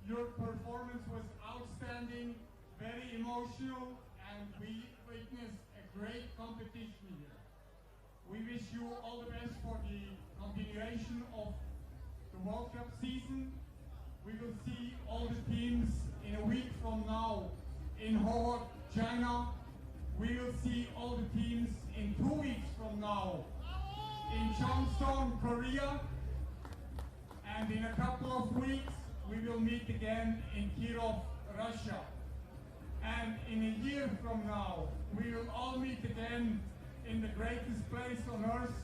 Your performance was outstanding, very emotional, and we witnessed a great competition here. We wish you all the best for the continuation of the World Cup season. We will see all the teams in a week from now in Ho, China. We will see all the teams in 2 weeks from now in Cheongseong, Korea, and in a couple of weeks we will meet again in Kirov, Russia. And in a year from now we will all meet again in the greatest place on earth,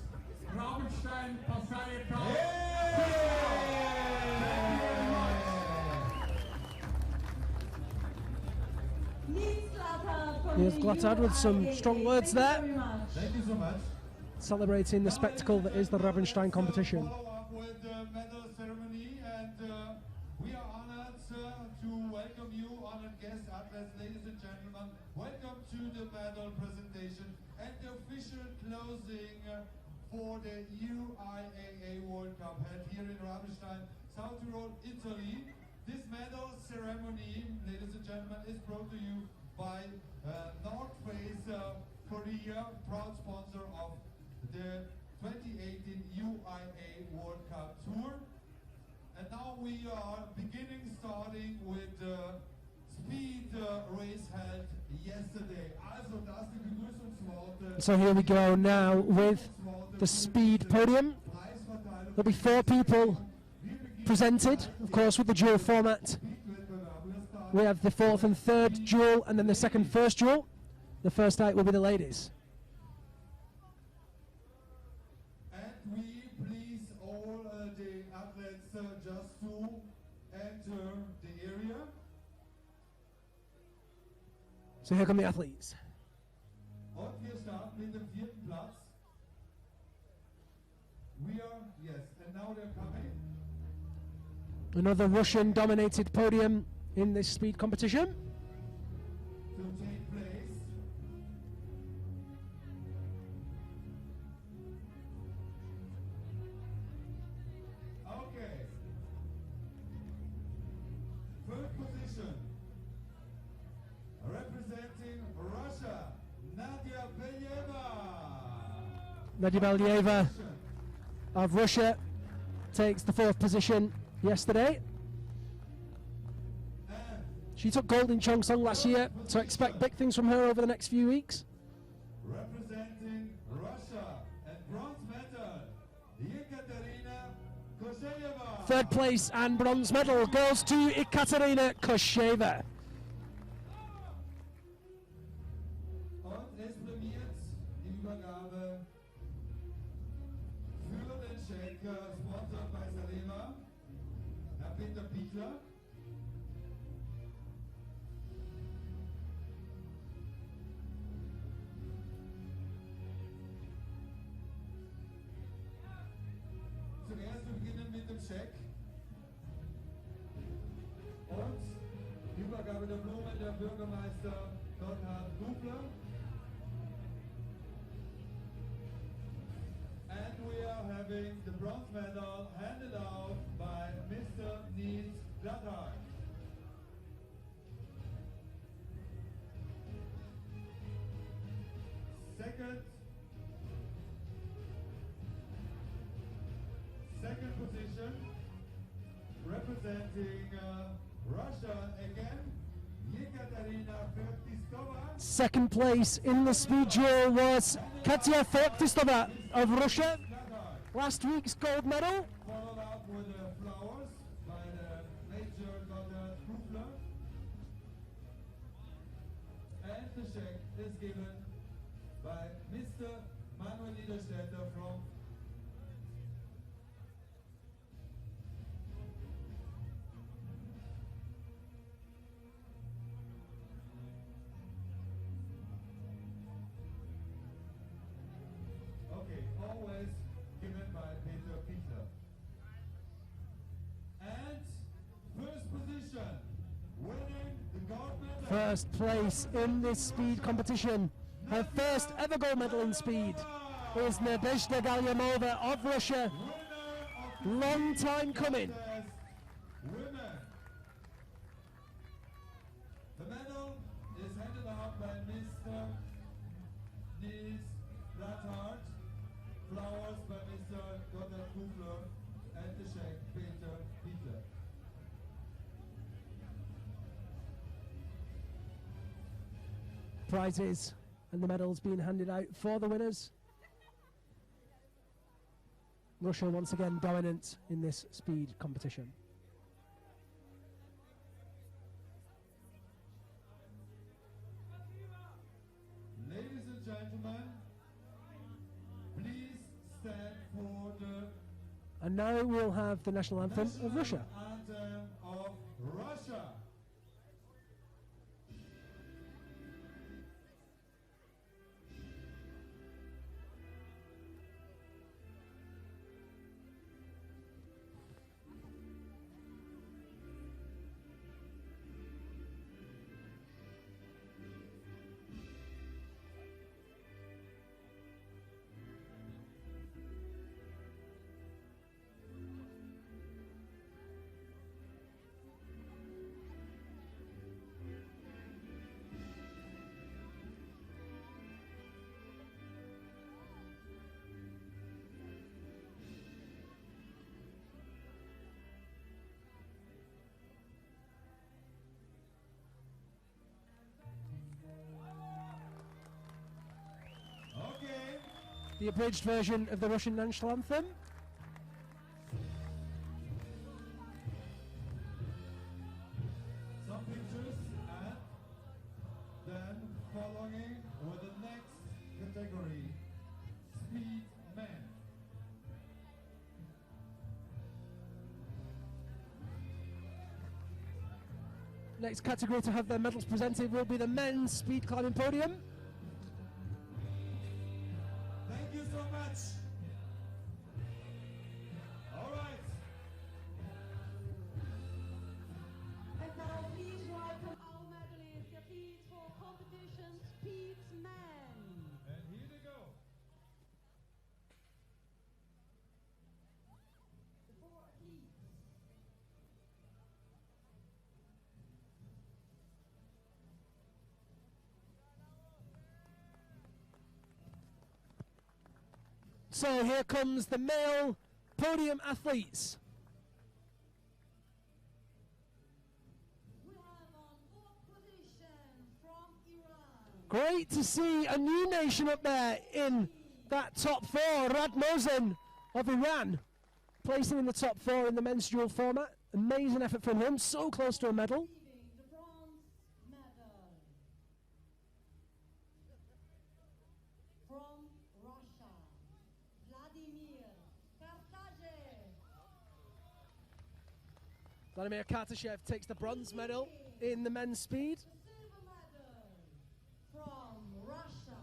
Rabenstein, Passaia. Thank you very much. Niels Glattard with some strong words there, Thank you so much. celebrating the spectacle that is the Rabenstein competition. Follow up with the medal ceremony, and we are honored to welcome you, honored guest athletes, ladies and gentlemen. Welcome to the medal presentation and the official closing for the UIAA World Cup held here in Rabenstein, South Tyrol, Italy. This medal ceremony, ladies and gentlemen, is brought to you by North Face Korea, proud sponsor of the 2018 UIAA World Cup Tour. And now we are starting with the speed race held yesterday. Also, das die Begrüßungsworte. So here we go now with the speed podium. There'll be 4 people presented, of course, with the dual format. We have the 4th and 3rd duel, and then the 2nd, 1st duel. The first 8 will be the ladies. And we please all the athletes just to enter the area. So here come the athletes. Und wir starten mit dem 4. Platz. And now they're coming. Another Russian-dominated podium in this speed competition. To take place. Okay. 3rd position. Representing Russia, Nadia Belyeva. Nadia Belyeva of Russia takes the 4th position yesterday. She took gold in Cheongsong last year, so expect big things from her over the next few weeks. Representing Russia and bronze medal, Ekaterina Kosheva. 3rd place and bronze medal goes to Ekaterina Kosheva. Und es prämiert die Übergabe für den Scheck, sponsored by Salema, Herr Peter Pichler. Zuerst wir beginnen mit dem Scheck. Und die Übergabe der Blumen der Bürgermeister Gotthard Dubler. And we are having the bronze medal handed out by Mr. Nils Blattard. Second position, representing Russia again, Yekaterina Fertistova. 2nd place in the speed duel was Katya Fertistova of Russia. Last week's gold medal. Followed up with the flowers by the Major Gotthard Dubler. And the check is given by Mr. Manuel Niederstetter from always given by Peter Pichler. And 1st position, winning the gold medal. 1st place in this speed competition. Her 1st ever gold medal in speed is Nadezhda Galyamova of Russia. Long time coming. Women. The medal is handed out by Mr. Nils Blattard. Flowers by Mr. Gotthard Dubler and the check Peter Pichler. Prizes and the medals being handed out for the winners. Russia once again dominant in this speed competition. Ladies and gentlemen, please stand for the And now we'll have the national anthem of Russia. anthem of Russia. the abridged version of the Russian national anthem. Some pictures, and then following with the next category, speed men. Next category to have their medals presented will be the men's speed climbing podium. Thank you so much. All right. And now please welcome our medalists, the athletes for competition Speedsmen. And here they go. The four athletes. So here comes the male podium athletes. We have on fourth position from Iran. Great to see a new nation up there in that top four. Rabenstein of Iran placing in the top four in the men's dual format. Amazing effort from him, so close to a medal. Receiving the bronze medal from Russia, Vladimir Kartashev. Vladimir Kartashev takes the bronze medal in the men's speed. The silver medal from Russia,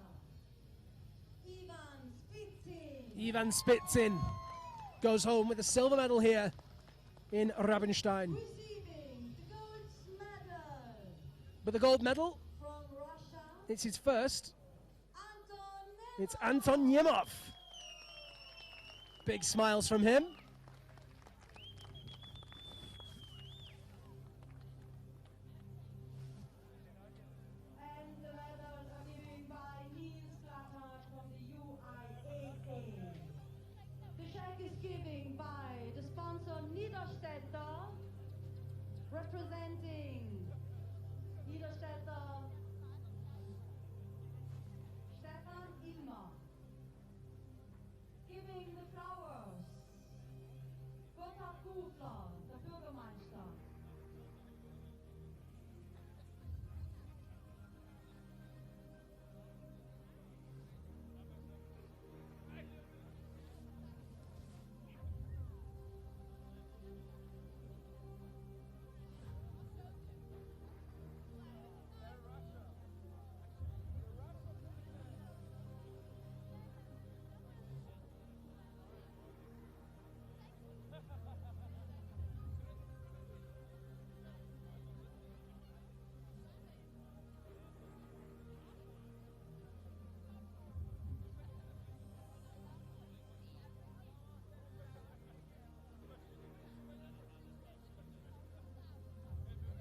Ivan Spitsin. Ivan Spitsin goes home with a silver medal here in Rabenstein. Receiving the gold medal But the gold medal, from Russia, it's his first. Anton It's Anton Yemov. Big smiles from him. And the medals are given by Niels Glatter from the UIAA. The check is given by the sponsor Niederstetter, representing Niederstetter, Stefan Ilmer. Giving the flowers, Gotthard Kufler, der Bürgermeister.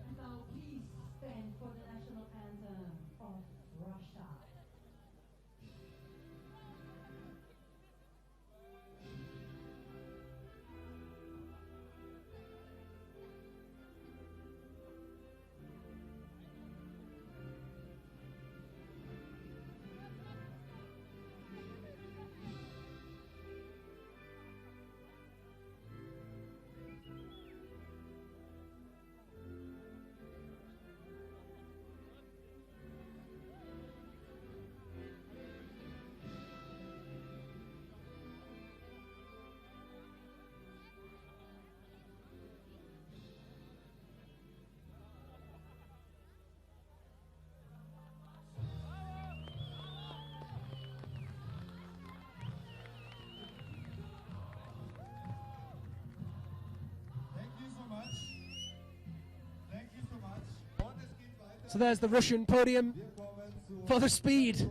And now please stand for the national anthem of Russia. Thank you so much. Thank you so much. Und es geht weiter. So there's the Russian podium Wir kommen zu for the speed.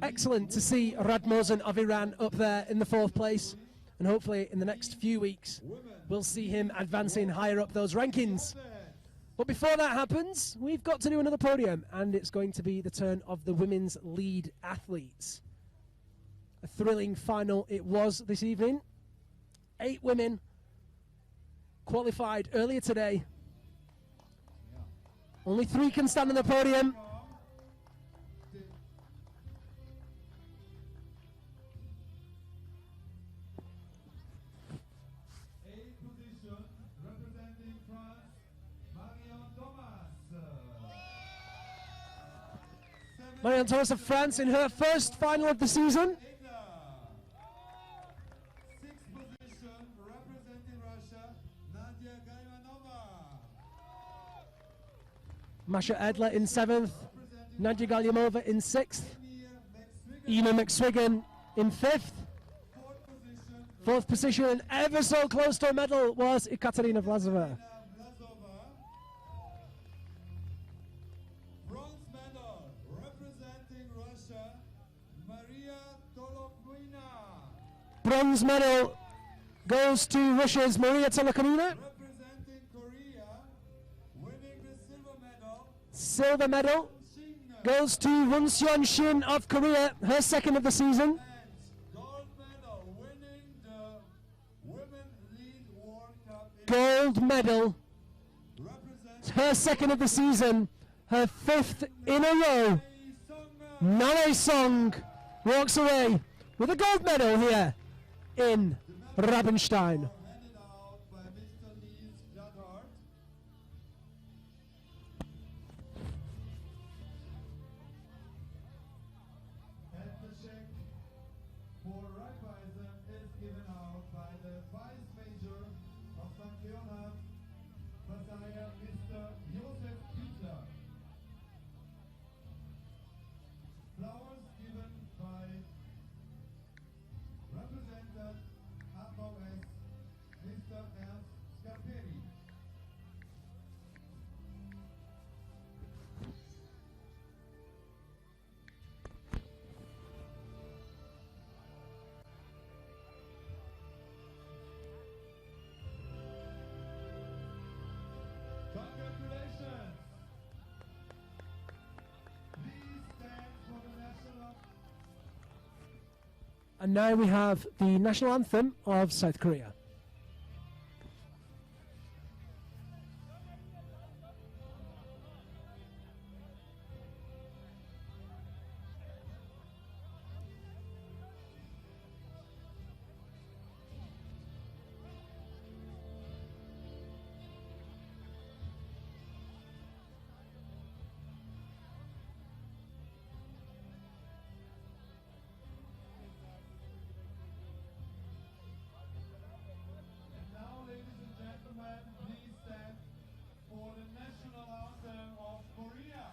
Excellent to see Rabenstein of Iran up there in the fourth place. And hopefully in the next few weeks, we'll see him advancing higher up those rankings. But before that happens, we've got to do another podium, and it's going to be the turn of the women's lead athletes. A thrilling final it was this evening. 8 women qualified earlier today. Only 3 can stand on the podium. Marie-Antoinette of France in her first final of the season. Sixth position, representing Russia, Nadia Gaimanova. Masha Edler in 7th, Nadia Galyamova in 6th, Ina McSwiggan in 5th. Fourth position, and ever so close to a medal, was Ekaterina Vlasova. Bronze medal, representing Russia, Maria Tolokwina. Bronze medal goes to Russia's Maria Tolokonina. Representing Korea, winning the silver medal, Silver medal Shin. goes to Won Shin of Korea, her second of the season. And gold medal, winning the Women Lead World Cup in Gold medal, representing her second of the season, her 5th in a row. Song. Nale Song walks away with a gold medal here in Rabenstein. Handed out by Mr. Lees Gladhart. And the check for Raiffeisen is given out by the Vice Major of St. Leonhard, Messiah, Mr. Josef Pichler. Flowers given by Representative AVS, Mr. Ernst Scarperi. Congratulations! Please stand for the national. And now we have the national anthem of South Korea. Now, ladies and gentlemen, please stand for the national anthem of Korea.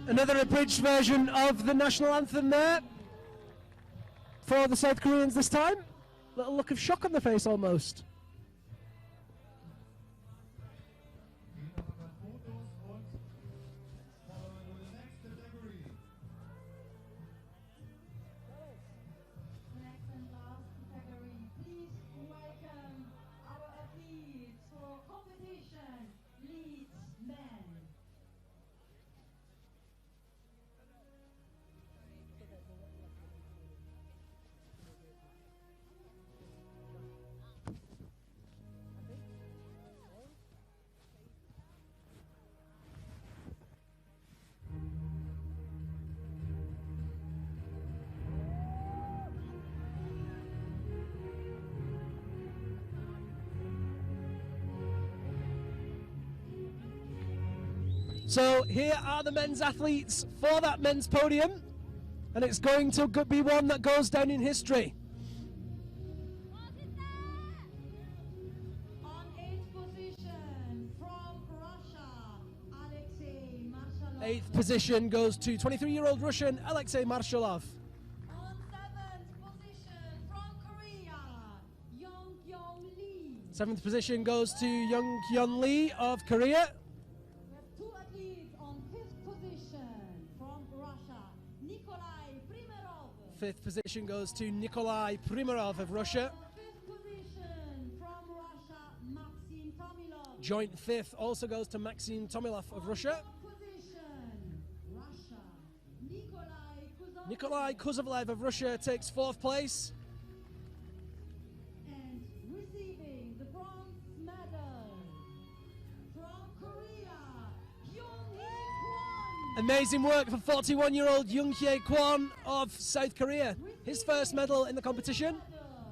Another abridged version of the national anthem there for the South Koreans this time. Little look of shock on the face almost. Next and last category, please welcome our athletes for competition lead men. So here are the men's athletes for that men's podium, and it's going to be one that goes down in history. On 8th position from Russia, Alexei Marshalov. 8th position goes to 23-year-old Russian Alexei Marshalov. On 7th position from Korea, Young Lee. 7th position goes to Young Hyun Lee of Korea. We have two athletes on 5th position from Russia. Nikolai Primerov. 5th position goes to Nikolai Primerov of Russia. 5th position from Russia, Maxim Tomilov. Joint 5th also goes to Maxim Tomilov of Russia. 4th position, Russia, Nikolai Kuzov. Nikolai Kuzovlev of Russia takes 4th place. And receiving the bronze medal from Korea, Young-hee Kwon. Amazing work for 41-year-old Young-hee Kwon of South Korea. His first medal in the competition.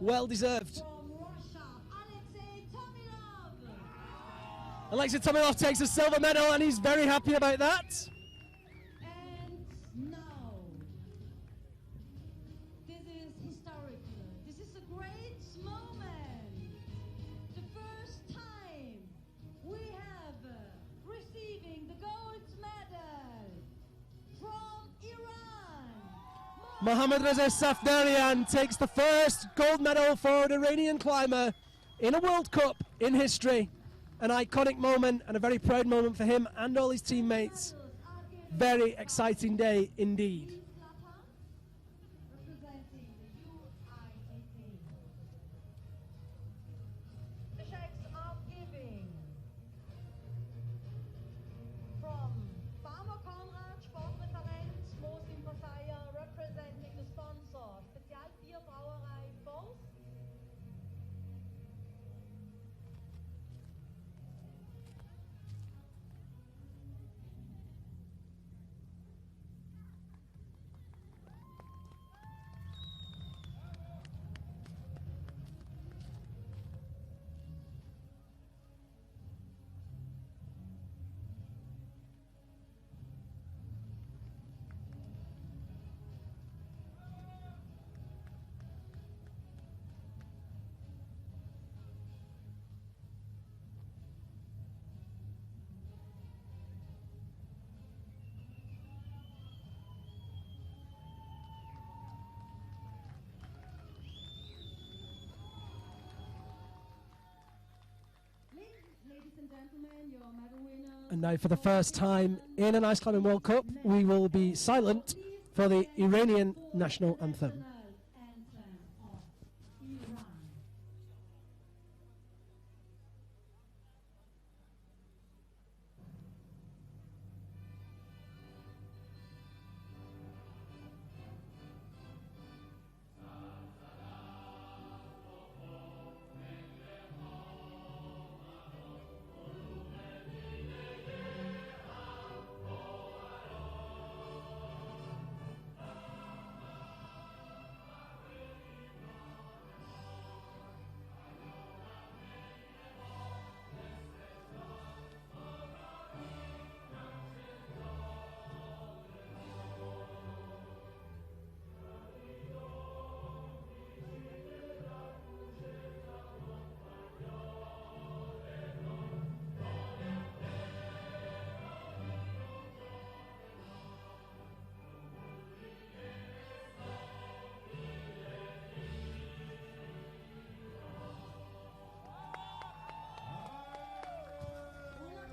Well deserved. From Russia, Alexei Tomilov. Alexei Tomilov takes a silver medal and he's very happy about that. And now, this is historic. This is a great moment. The first time we have receiving the gold medal from Iran. Mohammad Reza Safdarian takes the first gold medal for an Iranian climber in a World Cup in history. An iconic moment and a very proud moment for him and all his teammates. Very exciting day indeed. Representing the UIAA. The checks are giving from Farmer Konrad, Sportreferent, Mo Sympathier, representing the sponsor, Spezialbierbrauerei Both. Ladies and gentlemen, your medal winners. And now for the first time in an Ice Climbing World Cup, we will be silent for the Iranian national anthem. National anthem of Iran.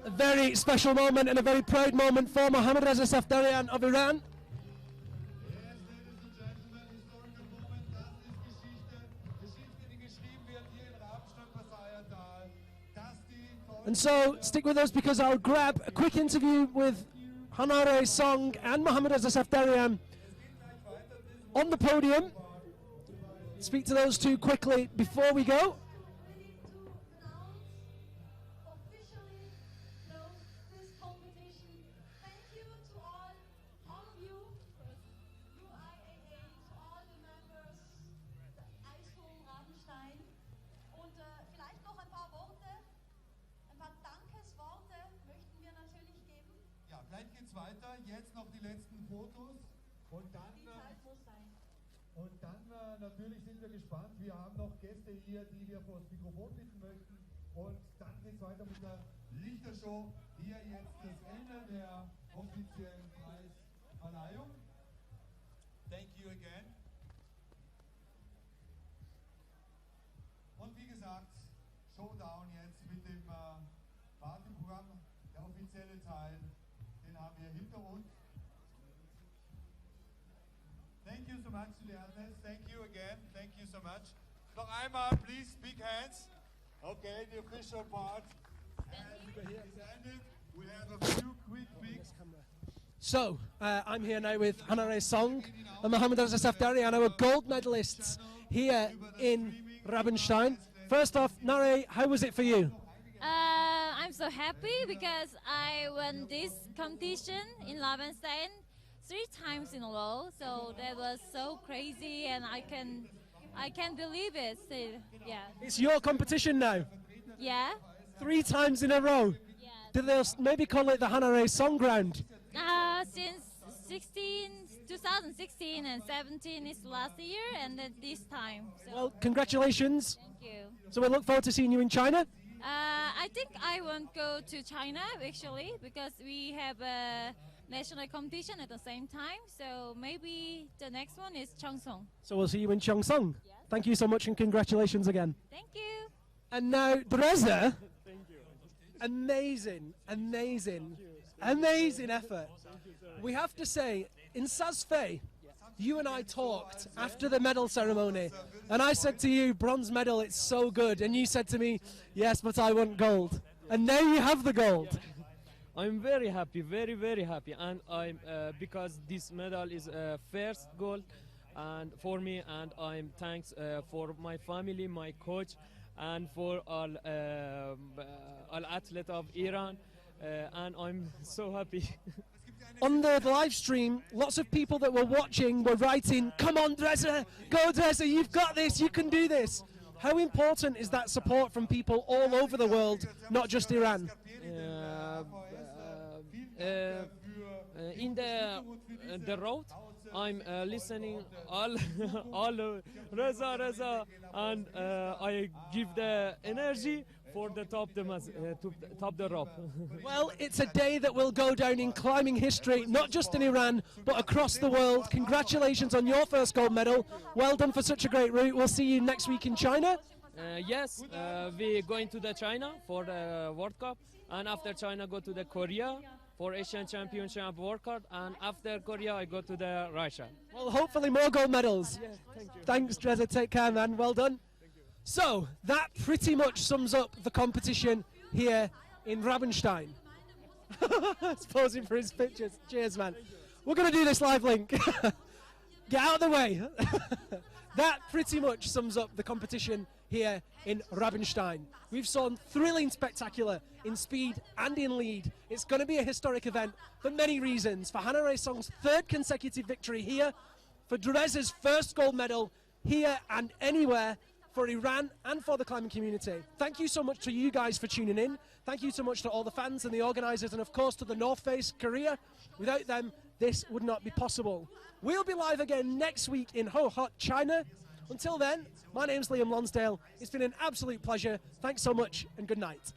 A very special moment and a very proud moment for Mohammad Reza Safdarian of Iran. Yes, ladies and gentlemen, historical moment, das ist Geschichte. Geschichte, die geschrieben wird hier in Rabenstein bei Sayertal. Dass die And so stick with us because I'll grab a quick interview with Hanare Song and Mohammad Reza Safdarian on the podium. Speak to those two quickly before we go. We need to announce, officially close this competition. Thank you to all of you, UIAA, to all the members, the Eishof Rabenstein. Und vielleicht noch ein paar Worte, ein paar Dankesworte möchten wir natürlich geben. Ja, gleich geht's weiter. Jetzt noch die letzten Fotos. Und dann, Die Zeit muss sein. natürlich sind wir gespannt. Wir haben noch Gäste hier, die wir vor das Mikrofon bitten möchten. Und dann geht's weiter mit der Lichtershow. Hier jetzt das Ende der offiziellen Preisverleihung. Thank you again. Und wie gesagt, Showdown. Teil, den haben wir hinter uns. Thank you so much to the athletes. Thank you again. Thank you so much. Noch einmal, please, big hands. Okay, the official part is ended. We have a few quick picks. So, I'm here now with Hanare Song and Mohammad Reza Safdari, and our gold medalists here in Rabenstein. First off, Nare, how was it for you? I'm so happy because I won this competition in Rabenstein 3 times in a row. So that was so crazy, and I can't believe it. So, yeah. It's your competition now, Yeah. 3 times in a row. Yeah. Did they maybe call it the Hanare Song Ground? Since 2016 and 17 is last year, and then this time. So Well, congratulations. thank you. So we look forward to seeing you in China. I think I won't go to China actually because we have a national competition at the same time. So maybe the next one is Cheongsong. So we'll see you in Cheongsong. Yes. Thank you so much and congratulations again. Thank you. And now, Dreza. Amazing, amazing, amazing effort. We have to say, in Sasfei, you and I talked after the medal ceremony, and I said to you, bronze medal, it's so good. And you said to me, yes, but I want gold. And now you have the gold. I'm very happy, very, very happy, and I'm because this medal is first gold, and for me, and I'm thanks for my family, my coach, and for all athletes of Iran, and I'm so happy. On the live stream, lots of people that were watching were writing, come on, Dreza, go Dreza, you've got this, you can do this. How important is that support from people all over the world, not just Iran? In the road, I'm listening all Reza, and I give the energy for the top the rope. Well, it's a day that will go down in climbing history, not just in Iran, but across the world. Congratulations on your first gold medal. Well done for such a great route. We'll see you next week in China. Yes, we're going to the China for the World Cup, and after China go to the Korea for Asian Championship World Cup, and after Korea I go to the Russia. Well, hopefully more gold medals. Thanks, Dreza. Take care, man. Well done. So, that pretty much sums up the competition here in Rabenstein. He's posing for his pictures. Cheers, man. We're going to do this live link. Get out of the way. That pretty much sums up the competition here in Rabenstein. We've seen thrilling spectacular in speed and in lead. It's going to be a historic event for many reasons. For Hanare Song's 3rd consecutive victory here, for Dreza's first gold medal here and anywhere, for Iran and for the climbing community. Thank you so much to you guys for tuning in. Thank you so much to all the fans and the organisers, and of course to the North Face Korea. Without them, this would not be possible. We'll be live again next week in Ho Hot, China. Until then, my name's Liam Lonsdale. It's been an absolute pleasure. Thanks so much and good night.